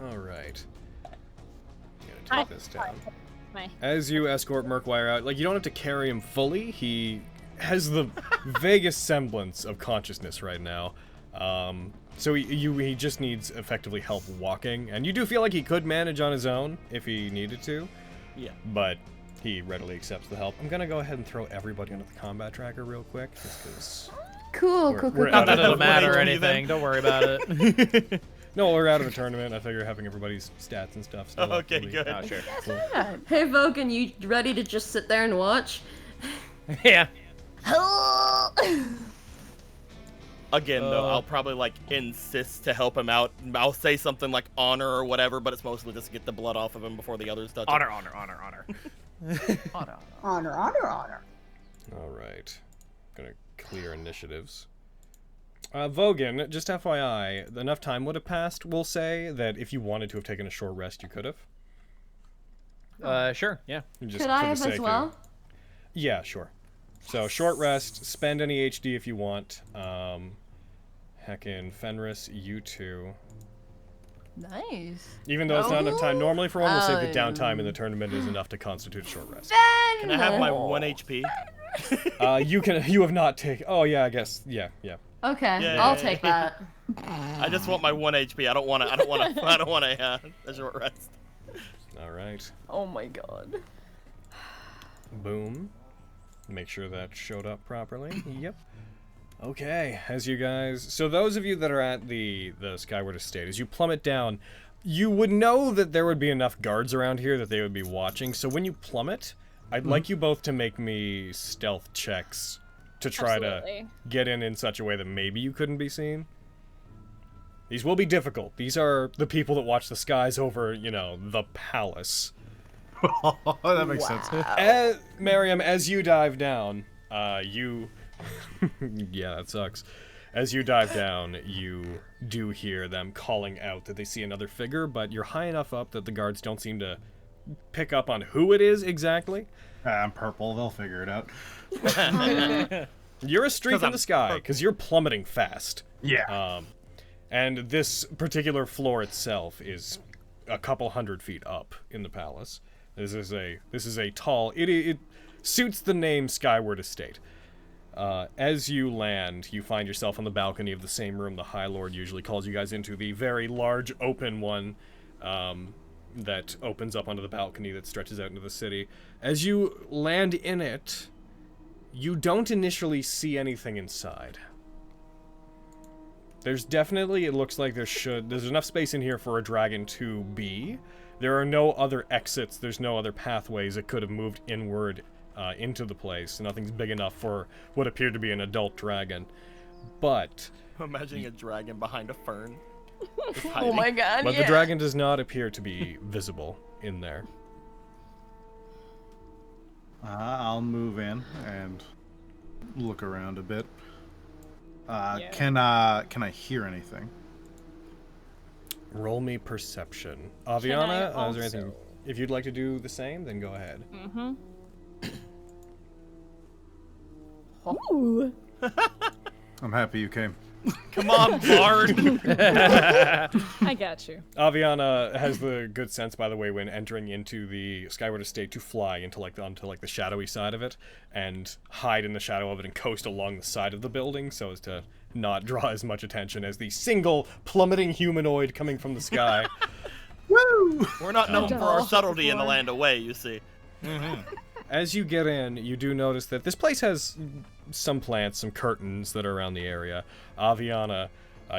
Alright. Gonna take this down. As you escort Murkwire out, like, you don't have to carry him fully. He has the vaguest semblance of consciousness right now. So he just needs effectively help walking, and you do feel like he could manage on his own if he needed to. Yeah. But he readily accepts the help. I'm gonna go ahead and throw everybody onto the combat tracker real quick, just because. Cool, We're- cool, we're cool. out Not that of it'll the matter or way, anything. Don't worry about it. No, we're out of the tournament. I figure having everybody's stats and stuff. Still up Okay, will be- good. Oh, sure. Cool. Hey, Vogan, you ready to just sit there and watch? Yeah. Again, though, I'll probably like insist to help him out. I'll say something like honor or whatever, but it's mostly just to get the blood off of him before the others touch him. Honor, honor, honor, honor. Honor, honor, honor. All right. Gonna clear initiatives. Vogan, just FYI, enough time would have passed, we'll say, that if you wanted to have taken a short rest, you could have. Sure, yeah. Just Could for I the have sake as of- well? Yeah, sure. So, short rest, spend any HD if you want. Heckin' Fenris, you two. Nice. Even though it's not enough time, normally for one, we'll say the Oh. downtime in the tournament is enough to constitute a short rest. Can I have my 1 HP? You have not taken. Oh yeah, I guess. Yeah. Okay, Yay. I'll take that. I just want my 1 HP. I don't want a short rest. All right. Oh my god. Boom. Make sure that showed up properly. Yep. Okay, as you guys... So those of you that are at the Skyward Estate, as you plummet down, you would know that there would be enough guards around here that they would be watching. So when you plummet, I'd like you both to make me stealth checks to try to get in such a way that maybe you couldn't be seen. These will be difficult. These are the people that watch the skies over, you know, the palace. That makes sense. Miriam, as you dive down, you... yeah, that sucks. As you dive down, you do hear them calling out that they see another figure, but you're high enough up that the guards don't seem to pick up on who it is exactly. I'm purple. They'll figure it out. You're a streak in the sky, because you're plummeting fast. Yeah. And this particular floor itself is a couple 100 feet up in the palace. This is a tall... It suits the name Skyward Estate. As you land, you find yourself on the balcony of the same room the High Lord usually calls you guys into, the very large open one that opens up onto the balcony that stretches out into the city. As you land in it, you don't initially see anything inside. There's definitely, it looks like there's enough space in here for a dragon to be. There are no other exits, there's no other pathways that could have moved inward into the place. Nothing's big enough for what appeared to be an adult dragon. But... I'm imagining a dragon behind a fern. Oh my god, But the dragon does not appear to be visible in there. I'll move in and look around a bit. Can I hear anything? Roll me perception. Aviana, is there anything... If you'd like to do the same, then go ahead. Mm-hmm. Ooh. I'm happy you came. Come on, Bard! I got you. Aviana has the good sense, by the way, when entering into the Skyward Estate to fly into onto the shadowy side of it and hide in the shadow of it and coast along the side of the building so as to not draw as much attention as the single plummeting humanoid coming from the sky. Woo! We're not known for our subtlety in the land away, you see. As you get in, you do notice that this place has some plants, some curtains that are around the area. Aviana,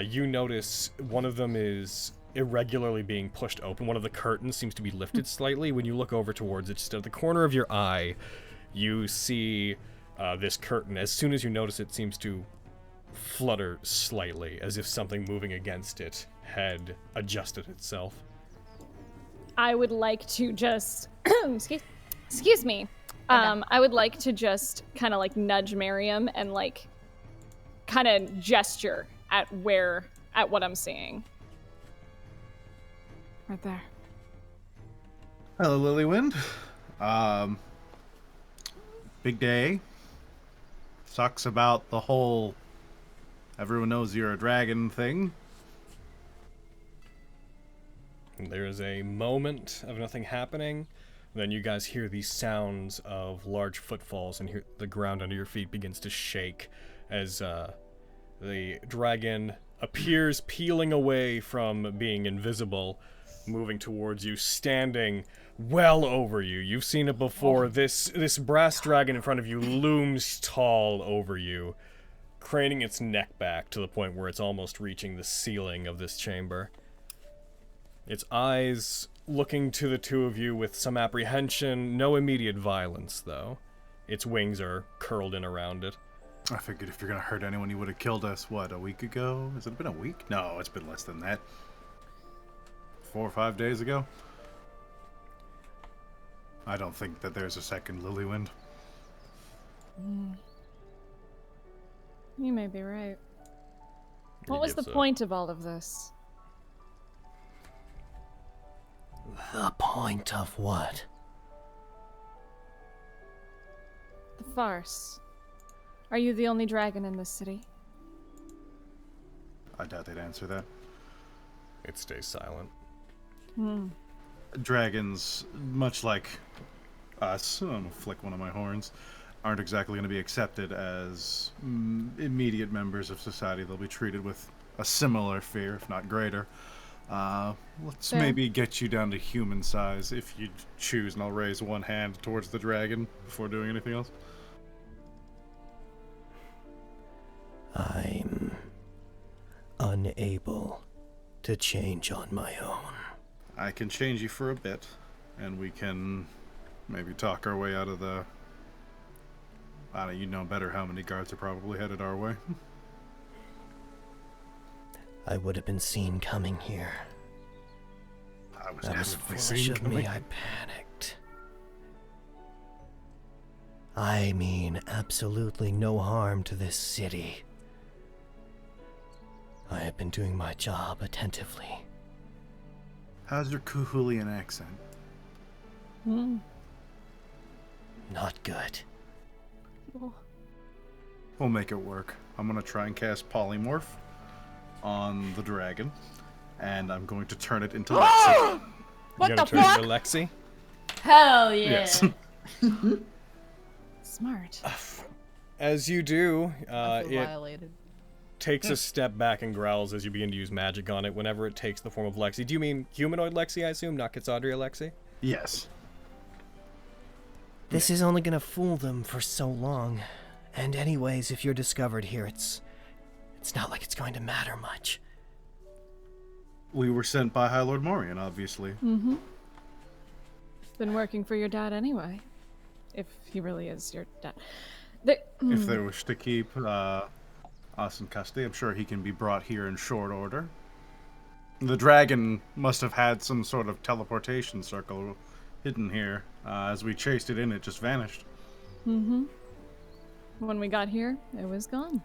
you notice one of them is irregularly being pushed open. One of the curtains seems to be lifted slightly. When you look over towards it, just at the corner of your eye, you see this curtain. As soon as you notice it, seems to flutter slightly, as if something moving against it had adjusted itself. I would like to just... excuse me. I would like to just kind of like nudge Miriam and like kind of gesture at what I'm seeing. Right there. Hello, Lilywind. Big day. Sucks about the whole everyone knows you're a dragon thing. There is a moment of nothing happening. Then you guys hear these sounds of large footfalls and hear the ground under your feet begins to shake as the dragon appears peeling away from being invisible, moving towards you, standing well over you. You've seen it before. This brass dragon in front of you looms tall over you, craning its neck back to the point where it's almost reaching the ceiling of this chamber. Its eyes looking to the two of you with some apprehension, no immediate violence, though. Its wings are curled in around it. I figured if you're gonna hurt anyone, you would have killed us, what, a week ago? Has it been a week? No, it's been less than that. 4 or 5 days ago? I don't think that there's a second Lilywind. You may be right. What was the point of all of this? The point of what? The farce. Are you the only dragon in this city? I doubt they'd answer that. It stays silent. Dragons, much like us, I'm gonna flick one of my horns, aren't exactly going to be accepted as immediate members of society. They'll be treated with a similar fear, if not greater. Let's Fair. maybe get you down to human size if you choose, and I'll raise one hand towards the dragon before doing anything else. I'm unable to change on my own. I can change you for a bit, and we can maybe talk our way out of the... I don't know, you know better how many guards are probably headed our way. I would have been seen coming here. I was That was definitely foolish seen of me. coming. I panicked. I mean absolutely no harm to this city. I have been doing my job attentively. How's your Kuhulian accent? Not good. We'll make it work. I'm gonna try and cast Polymorph on the dragon, and I'm going to turn it into Lexi. What You the gonna turn fuck? into Lexi? Hell yeah. Yes. Smart. As you do, I feel it violated. takes a step back and growls as you begin to use magic on it whenever it takes the form of Lexi. Do you mean humanoid Lexi, I assume, not Cassandria Lexi? Yes. This is only gonna fool them for so long. And anyways, if you're discovered here, it's not like it's going to matter much. We were sent by High Lord Morian, obviously. Mm-hmm. Been working for your dad anyway. If he really is your dad. If they wish to keep us in custody, I'm sure he can be brought here in short order. The dragon must have had some sort of teleportation circle hidden here. As we chased it in, it just vanished. Mm-hmm. When we got here, it was gone.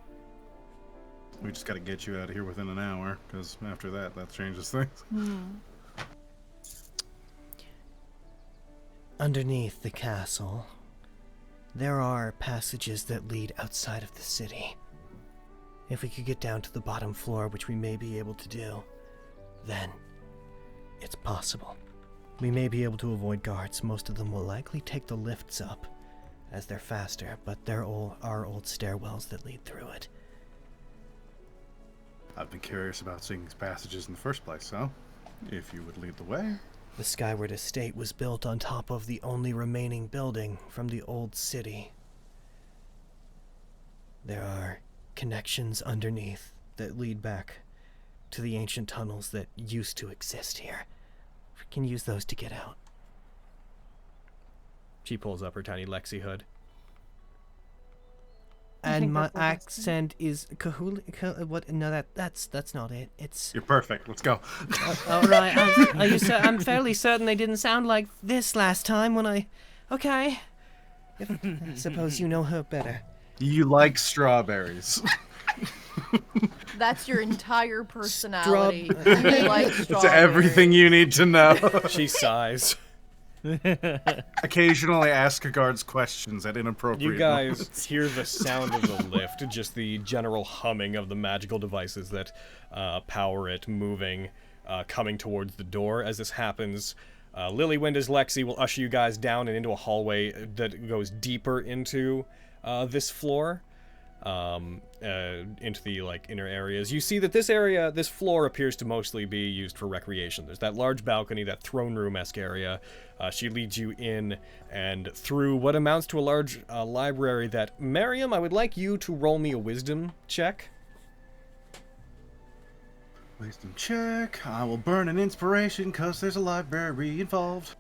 We just got to get you out of here within an hour, because after that changes things. Underneath the castle, there are passages that lead outside of the city. If we could get down to the bottom floor, which we may be able to do, then it's possible. We may be able to avoid guards. Most of them will likely take the lifts up, as they're faster, but there are old stairwells that lead through it. I've been curious about seeing these passages in the first place, so if you would lead the way. The Skyward Estate was built on top of the only remaining building from the old city. There are connections underneath that lead back to the ancient tunnels that used to exist here. We can use those to get out. She pulls up her tiny Lexi hood. And think my that's what it's accent is what? No, that's not it. It's You're perfect. Let's go. all right. I'm fairly certain they didn't sound like this last time when I. Okay. I suppose you know her better. You like strawberries. That's your entire personality. You like It's strawberries. everything you need to know. She sighs. Occasionally ask guards questions at inappropriate You guys moments. hear the sound of the lift, just the general humming of the magical devices that power it moving, coming towards the door. As this happens, Lilywind as Lexi will usher you guys down and into a hallway that goes deeper into this floor, into the inner areas. You see that this floor appears to mostly be used for recreation. There's that large balcony, that throne room-esque area. She leads you in and through what amounts to a large library that, Miriam, I would like you to roll me a wisdom check. Wisdom check. I will burn an inspiration because there's a library involved.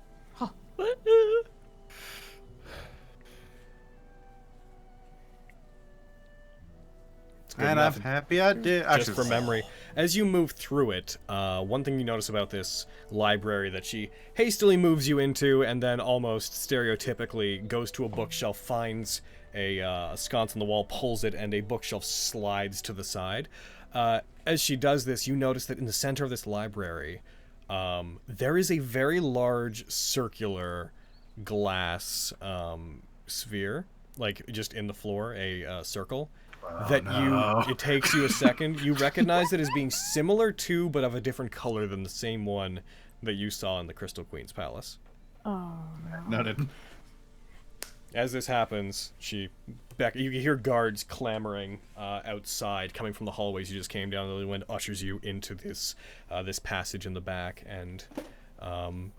Good And enough. I'm happy I did. Just for memory. As you move through it, one thing you notice about this library that she hastily moves you into and then almost stereotypically goes to a bookshelf, finds a sconce on the wall, pulls it, and a bookshelf slides to the side. As she does this, you notice that in the center of this library, there is a very large circular glass sphere, just in the floor, a circle. It takes you a second. You recognize it as being similar to, but of a different color than the same one that you saw in the Crystal Queen's Palace. Oh, Noted. As this happens, you hear guards clamoring outside, coming from the hallways you just came down. The wind ushers you into this passage in the back, and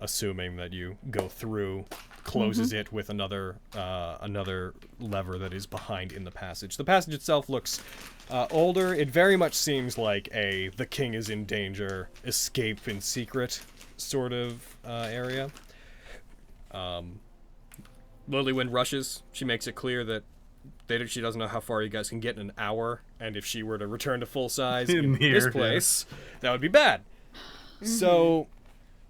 assuming that you go through, closes it with another lever that is behind in the passage. The passage itself looks older. It very much seems like the king is in danger, escape in secret sort of area. Lilywind rushes. She makes it clear that she doesn't know how far you guys can get in an hour, and if she were to return to full size in this place, that would be bad. So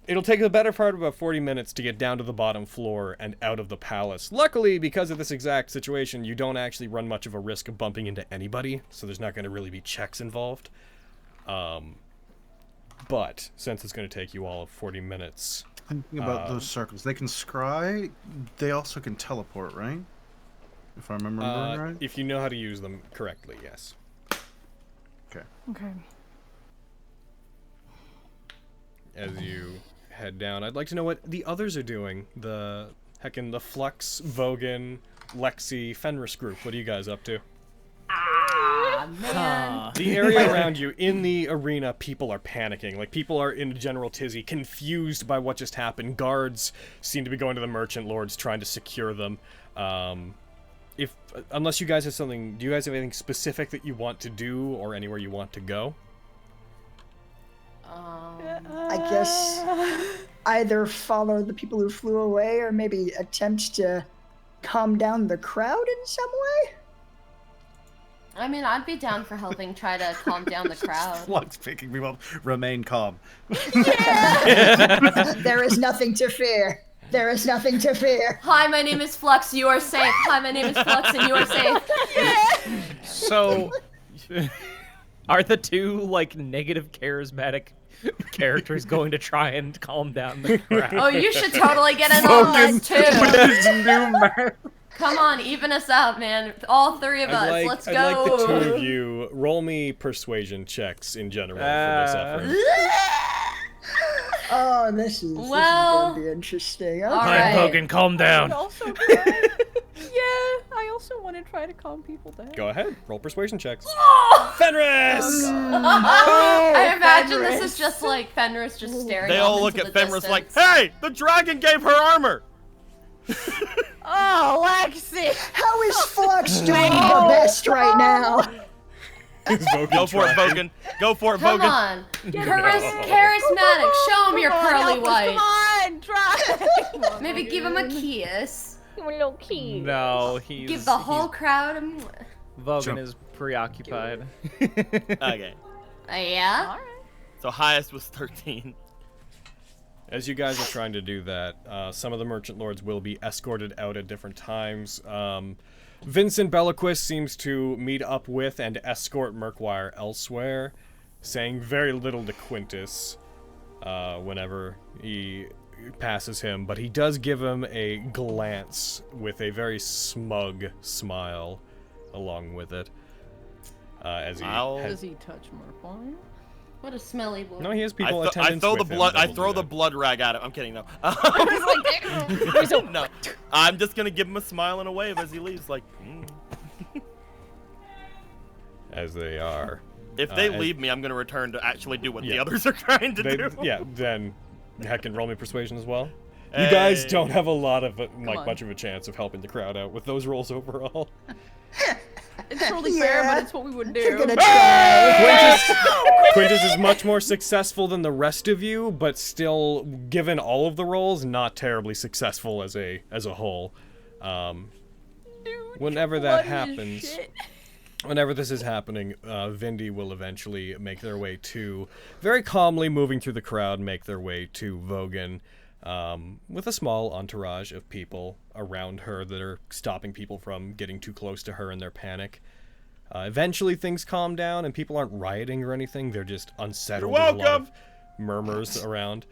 it'll take the better part of about 40 minutes to get down to the bottom floor and out of the palace. Luckily, because of this exact situation, you don't actually run much of a risk of bumping into anybody, so there's not going to really be checks involved. But since it's going to take you all of 40 minutes... Thinking about those circles. They can scry, they also can teleport, right? If I remember right? If you know how to use them correctly, yes. Okay. Okay. As you head down, I'd like to know what the others are doing. The Flux, Vogan, Lexi, Fenris group. What are you guys up to? Man. The area around you, in the arena, people are panicking. Like, people are in a general tizzy, confused by what just happened. Guards seem to be going to the merchant lords, trying to secure them. Unless you guys have something... Do you guys have anything specific that you want to do, or anywhere you want to go? I guess either follow the people who flew away, or maybe attempt to calm down the crowd in some way? I mean, I'd be down for helping try to calm down the crowd. Flux picking me up. Remain calm. Yeah! There is nothing to fear. There is nothing to fear. Hi, my name is Flux. You are safe. Hi, my name is Flux, and you are safe. Yeah. So, are the two, like, negative charismatic characters going to try and calm down the crowd? Oh, you should totally get in on this, too. Come on, even us out, man. All three of us. Let's go. I'd like the two of you roll me persuasion checks in general for this effort. Oh, this is going to be interesting. Okay. Hi, Bogan, calm down. I also want to try to calm people down. Go ahead, roll persuasion checks. Fenris! I imagine this is just like Fenris just staring. They all look at Fenris like, "Hey, the dragon gave her armor." Oh, Lexi! How is Flux doing the best right now? Go for it, Bogan. Go for it, Bogan. Come on. Charismatic. Show him your pearly white. Come on, try. Maybe give him a kiss. A little kiss. No, he's... Give the whole crowd a... Vogan is preoccupied. Okay. Yeah? All right. So highest was 13. As you guys are trying to do that, some of the merchant lords will be escorted out at different times. Vincent Bellaquist seems to meet up with and escort Murkwire elsewhere, saying very little to Quintus whenever he passes him, but he does give him a glance with a very smug smile along with it. As he Does he touch Murkwire? What a smelly boy. No, he has people attendance I throw with the him blood. that I will throw do the that. blood rag at him. I'm kidding. No. No. I'm just gonna give him a smile and a wave as he leaves. Like. As they are. If they leave me, I'm gonna return to actually do what the others are trying to do. Yeah. Then, heck, and roll me persuasion as well. You guys don't have a lot of much of a chance of helping the crowd out with those rolls overall. It's totally fair, but it's what we would do. You're gonna try. Quintus is much more successful than the rest of you, but still, given all of the rolls, not terribly successful as a whole. Whenever that happens, whenever this is happening, Vindy will eventually make their way to, very calmly moving through the crowd, make their way to Vogan. With a small entourage of people around her that are stopping people from getting too close to her in their panic. Eventually things calm down and people aren't rioting or anything. They're just unsettled. You're with a lot welcome. of murmurs around.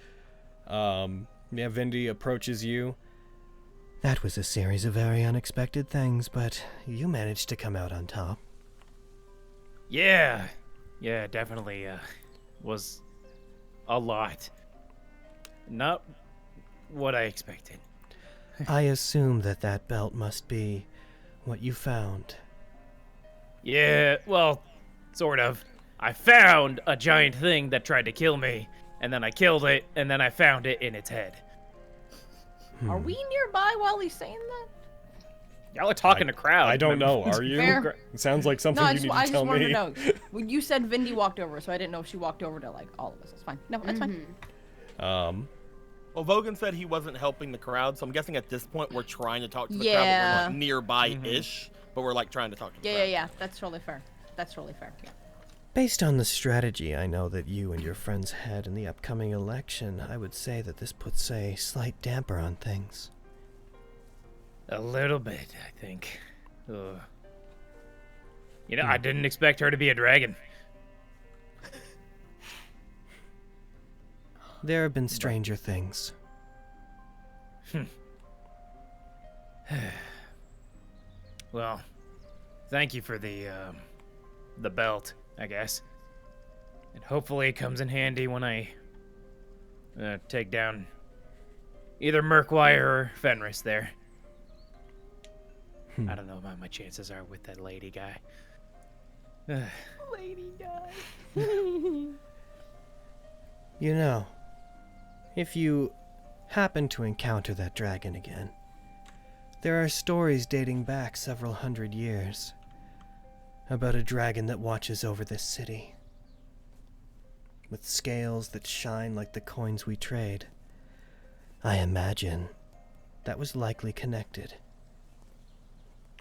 Vindy approaches you. That was a series of very unexpected things, but you managed to come out on top. Yeah, definitely was a lot. Not what I expected. I assume that belt must be what you found. Yeah, well, sort of. I found a giant thing that tried to kill me, and then I killed it, and then I found it in its head. Are we nearby while he's saying that? Y'all are talking to crowd. I don't know. Are you? Fair. It sounds like something No, you need I to just tell wanted me. to know. Well, you said Vindy walked over, so I didn't know if she walked over to like all of us. It's fine. No, that's fine. Well, Vogan said he wasn't helping the crowd, so I'm guessing at this point we're trying to talk to the crowd, Yeah. but we're like nearby-ish, but we're like trying to talk to the crowd. Yeah. That's totally fair. That's totally fair. Yeah. Based on the strategy I know that you and your friends had in the upcoming election, I would say that this puts a slight damper on things. A little bit, I think. You know, I didn't expect her to be a dragon. There have been stranger things. Well, thank you for the belt, I guess. And hopefully it comes in handy when I take down either Murkwire or Fenris there. I don't know what my chances are with that lady guy. Lady guy. You know, if you happen to encounter that dragon again, there are stories dating back several hundred years about a dragon that watches over this city, with scales that shine like the coins we trade. I imagine that was likely connected.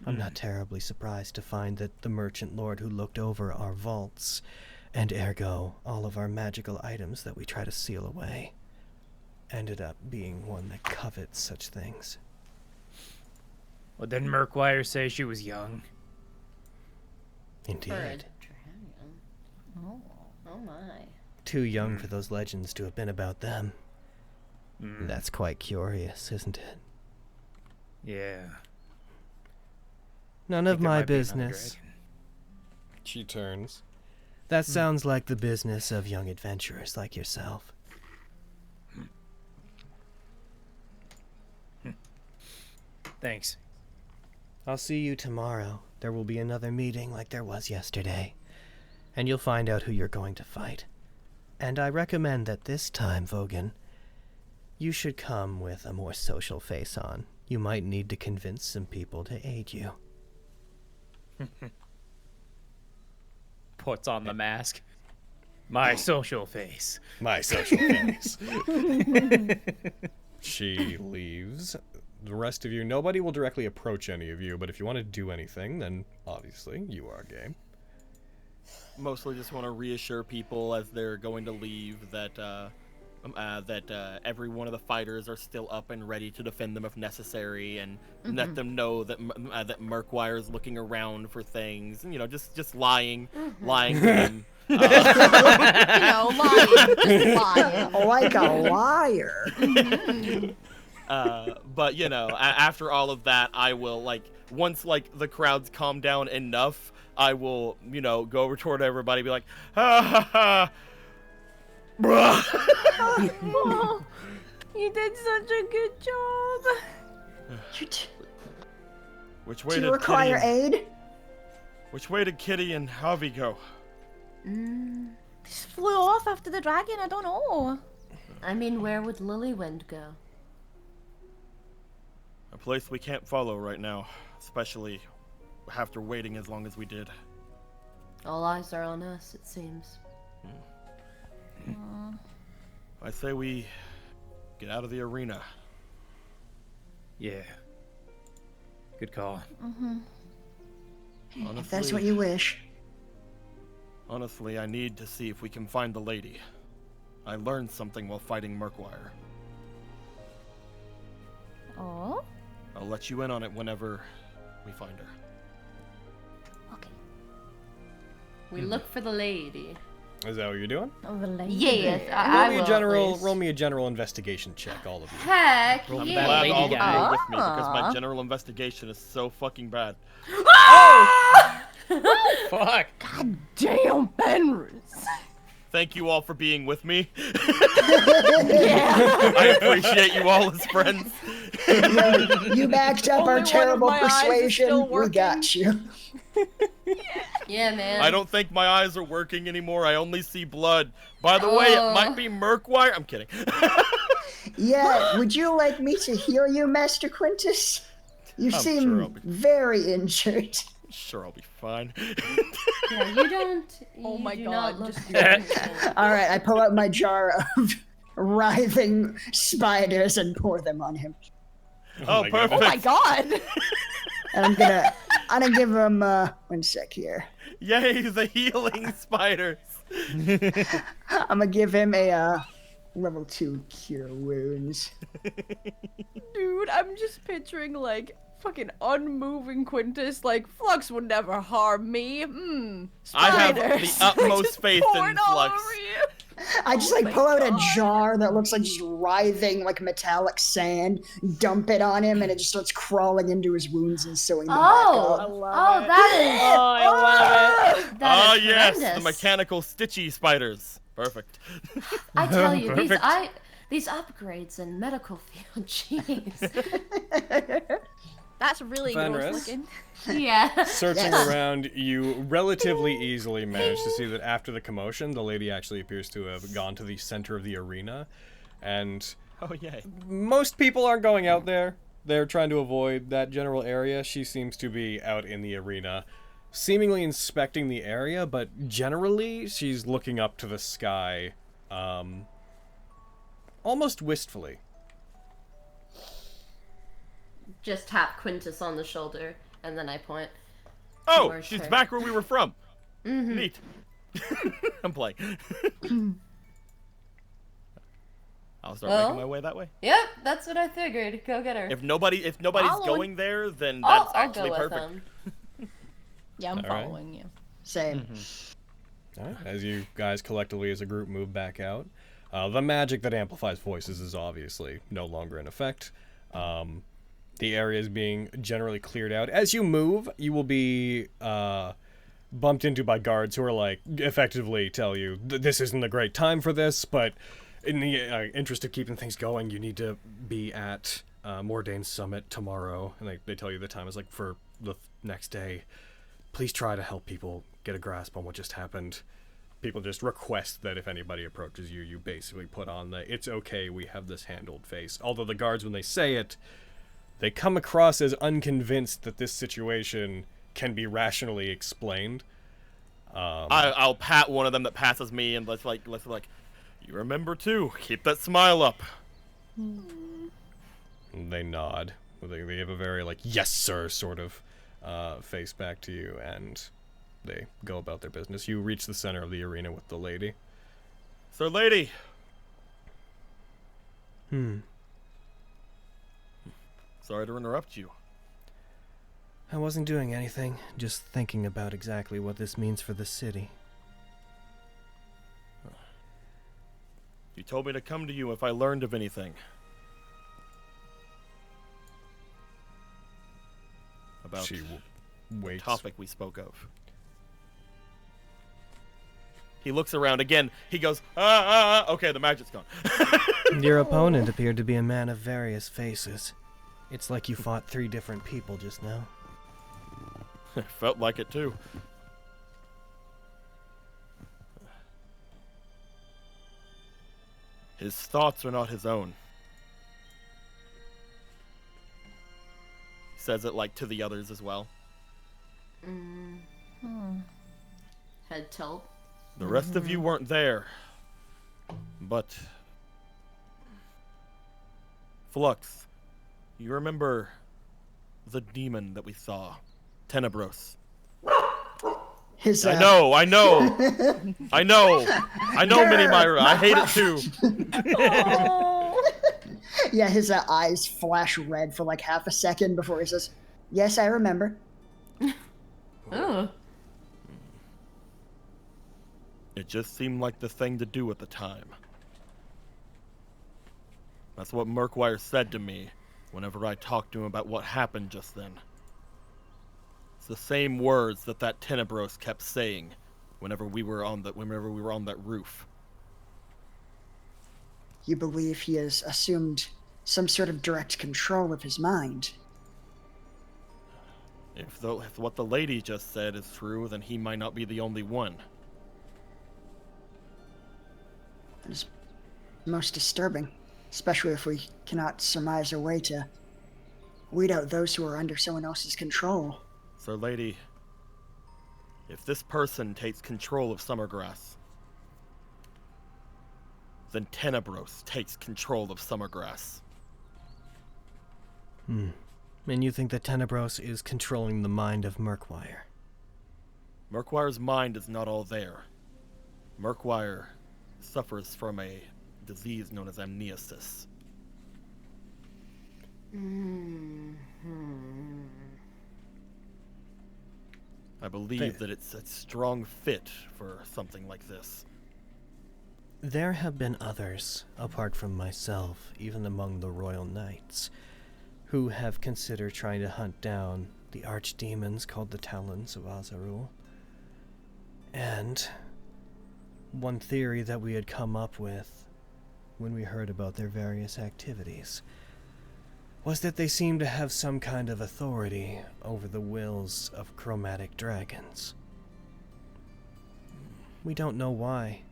I'm not terribly surprised to find that the merchant lord who looked over our vaults, and ergo all of our magical items that we try to seal away, ended up being one that covets such things. Well, didn't Murkwire say she was young? Indeed. For a dragon. Oh my. Too young for those legends to have been about them. That's quite curious, isn't it? Yeah. None of my business. She turns. That sounds like the business of young adventurers like yourself. Thanks. I'll see you tomorrow. There will be another meeting like there was yesterday. And you'll find out who you're going to fight. And I recommend that this time, Vogan, you should come with a more social face on. You might need to convince some people to aid you. Puts on the mask. My social face. My social face. She leaves. The rest of you, nobody will directly approach any of you, but if you want to do anything, then obviously you are game. Mostly just want to reassure people as they're going to leave that every one of the fighters are still up and ready to defend them if necessary, and let them know that that Murkwire is looking around for things. You know, just lying to them. You know, lying. Just lying. Like a liar. But you know, after all of that, I will once the crowds calm down enough, I will go over toward everybody, and be like, ha ha ha. Bruh. Oh, you did such a good job. Which way Do did you require Kitty aid? Which way did Kitty and Javi go? Just flew off after the dragon. I don't know. I mean, where would Lilywind go? A place we can't follow right now, especially after waiting as long as we did. All eyes are on us, it seems. I say we get out of the arena. Yeah. Good call. If that's what you wish. Honestly, I need to see if we can find the lady. I learned something while fighting Murkwire. Oh. I'll let you in on it whenever we find her. Okay. We look for the lady. Is that what you're doing? Yes, I will. Roll me a general investigation check, all of you. Heck, Roll yeah. that Glad all of you guy. are with me because my general investigation is so fucking bad. Fuck. Damn, Fenris. Thank you all for being with me. I appreciate you all as friends. You backed up Only our one of terrible my eyes is persuasion. still We got you. Yeah, man. I don't think my eyes are working anymore. I only see blood. By the way, it might be Murkwire. I'm kidding. Yeah, would you like me to heal you, Master Quintus? You I'm seem sure I'll be- very injured. Sure, I'll be fine. Yeah, you don't. Oh you my do God, Not look just- All right, I pull out my jar of writhing spiders and pour them on him. Oh, my perfect. Oh my god! And I'm gonna give him 1 sec here. Yay, the healing spiders. I'm gonna give him a level 2 cure wounds. Dude, I'm just picturing like fucking unmoving Quintus, like Flux would never harm me. I have Spiders. the utmost faith Pour in it all Flux. over you. I just like pull out a jar that looks like just writhing like metallic sand, dump it on him, and it just starts crawling into his wounds and sewing them back Oh, up. oh, that is. Oh, I love it. That Oh is yes, the horrendous. mechanical stitchy spiders. Perfect. I tell you, Perfect. these upgrades in medical field, jeez. That's really gross Fenris? looking. Yeah. Searching Yes. around, you relatively easily manage to see that after the commotion, the lady actually appears to have gone to the center of the arena. And Oh yay. most people aren't going out there. They're trying to avoid that general area. She seems to be out in the arena, seemingly inspecting the area, but generally she's looking up to the sky, almost wistfully. Just tap Quintus on the shoulder, and then I point. Oh, towards she's her. back where we were from. Neat. I'm playing. I'll start Well, making my way that way. Yep, that's what I figured. Go get her. If nobody's Following. going there, then I'll that's actually go with perfect. him. Yeah, I'm All right. following you. Same. All right, as you guys collectively as a group move back out, the magic that amplifies voices is obviously no longer in effect. The area is being generally cleared out. As you move, you will be bumped into by guards who are like effectively tell you this isn't a great time for this, but in the interest of keeping things going, you need to be at Mordane's summit tomorrow, and they tell you the time is like for the next day. Please try to help people get a grasp on what just happened. People just request that if anybody approaches you, you basically put on the "it's okay, we have this handled" face. Although the guards, when they say it, they come across as unconvinced that this situation can be rationally explained. I'll pat one of them that passes me, and let's like, you remember too. Keep that smile up. They nod. They have a very like "yes sir" sort of face back to you, and they go about their business. You reach the center of the arena with the lady. Sir lady. Sorry to interrupt you. I wasn't doing anything, just thinking about exactly what this means for the city. You told me to come to you if I learned of anything. About She the waits. topic we spoke of. He looks around again. He goes, okay, the magic's gone. Your opponent appeared to be a man of various faces. It's like you fought 3 different people just now. Felt like it too. His thoughts are not his own. He says it like to the others as well. Head tilt. The rest of you weren't there. But Flux, you remember the demon that we saw? Tenebros. His, I know, I know, Mini Myra. I hate it too. Yeah, his eyes flash red for like half a second before he says, "Yes, I remember." Ooh. It just seemed like the thing to do at the time. That's what Murkwire said to me whenever I talked to him about what happened just then. It's the same words that Tenebros kept saying whenever we were on that roof. You believe he has assumed some sort of direct control of his mind. If what the lady just said is true, then he might not be the only one. That is most disturbing, especially if we cannot surmise a way to weed out those who are under someone else's control. So, lady, if this person takes control of Summergrass, then Tenebros takes control of Summergrass. And you think that Tenebros is controlling the mind of Murkwire? Murkwire's mind is not all there. Murkwire suffers from a disease known as amnesis. I believe that it's a strong fit for something like this. There have been others, apart from myself, even among the Royal Knights, who have considered trying to hunt down the archdemons called the Talons of Azarul. And one theory that we had come up with when we heard about their various activities was that they seem to have some kind of authority over the wills of chromatic dragons. We don't know why,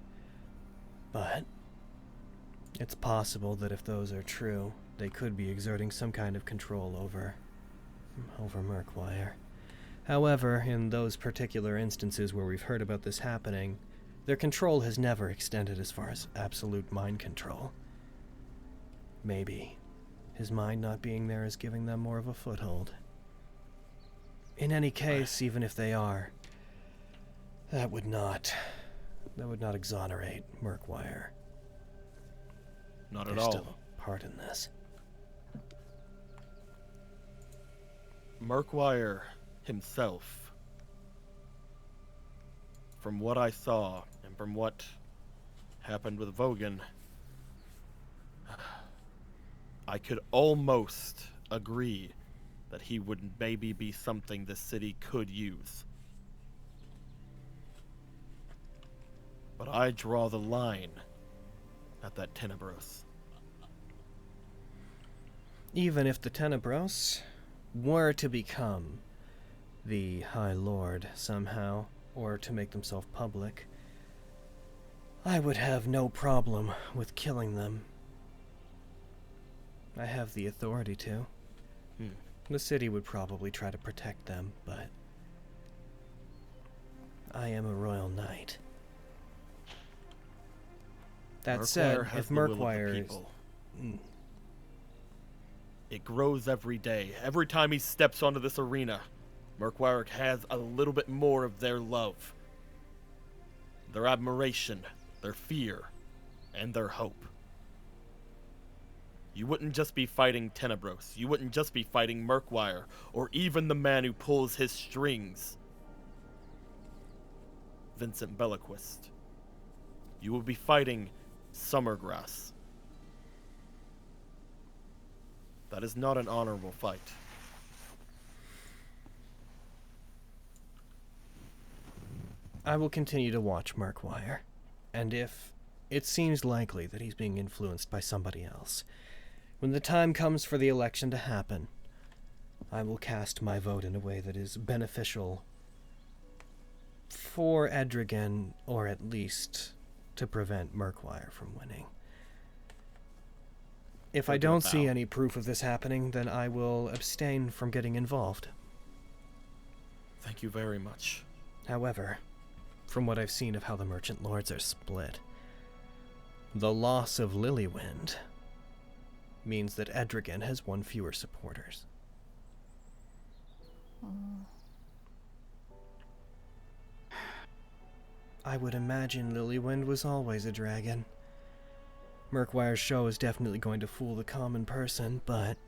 but it's possible that if those are true, they could be exerting some kind of control over Murkwire. However, in those particular instances where we've heard about this happening, their control has never extended as far as absolute mind control. Maybe his mind not being there is giving them more of a foothold. In any case, even if they are, that would not exonerate Murkwire. Not at There's all. Still a part in this. Murkwire himself, from what I saw and from what happened with Vogan, I could almost agree that he would maybe be something the city could use. But I draw the line at that Tenebros. Even if the Tenebros were to become the High Lord somehow, or to make themselves public, I would have no problem with killing them. I have the authority to. The city would probably try to protect them, but I am a royal knight. That said, if Murkwire is... It grows every day. Every time he steps onto this arena, Murkwire has a little bit more of their love, their admiration, their fear, and their hope. You wouldn't just be fighting Tenebros. You wouldn't just be fighting Murkwire, or even the man who pulls his strings, Vincent Bellaquist. You would be fighting Summergrass. That is not an honorable fight. I will continue to watch Murkwire, and if it seems likely that he's being influenced by somebody else, when the time comes for the election to happen, I will cast my vote in a way that is beneficial for Edrigan, or at least to prevent Murkwire from winning. If I don't see any proof of this happening, then I will abstain from getting involved. Thank you very much. However, from what I've seen of how the Merchant Lords are split, the loss of Lilywind means that Edrigan has one fewer supporters. I would imagine Lilywind was always a dragon. Murkwire's show is definitely going to fool the common person, but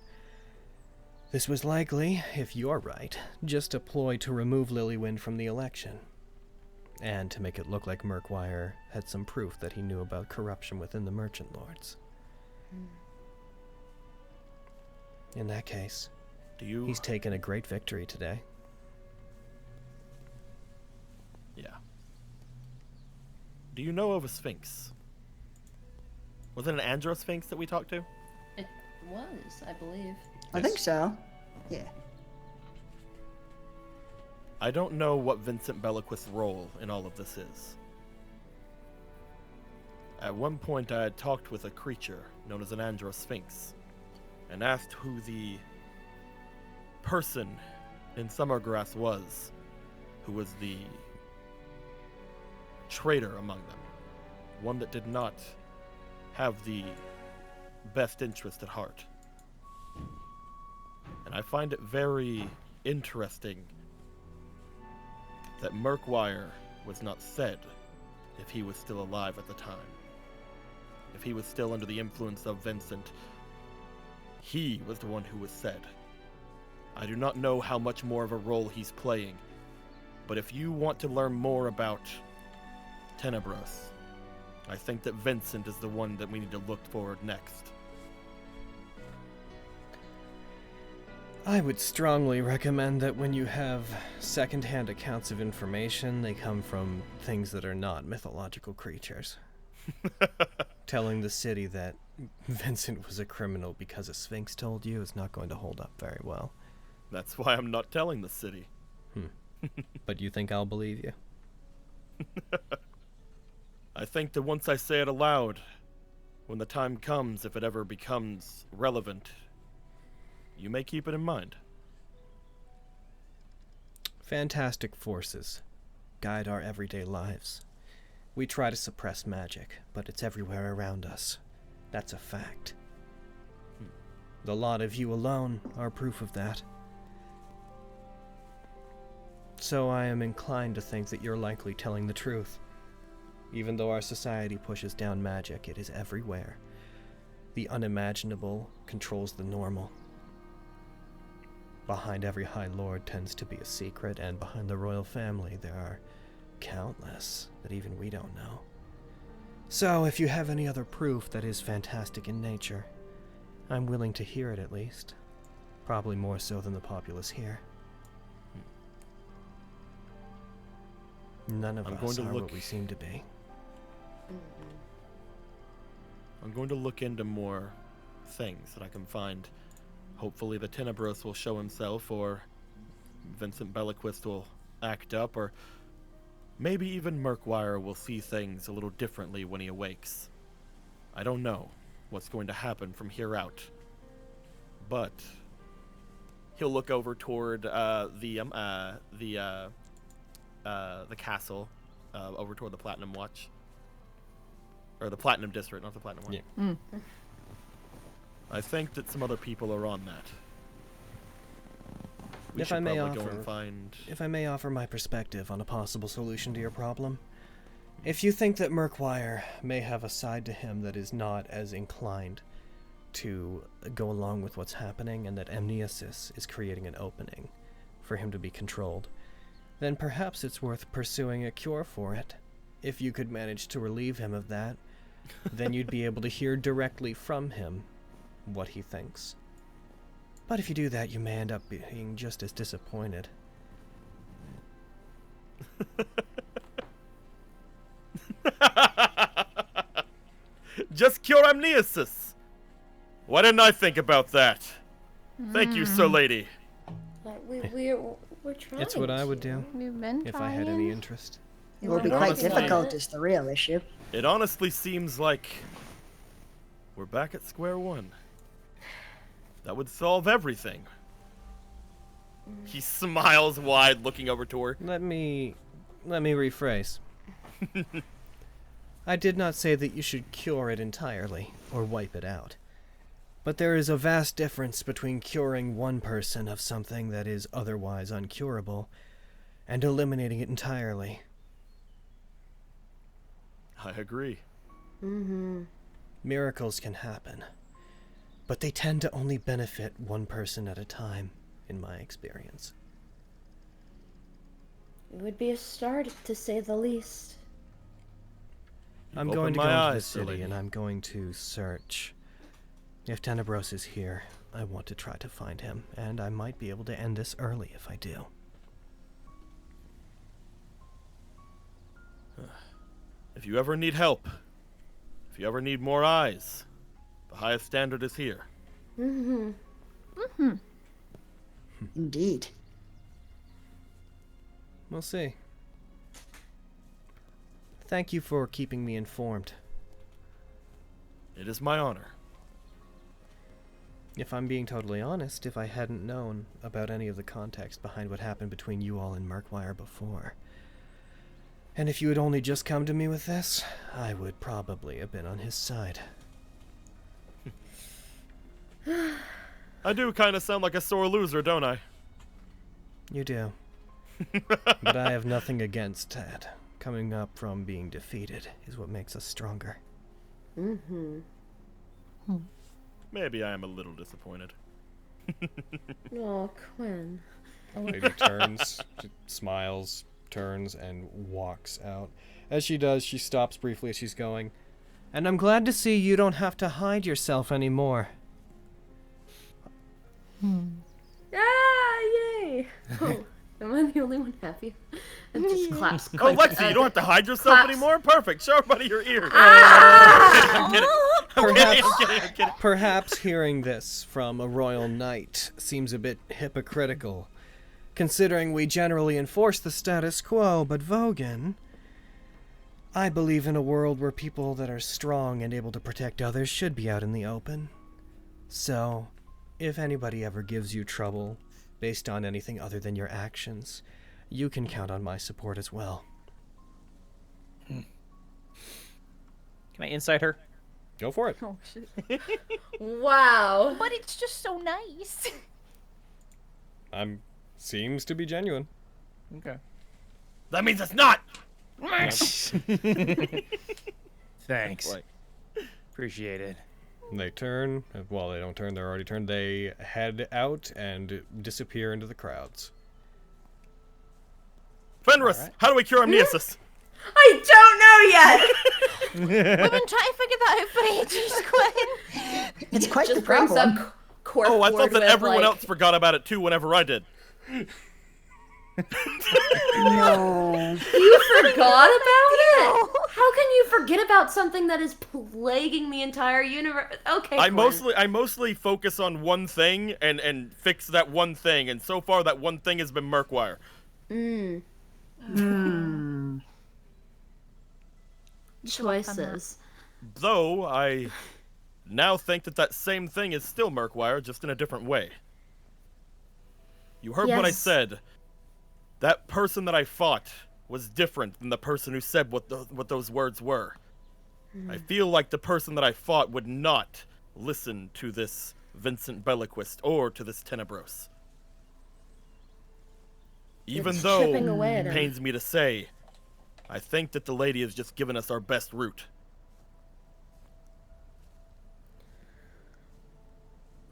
this was likely, if you're right, just a ploy to remove Lilywind from the election, and to make it look like Murkwire had some proof that he knew about corruption within the Merchant Lords. In that case, he's taken a great victory today. Yeah. Do you know of a sphinx? Was it an androsphinx that we talked to? was, I believe. I think so. Yeah. I don't know what Vincent Belliquist's role in all of this is. At one point, I had talked with a creature known as an Androsphinx, and asked who the person in Summergrass was, who was the traitor among them, one that did not have the best interest at heart. And I find it very interesting that Murkwire was not said if he was still alive at the time. If he was still under the influence of Vincent, he was the one who was said. I do not know how much more of a role he's playing, but if you want to learn more about Tenebros, I think that Vincent is the one that we need to look forward next. I would strongly recommend that when you have second-hand accounts of information, they come from things that are not mythological creatures. Telling the city that Vincent was a criminal because a Sphinx told you is not going to hold up very well. That's why I'm not telling the city. But you think I'll believe you? I think that once I say it aloud, when the time comes, if it ever becomes relevant, you may keep it in mind. Fantastic forces guide our everyday lives. We try to suppress magic, but it's everywhere around us. That's a fact. The lot of you alone are proof of that. So I am inclined to think that you're likely telling the truth. Even though our society pushes down magic, it is everywhere. The unimaginable controls the normal. Behind every High Lord tends to be a secret, and behind the royal family there are countless that even we don't know. So, if you have any other proof that is fantastic in nature, I'm willing to hear it at least. Probably more so than the populace here. None of us are what we seem to be. I'm going to look into more things that I can find. Hopefully the Tenebros will show himself, or Vincent Belliquist will act up, or maybe even Murkwire will see things a little differently when he awakes. I don't know what's going to happen from here out. But he'll look over toward the castle, over toward the Platinum Watch. Or the Platinum District, not the Platinum Watch. Yeah. I think that some other people are on that. We If should I may probably go offer- and find... If I may offer my perspective on a possible solution to your problem, if you think that Murkwire may have a side to him that is not as inclined to go along with what's happening, and that amnesis is creating an opening for him to be controlled, then perhaps it's worth pursuing a cure for it. If you could manage to relieve him of that, then you'd be able to hear directly from him what he thinks. But if you do that, you may end up being just as disappointed. Just cure amnesis! Why didn't I think about that? Thank you, Sir Lady. We're trying. It's what I would do We've been if I had any interest. It will be Well, quite honestly- difficult is the real issue. It honestly seems like we're back at square one. That would solve everything. He smiles wide, looking over to her. Let me rephrase. I did not say that you should cure it entirely, or wipe it out. But there is a vast difference between curing one person of something that is otherwise uncurable, and eliminating it entirely. I agree. Miracles can happen, but they tend to only benefit one person at a time, in my experience. It would be a start, to say the least. I'm Open going to my go into the eyes, Sir city, Lady. and I'm going to search. If Tenebros is here, I want to try to find him, and I might be able to end this early if I do. If you ever need help, if you ever need more eyes, the highest standard is here. Indeed. We'll see. Thank you for keeping me informed. It is my honor. If I'm being totally honest, if I hadn't known about any of the context behind what happened between you all and Murkwire before, and if you had only just come to me with this, I would probably have been on his side. I do kind of sound like a sore loser, don't I? You do. But I have nothing against that. Coming up from being defeated is what makes us stronger. Maybe I am a little disappointed. Oh, Quinn. The lady turns, she smiles, turns, and walks out. As she does, she stops briefly as she's going. And I'm glad to see you don't have to hide yourself anymore. Ah, yay! Oh, am I the only one happy? And just claps. Oh, Lexi, you don't have to hide yourself claps. anymore? Perfect. Show everybody your ears. Ah! I'm kidding. I'm kidding. Perhaps hearing this from a royal knight seems a bit hypocritical, considering we generally enforce the status quo, but Vogan, I believe in a world where people that are strong and able to protect others should be out in the open. So, if anybody ever gives you trouble based on anything other than your actions, you can count on my support as well. Can I insight her? Go for it. Oh, shit. Wow. But it's just so nice. Seems to be genuine. Okay. That means it's not. Thanks. Like, Appreciate it. They turn. Well, they don't turn. They're already turned. They head out and disappear into the crowds. Fenris, Alright. how do we cure amnesis? I don't know yet. We've been trying to figure that out for ages, Quinn. It's quite the Just brings problem. up Cork Oh, I Ward thought that with, everyone like, else forgot about it too whenever I did. No. You forgot about it? How can you forget about something that is plaguing the entire universe? Okay, I Quinn. mostly focus on one thing and fix that one thing, and so far that one thing has been Murkwire. Choices. Though I now think that same thing is still Murkwire, just in a different way. You heard what I Yes. said. That person that I fought was different than the person who said what those words were. I feel like the person that I fought would not listen to this Vincent Belliquist or to this Tenebros. Even It's though chipping away at it him. pains me to say, I think that the lady has just given us our best route.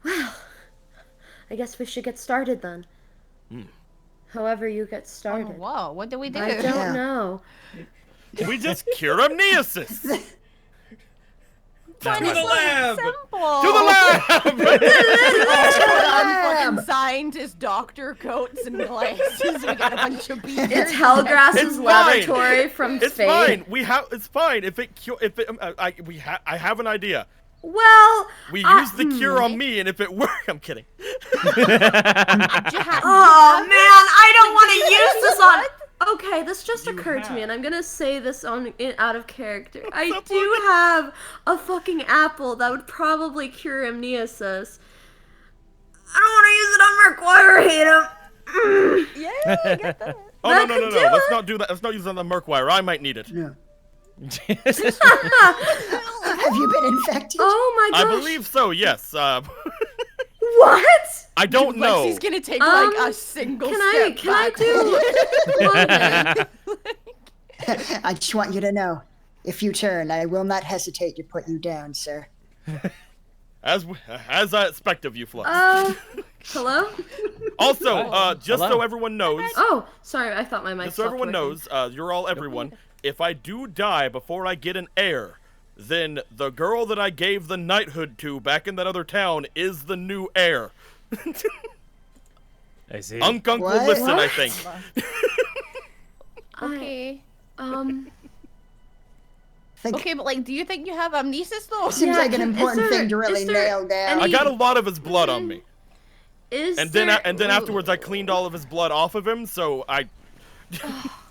Well, I guess we should get started then. However you get started. Whoa, what do we do? I don't know. We just cure amnesis! To the lab! Simple. To the lab! Fucking scientist, doctor coats and glasses. We got a bunch of beers. It's Hellgrass's It's fine. laboratory from It's space. fine. It's fine. I have an idea. Well, We use the cure on me, and if it works, I'm kidding. oh man, I don't want to use this on. Okay, this just occurred to me, and I'm gonna say this out of character. I do have a fucking apple that would probably cure amnesis. I don't want to use it on Murkwire. I hate him. Yeah, I get that. Oh That no! could do Let's it. not do that. Let's not use it on the Murkwire. I might need it. No. Have you been infected? Oh my I gosh. believe so. Yes. What? I don't know. Lexie's gonna take like a single step Can I back. do one thing? I just want you to know, if you turn, I will not hesitate to put you down, sir. As I expect of you, Flux. Hello? Also, just so Hello. everyone knows, Oh, sorry, I thought my mic just so stopped everyone working. knows, you're all everyone. If I do die before I get an heir, then the girl that I gave the knighthood to back in that other town is the new heir. I see. Unk will What? listen, I What? think. Okay. think Okay, but like, do you think you have amnesis though? seems like an important thing to is really there nail down. I got a lot of his blood on me. Is Then there... afterwards I cleaned all of his blood off of him, so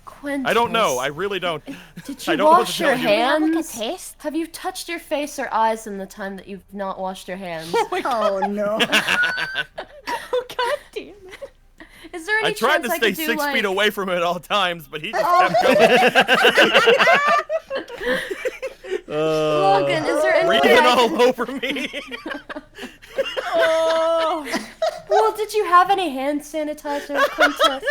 Quintus, I don't know. I really don't. Did I you don't know what wash to your tell you. hands? Like a test? Have you touched your face or eyes in the time that you've not washed your hands? Oh no. Oh god damn it. Is there any I tried chance to I stay could do, 6 like... feet away from it at all times, but he just kept coming. Logan, is there any way Breathing I all over me. Well, did you have any hand sanitizer, Quintus?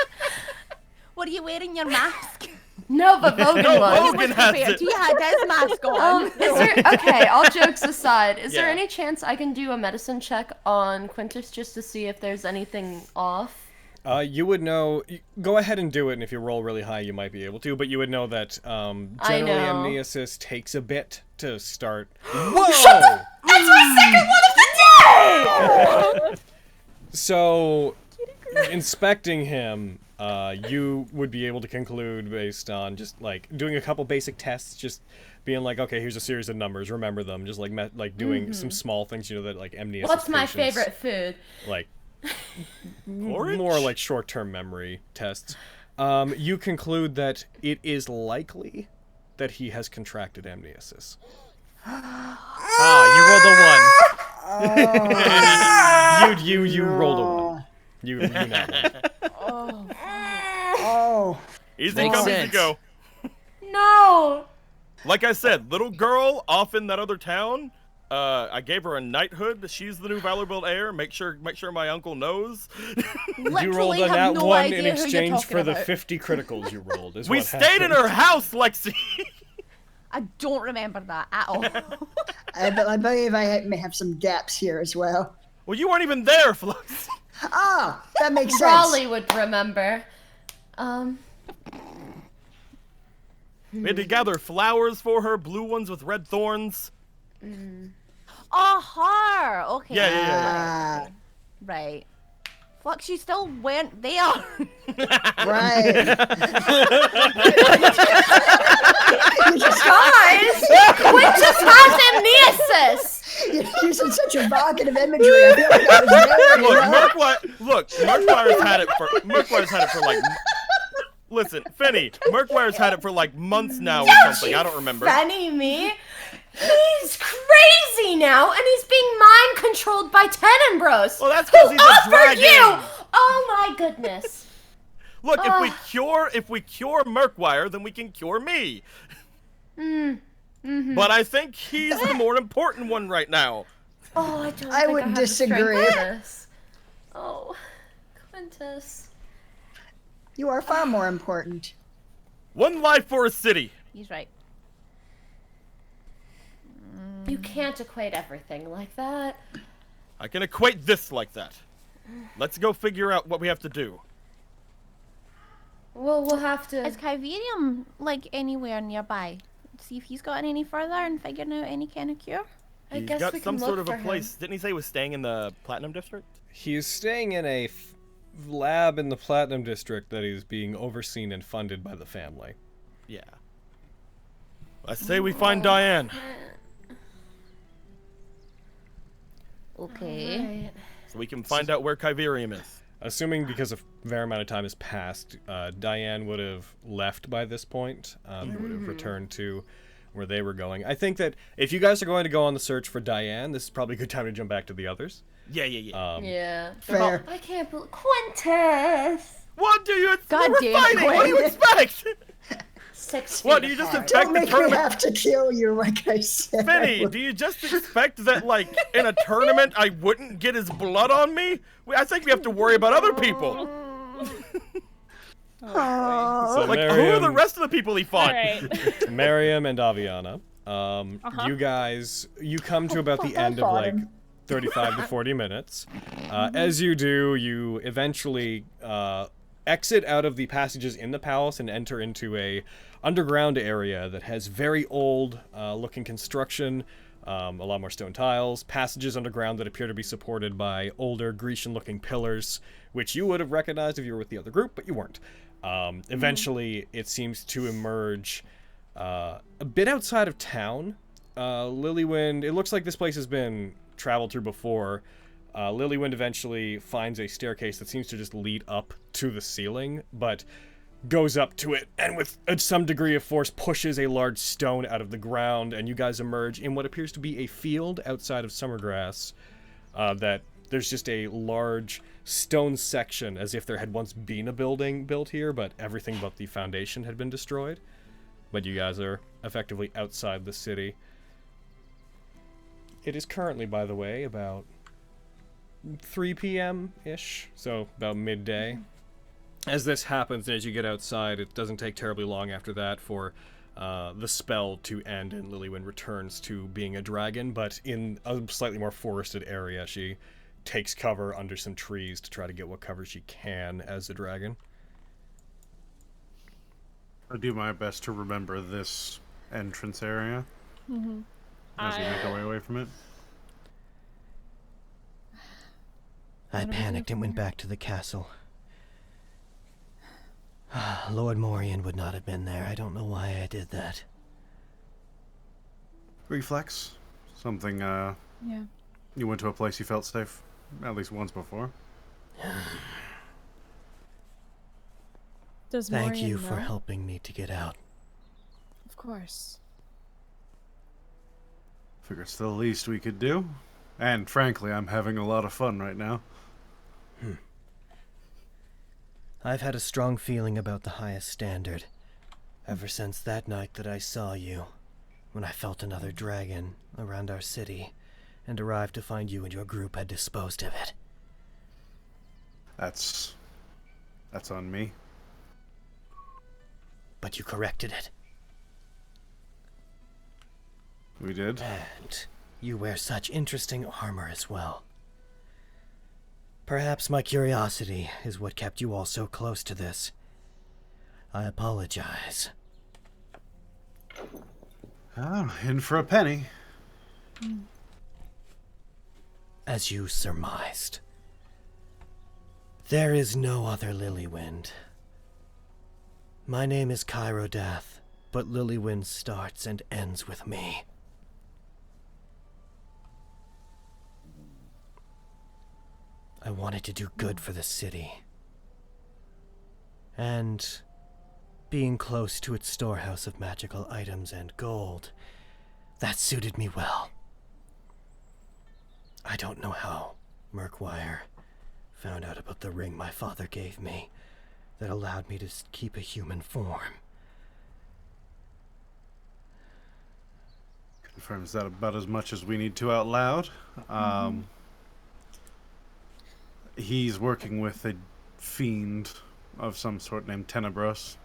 What are you wearing your mask? No, but Vogan No, was. Vogan has Prepared. it. He had his mask on. Is there... Okay, all jokes aside, is there Yeah. any chance I can do a medicine check on Quintus just to see if there's anything off? You would know. Go ahead and do it, and if you roll really high, you might be able to. But you would know that generally know. amnesis takes a bit to start. Whoa! That's my second one of the day! So, inspecting him, you would be able to conclude based on just like doing a couple basic tests, just being like, okay, here's a series of numbers, remember them, just like doing some small things, you know, that like amnesia. What's my favorite food? Like Porridge? more like short-term memory tests. You conclude that it is likely that he has contracted amnesis. You rolled a 1. You rolled a 1. You not one. Oh. Easy Makes come, easy sense. go. No! Like I said, little girl off in that other town. I gave her a knighthood. She's the new valuable heir. Make sure my uncle knows. You rolled Literally a have nat no 1 idea in who you're exchange talking for the about. 50 criticals you rolled. Is We what stayed in happened. her house, Lexi. I don't remember that at all. I believe I may have some gaps here as well. Well, you weren't even there, Flux. Oh, that makes sense. Raleigh would remember. We had to gather flowers for her, blue ones with red thorns. Oh, her. Okay. Yeah. Ah, Right. Flux, you still weren't there. right. Guys! Quintus has amnesis! You're using such evocative imagery. I feel like I was there. you know? Murkwire's had it for like. Listen, Finny, Murkwire's had it for like months now or something. I don't remember. Fanny me? He's crazy now, and he's being mind controlled by Tenenbros. Well, that's 'cause he's a offered dragon. you! Oh my goodness. Look, if we cure Murkwire, then we can cure me. But I think he's the more important one right now. Oh, I don't I think would I have the strength disagree. for this. Oh, Quintus. You are far more important. One life for a city. He's right. You can't equate everything like that. I can equate this like that. Let's go figure out what we have to do. Well, we'll have to... Is Kyverium, like, anywhere nearby? See if he's gotten any further and figuring out any kind of cure? I He's guess got we some can sort look of a for place. him. Didn't he say he was staying in the Platinum District? He's staying in a lab in the Platinum District that is being overseen and funded by the family. Yeah. I say we find Diane. Okay. Right. So we can find out where Kyverium is. Assuming because a fair amount of time has passed, Diane would have left by this point. They would have returned to where they were going. I think that if you guys are going to go on the search for Diane, this is probably a good time to jump back to the others. Yeah. Yeah. Fair. I can't believe... Quintus! What do you expect? God We're damn it, fighting. What do you expect? 6 feet What, do you just apart. expect Don't the make me tournament? have to kill you, like I said. Finny, do you just expect that, like, in a tournament I wouldn't get his blood on me? I think we have to worry about other people. So Like, who are the rest of the people he fought? Alright. Miriam and Aviana, you guys, you come to about the end of like 35 to 40 minutes. As you do, you eventually exit out of the passages in the palace and enter into a underground area that has very old looking construction, a lot more stone tiles, passages underground that appear to be supported by older Grecian looking pillars, which you would have recognized if you were with the other group, but you weren't. Eventually, it seems to emerge a bit outside of town. Lilywind, it looks like this place has been traveled through before. Lilywind eventually finds a staircase that seems to just lead up to the ceiling, but goes up to it and with some degree of force pushes a large stone out of the ground, and you guys emerge in what appears to be a field outside of Summergrass. That there's just a large stone section, as if there had once been a building built here, but everything but the foundation had been destroyed. But you guys are effectively outside the city. It is currently, by the way, about 3 p.m.-ish, so about midday. As this happens, and as you get outside, it doesn't take terribly long after that for the spell to end, and Lilywind returns to being a dragon, but in a slightly more forested area. She takes cover under some trees to try to get what cover she can as a dragon. I do my best to remember this entrance area as we make our way away from it. I panicked and went back to the castle. Lord Morian would not have been there. I don't know why I did that. Reflex? Something, Yeah. you went to a place you felt safe at least once before. Does Thank Morian you for know? helping me to get out. Of course. Figure it's the least we could do. And frankly, I'm having a lot of fun right now. I've had a strong feeling about the highest standard ever since that night that I saw you, when I felt another dragon around our city and arrived to find you and your group had disposed of it. That's on me. But you corrected it. We did. And you wear such interesting armor as well. Perhaps my curiosity is what kept you all so close to this. I apologize. Oh, in for a penny. As you surmised. There is no other Lilywind. My name is Kyrodath, but Lilywind starts and ends with me. I wanted to do good for the city. And being close to its storehouse of magical items and gold, that suited me well. I don't know how Murkwire found out about the ring my father gave me that allowed me to keep a human form. Confirms that about as much as we need to out loud. He's working with a fiend of some sort named Tenebros.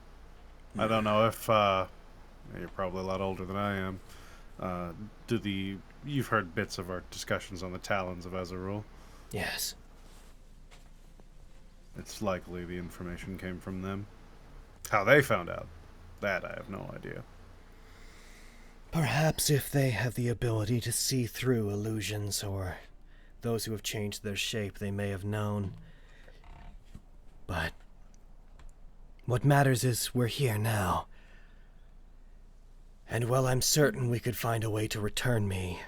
I don't know if, you're probably a lot older than I am. You've heard bits of our discussions on the Talons of Azarul. Yes. It's likely the information came from them. How they found out, that I have no idea. Perhaps if they have the ability to see through illusions, or those who have changed their shape, they may have known. But what matters is we're here now. And while I'm certain we could find a way to return me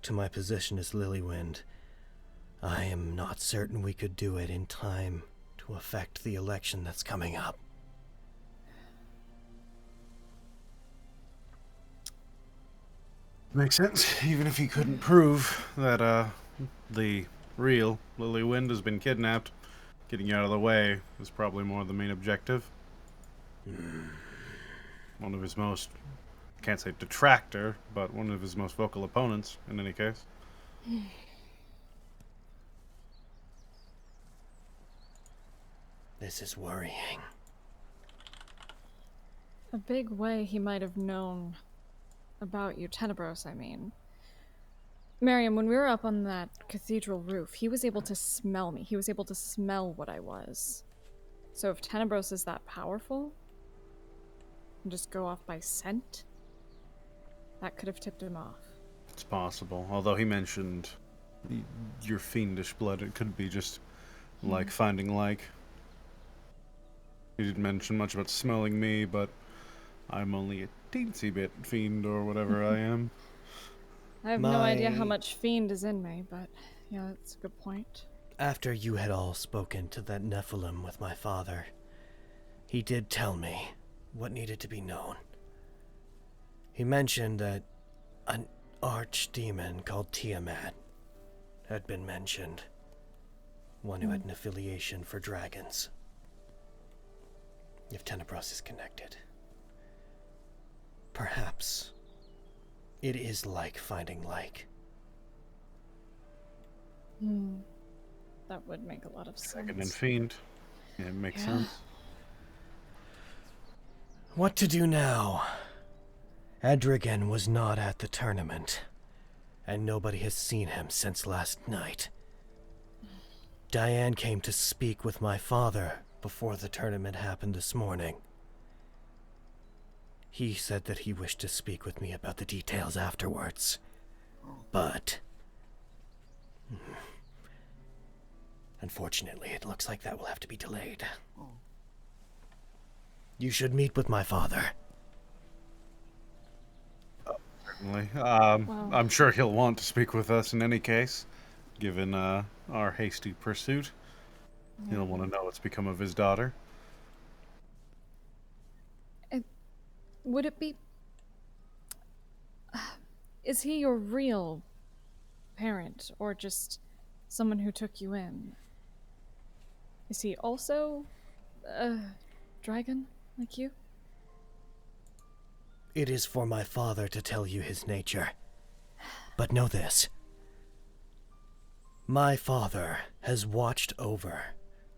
to my position as Lilywind, I am not certain we could do it in time to affect the election that's coming up. Makes sense. Even if he couldn't prove that the real Lilywind has been kidnapped, getting you out of the way is probably more the main objective. One of his most, can't say detractor, but one of his most vocal opponents in any case. This is worrying. A big way he might have known about you, Tenebros, I mean. Miriam, when we were up on that cathedral roof, he was able to smell me. He was able to smell what I was. So if Tenebros is that powerful, and just go off by scent, that could have tipped him off. It's possible. Although he mentioned your fiendish blood, it could be just like finding like. He didn't mention much about smelling me, but I'm only a teensy bit fiend or whatever I am. I have no idea how much fiend is in me, but yeah, that's a good point. After you had all spoken to that Nephilim with my father, he did tell me what needed to be known. He mentioned that an archdemon called Tiamat had been mentioned. One who had an affiliation for dragons. If Tenebros is connected, perhaps it is like finding like. That would make a lot of sense. Dragon and fiend. Yeah, it makes sense. What to do now? Edrigan was not at the tournament, and nobody has seen him since last night. Diane came to speak with my father before the tournament happened this morning. He said that he wished to speak with me about the details afterwards, but unfortunately, it looks like that will have to be delayed. You should meet with my father. Certainly. I'm sure he'll want to speak with us in any case, given our hasty pursuit. He'll want to know what's become of his daughter. Would it be... Is he your real parent, or just someone who took you in? Is he also a dragon, like you? It is for my father to tell you his nature. But know this. My father has watched over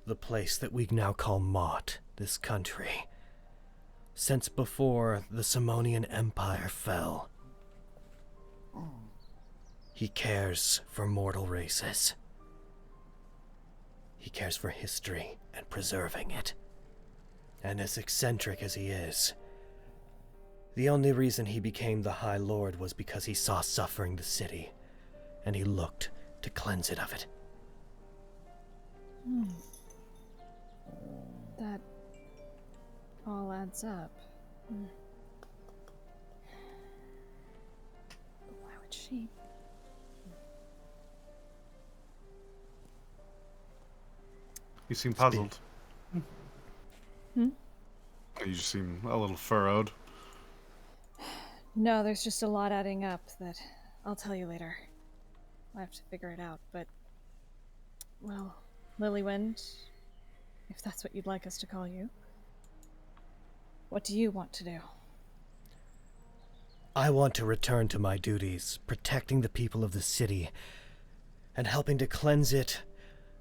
the place that we now call Mott, this country, since before the Simonian Empire fell. He cares for mortal races. He cares for history and preserving it. And as eccentric as he is, the only reason he became the High Lord was because he saw suffering the city, and he looked to cleanse it of it. That all adds up. But why would she? You seem puzzled. You just seem a little furrowed. No, there's just a lot adding up that I'll tell you later. I have to figure it out, but... Well, Lilywind, if that's what you'd like us to call you. What do you want to do? I want to return to my duties, protecting the people of the city, and helping to cleanse it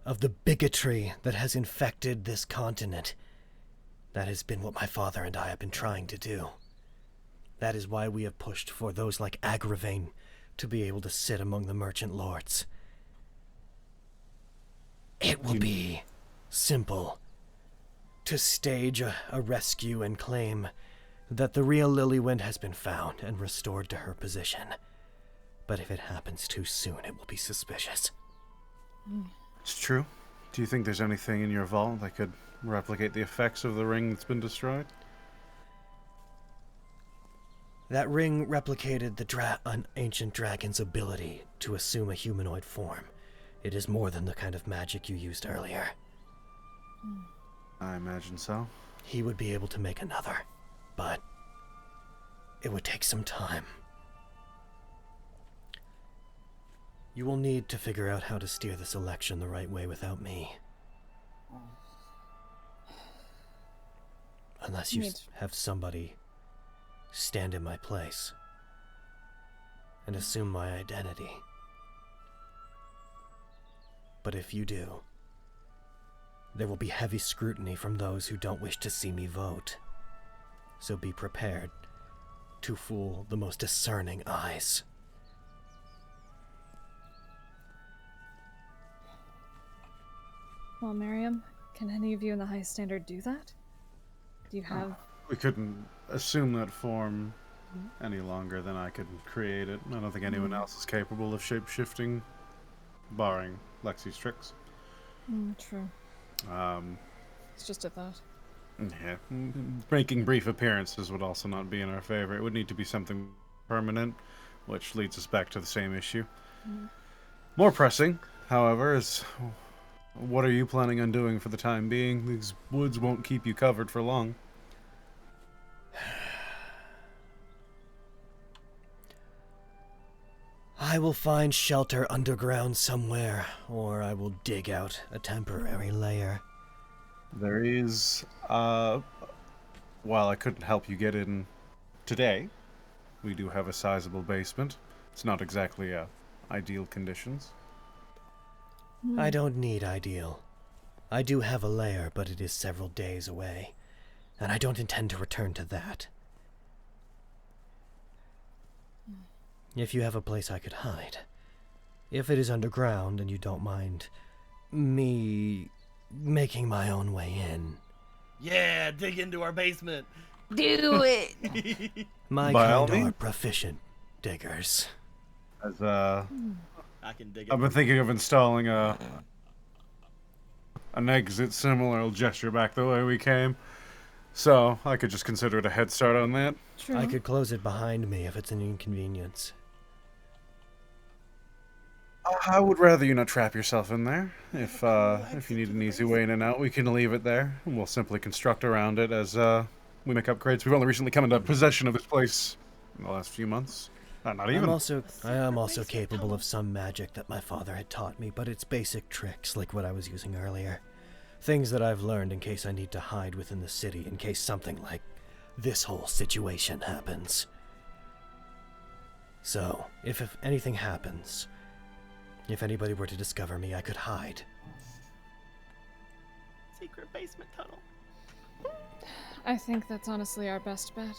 of the bigotry that has infected this continent. That has been what my father and I have been trying to do. That is why we have pushed for those like Agravain to be able to sit among the merchant lords. It will be simple to stage a rescue and claim that the real Lilywind has been found and restored to her position. But if it happens too soon, it will be suspicious. It's true. Do you think there's anything in your vault that could replicate the effects of the ring that's been destroyed? That ring replicated an ancient dragon's ability to assume a humanoid form. It is more than the kind of magic you used earlier. I imagine so. He would be able to make another, but it would take some time. You will need to figure out how to steer this election the right way without me. Unless you have somebody stand in my place and assume my identity. But if you do, there will be heavy scrutiny from those who don't wish to see me vote. So be prepared to fool the most discerning eyes. Well, Miriam, can any of you in the High Standard do that? Do you have... We couldn't assume that form any longer than I could create it. I don't think anyone else is capable of shape-shifting, barring Lexi's tricks. True. It's just a thought. Yeah, making brief appearances would also not be in our favor. It would need to be something permanent, which leads us back to the same issue. More pressing, however, is what are you planning on doing for the time being? These woods won't keep you covered for long. I will find shelter underground somewhere, or I will dig out a temporary lair. There is, while I couldn't help you get in today, we do have a sizable basement. It's not exactly ideal conditions. I don't need ideal. I do have a lair, but it is several days away, and I don't intend to return to that. If you have a place I could hide. If it is underground and you don't mind me making my own way in. Yeah, dig into our basement. Do it. My By all kind are means. proficient diggers. As I can dig it. I've been thinking of installing an exit similar. I'll gesture back the way we came. So I could just consider it a head start on that. True. I could close it behind me if it's an inconvenience. I would rather you not trap yourself in there. If you need an easy way in and out, we can leave it there, and we'll simply construct around it as we make upgrades. We've only recently come into possession of this place in the last few months. Not even. I am also capable of some magic that my father had taught me, but it's basic tricks like what I was using earlier. Things that I've learned in case I need to hide within the city, in case something like this whole situation happens. So, if anything happens, if anybody were to discover me, I could hide. Secret basement tunnel. I think that's honestly our best bet.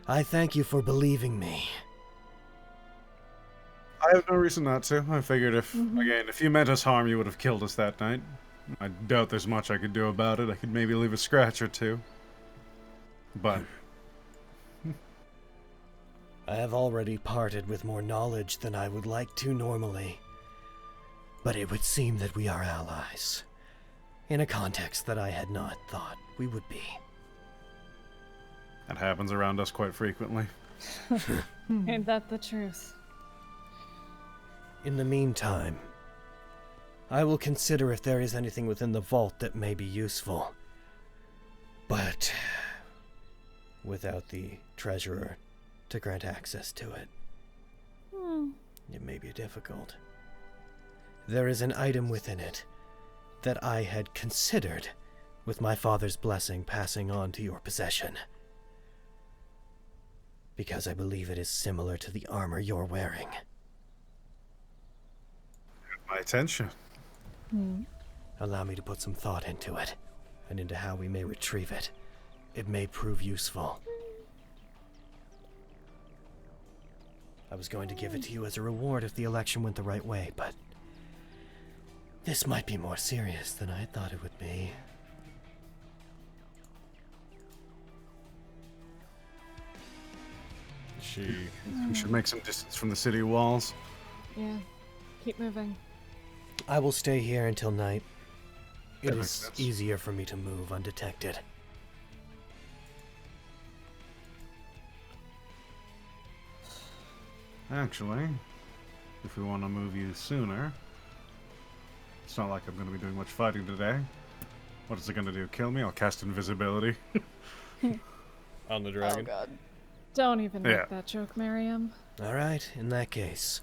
I thank you for believing me. I have no reason not to. I figured if you meant us harm, you would have killed us that night. I doubt there's much I could do about it. I could maybe leave a scratch or two. But I have already parted with more knowledge than I would like to normally. But it would seem that we are allies, in a context that I had not thought we would be. that happens around us quite frequently. Ain't that the truth? In the meantime, I will consider if there is anything within the vault that may be useful. But without the treasurer to grant access to it, it may be difficult. There is an item within it that I had considered, with my father's blessing, passing on to your possession. Because I believe it is similar to the armor you're wearing. My attention. Allow me to put some thought into it, and into how we may retrieve it. It may prove useful. I was going to give it to you as a reward if the election went the right way, but this might be more serious than I thought it would be. We should make some distance from the city walls. Yeah. Keep moving. I will stay here until night. It That makes is sense. easier for me to move undetected. Actually, if we want to move you sooner, it's not like I'm going to be doing much fighting today. What is it going to do? Kill me? I'll cast invisibility. On the dragon. Oh god. Don't even Yeah. make that joke, Miriam. Alright, in that case.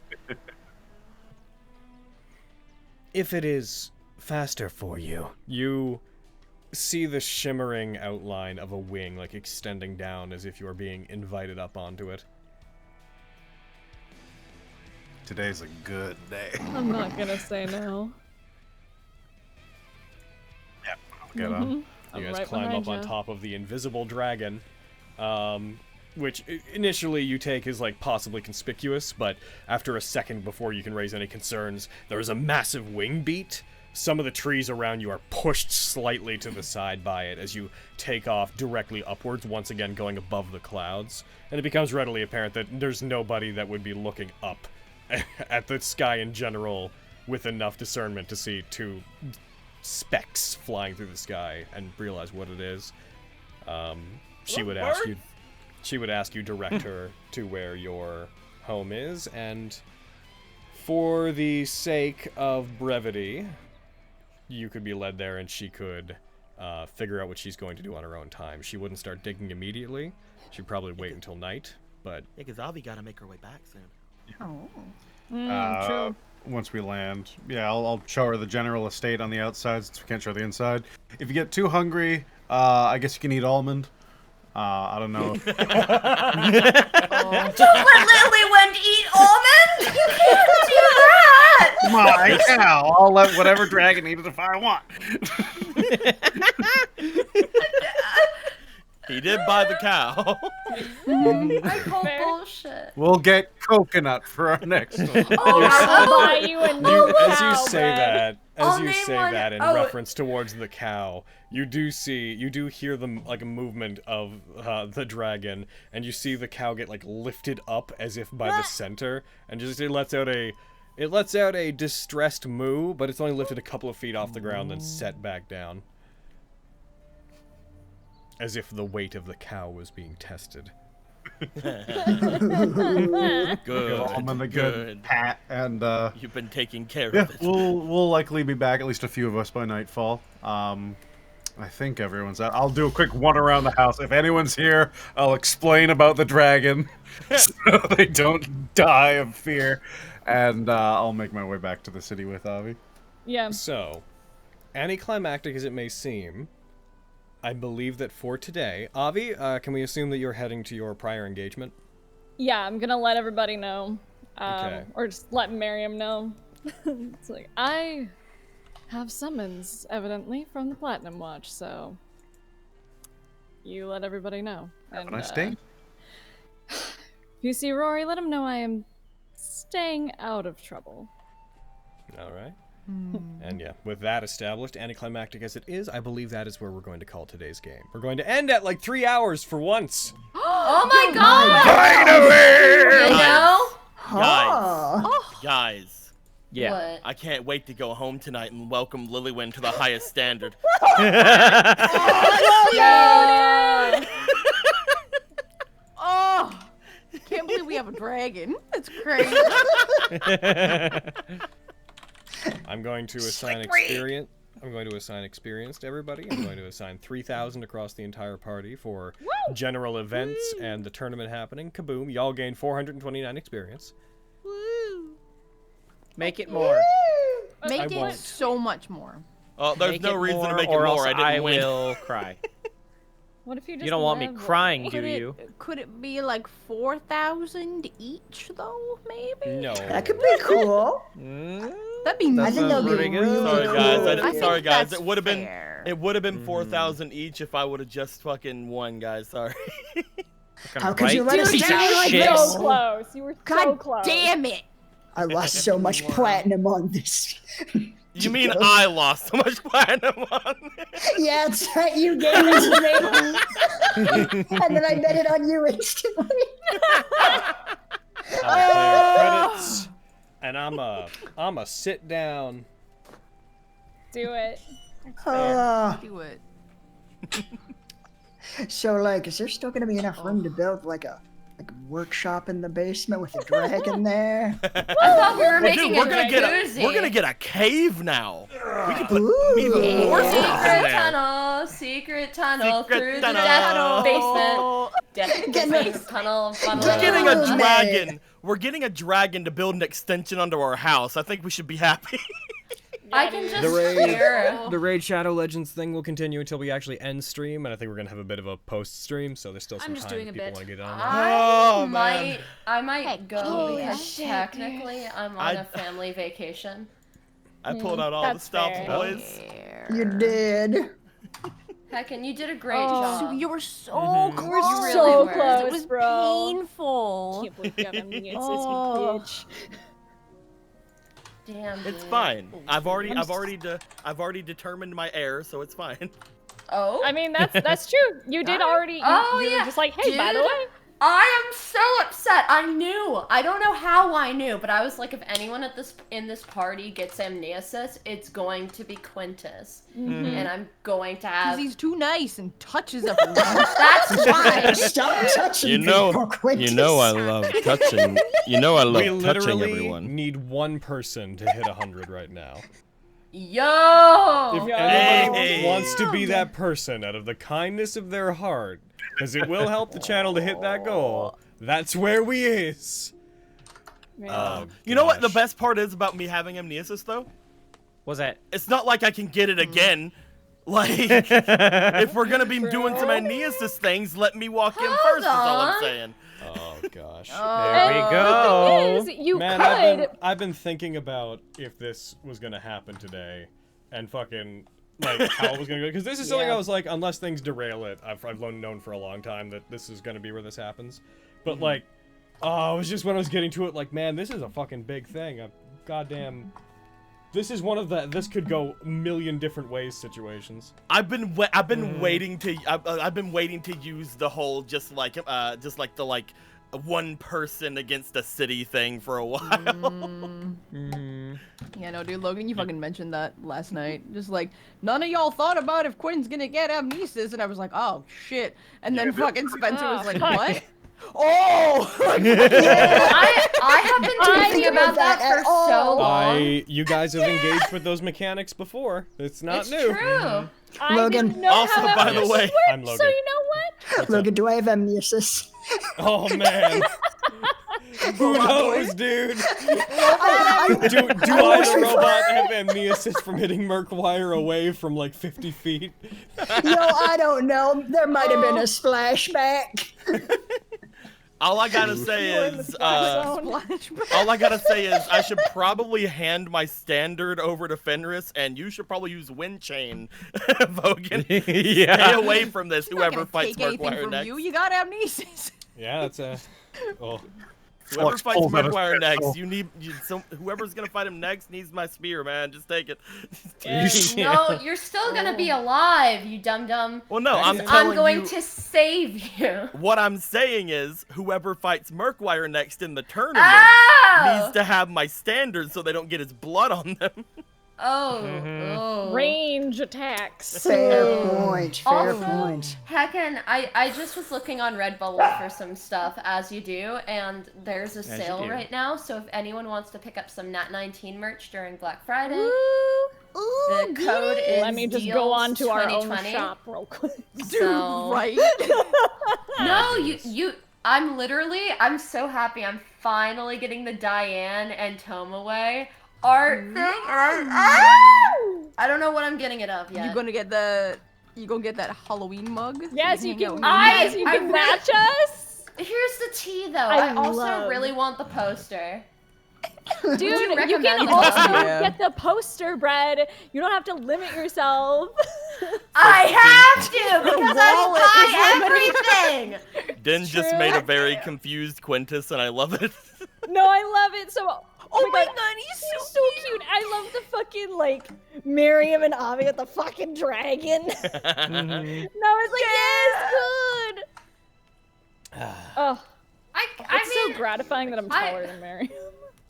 If it is faster for you, You see the shimmering outline of a wing, like extending down as if you are being invited up onto it. Today's a good day. I'm not gonna say no. I'll get on. You I'm guys right climb up behind on ya. top of the invisible dragon, which initially you take as like possibly conspicuous, but after a second before you can raise any concerns, there is a massive wing beat. Some of the trees around you are pushed slightly to the side by it as you take off directly upwards, once again going above the clouds. And it becomes readily apparent that there's nobody that would be looking up at the sky in general with enough discernment to see 2 specks flying through the sky and realize what it is. She would ask you direct her to where your home is, and for the sake of brevity, you could be led there and she could figure out what she's going to do on her own time. She wouldn't start digging immediately. She'd probably wait until night, but... Yeah, because Avi gotta make her way back soon. True. Once we land, yeah, I'll show her the general estate on the outside since we can't show the inside. If you get too hungry, I guess you can eat almond. I don't know. Don't let Lilywend eat almond! You can't do that! My cow! I'll let whatever dragon eat it if I want. He did buy the cow. I call bullshit. We'll get coconut for our next one. I'll buy you a new As cow, you say Brad. that, I'll name one- in reference towards the cow, you do hear the like a movement of the dragon, and you see the cow get like lifted up as if by the center, and just it lets out a distressed moo, but it's only lifted a couple of feet off the ground, then set back down, as if the weight of the cow was being tested. Good. I'm in a good pat, and you've been taking care yeah, of it. we'll likely be back, at least a few of us, by nightfall. I think everyone's out. I'll do a quick one around the house. If anyone's here, I'll explain about the dragon so they don't die of fear, and I'll make my way back to the city with Avi. Yeah. So, anticlimactic as it may seem, I believe that for today, Avi, can we assume that you're heading to your prior engagement? Yeah, I'm gonna let everybody know. Okay. Or just let Miriam know. It's like, I have summons, evidently, from the Platinum Watch, so you let everybody know. Have a nice day. If you see Rory, let him know I am staying out of trouble. All right. And yeah, with that established, anticlimactic as it is, I believe that is where we're going to call today's game. We're going to end at like 3 hours for once. Oh my god! Finally! You know? Guys. Yeah. What? I can't wait to go home tonight and welcome Lilywyn to the highest standard. Yeah. Oh, can't believe we have a dragon. That's crazy. I'm going to assign experience. I'm going to assign experience to everybody. I'm going to assign 3,000 across the entire party for general events and the tournament happening. Kaboom! Y'all gain 429 experience. Make it more. Make I it won't. so much more. Oh, there's Make no it reason to more, make it or more. else I didn't win. will cry. What if you just You don't want me live- crying, do you? Could it be like 4,000 each though? Maybe. No. That could be cool. That'd be I think that would be pretty good. really Sorry cool. guys, I think sorry guys. that's It would have been fair. it would have been 4,000 each if I would have just fucking won, guys. Sorry. How could you let Dude, us you down were like shit. this? so close. You were so God close. damn it! I lost so much platinum on this. You mean I lost so much platinum on it? Yeah, that's right. You gave it to me, and then I bet it on you instantly. I'll play your credits, and I'm a sit down. Do it. Do it. So, like, is there still gonna be enough room to build like a workshop in the basement with a dragon there? I thought we were Well, making dude, a jacuzzi. we're gonna get a cave now. We can put Ooh. even more stuff in there. Secret tunnel Secret through tunnel. the death basement. Get Death tunnel. We're getting a Oh, man. dragon. We're getting a dragon to build an extension under our house. I think we should be happy. I can just The raid, hear. the raid Shadow Legends thing will continue until we actually end stream, and I think we're gonna have a bit of a post stream, so there's still some just time doing if a people bit. want to get on. I might Heck go yeah. because technically I'm on I- a family vacation. I pulled out all the That's stops, fair. boys. You did. Heck, and you did a great So job. you were so close. We're really so were. close, It was bro. painful. Can't believe you got on me, Oh. bitch. Damn. It's dude. fine. I've already determined my heir, so it's fine. Oh. I mean, that's true. You did already. Oh, you yeah. were just like, hey, by the Dude. way. I am so upset. I knew. I don't know how I knew, but I was like, if anyone in this party gets amnesis, it's going to be Quintus, and I'm going to have. Because he's too nice and touches everyone. That's why. Stop touching You know, people, Quintus. you know I love touching. You know I love We touching literally everyone. need one person to hit 100 right now. Yo. If anyone wants to be that person out of the kindness of their heart, because it will help the channel to hit that goal, that's where we is. You know what the best part is about me having amnesis, though? Was that? It's not like I can get it again. Like, if we're gonna be doing some amnesis things, let me walk in first. Is all I'm saying. Oh gosh. There we go. The thing is, you Man, could. I've been thinking about if this was gonna happen today, and fucking like how it was gonna go. Because this is something I was like, unless things derail it, I've known for a long time that this is gonna be where this happens. But like, oh, it was just when I was getting to it, like, man, this is a fucking big thing. Goddamn. This is one of the this could go a million different ways situations. I've been waiting to use the whole just like the one person against a city thing for a while. Yeah, no, dude, Logan, you fucking mentioned that last night. Just like, none of y'all thought about if Quinn's gonna get amnesis, and I was like, oh, shit. And then fucking Spencer was like, what? Oh! I have been thinking about that for so long. You guys have engaged with those mechanics before. It's not It's new. true. I Logan. didn't know Also, how by the amnesis way, worked, I'm Logan. So you know what? Logan, do I have amnesis? Oh man. Who knows, dude? Do I, the robot, have amnesis from hitting Murkwire away from like 50 feet? No, I don't know. There might have been a splashback. All I gotta say is, I should probably hand my standard over to Fenris, and you should probably use Wind Chain, Vogan. Stay away from this, whoever fights take anything Murkwire from next. you got amnesis. Yeah, that's a. Oh. Whoever fights Murkwire next, whoever's gonna fight him next needs my spear, man. Just take it. No, you're still gonna be alive, you dum-dum. Well, no, I'm going to save you. What I'm saying is, whoever fights Murkwire next in the tournament needs to have my standard so they don't get his blood on them. Oh. Range attacks. Fair point. Fair Also, point. Heckin', I just was looking on Redbubble for some stuff, as you do, and there's a sale right now, so if anyone wants to pick up some Nat19 merch during Black Friday, the code is Let me just go on to our own 2020. shop real quick. Dude, right? No, I'm so happy I'm finally getting the Diane and Tomaway art thing, and I don't know what I'm getting it of yet. You gonna get that Halloween mug? Yes, so you can. can. You can match us. Here's the tea, though. I also really want the poster. Dude, you can recommend also Yeah. get the poster bread. You don't have to limit yourself. I have to because I buy everything. Din just made a very confused Quintus, and I love it. No, I love it so. Oh my god, he's so cute. I love the fucking like Miriam and Avi with the fucking dragon. And I was like, yes, good. Oh, it's so gratifying that I'm taller than Miriam.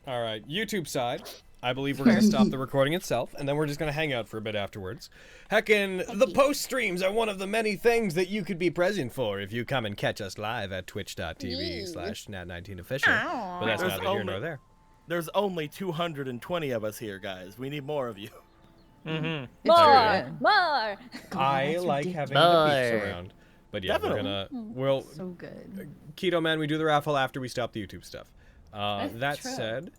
All right, YouTube side. I believe we're going to stop the recording itself, and then we're just going to hang out for a bit afterwards. Heckin', the post streams are one of the many things that you could be present for if you come and catch us live at twitch.tv/Nat19Official. But that's neither here nor there. There's only 220 of us here, guys. We need more of you. More. I like having the peeps around. But yeah, we'll so good. Keto Man, we do the raffle after we stop the YouTube stuff. That true. said,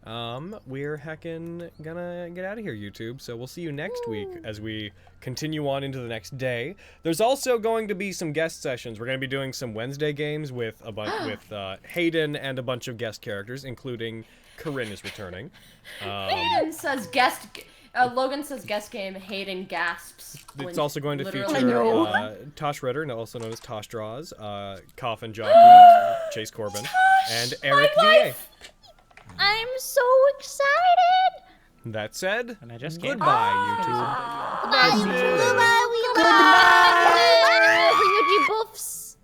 we're heckin' gonna get out of here, YouTube. So we'll see you next week as we continue on into the next day. There's also going to be some guest sessions. We're gonna be doing some Wednesday games with Hayden and a bunch of guest characters, including Corinne is returning. Hayden says Logan says guest game. Hayden gasps. It's also going to literally- feature Tosh Ritter, also known as Tosh Draws, Coffin Jockey, Chase Corbin, and Eric VA. I'm so excited. That said, And I just can't. goodbye, YouTube. Goodbye. Goodbye. Goodbye. Goodbye. Buffs.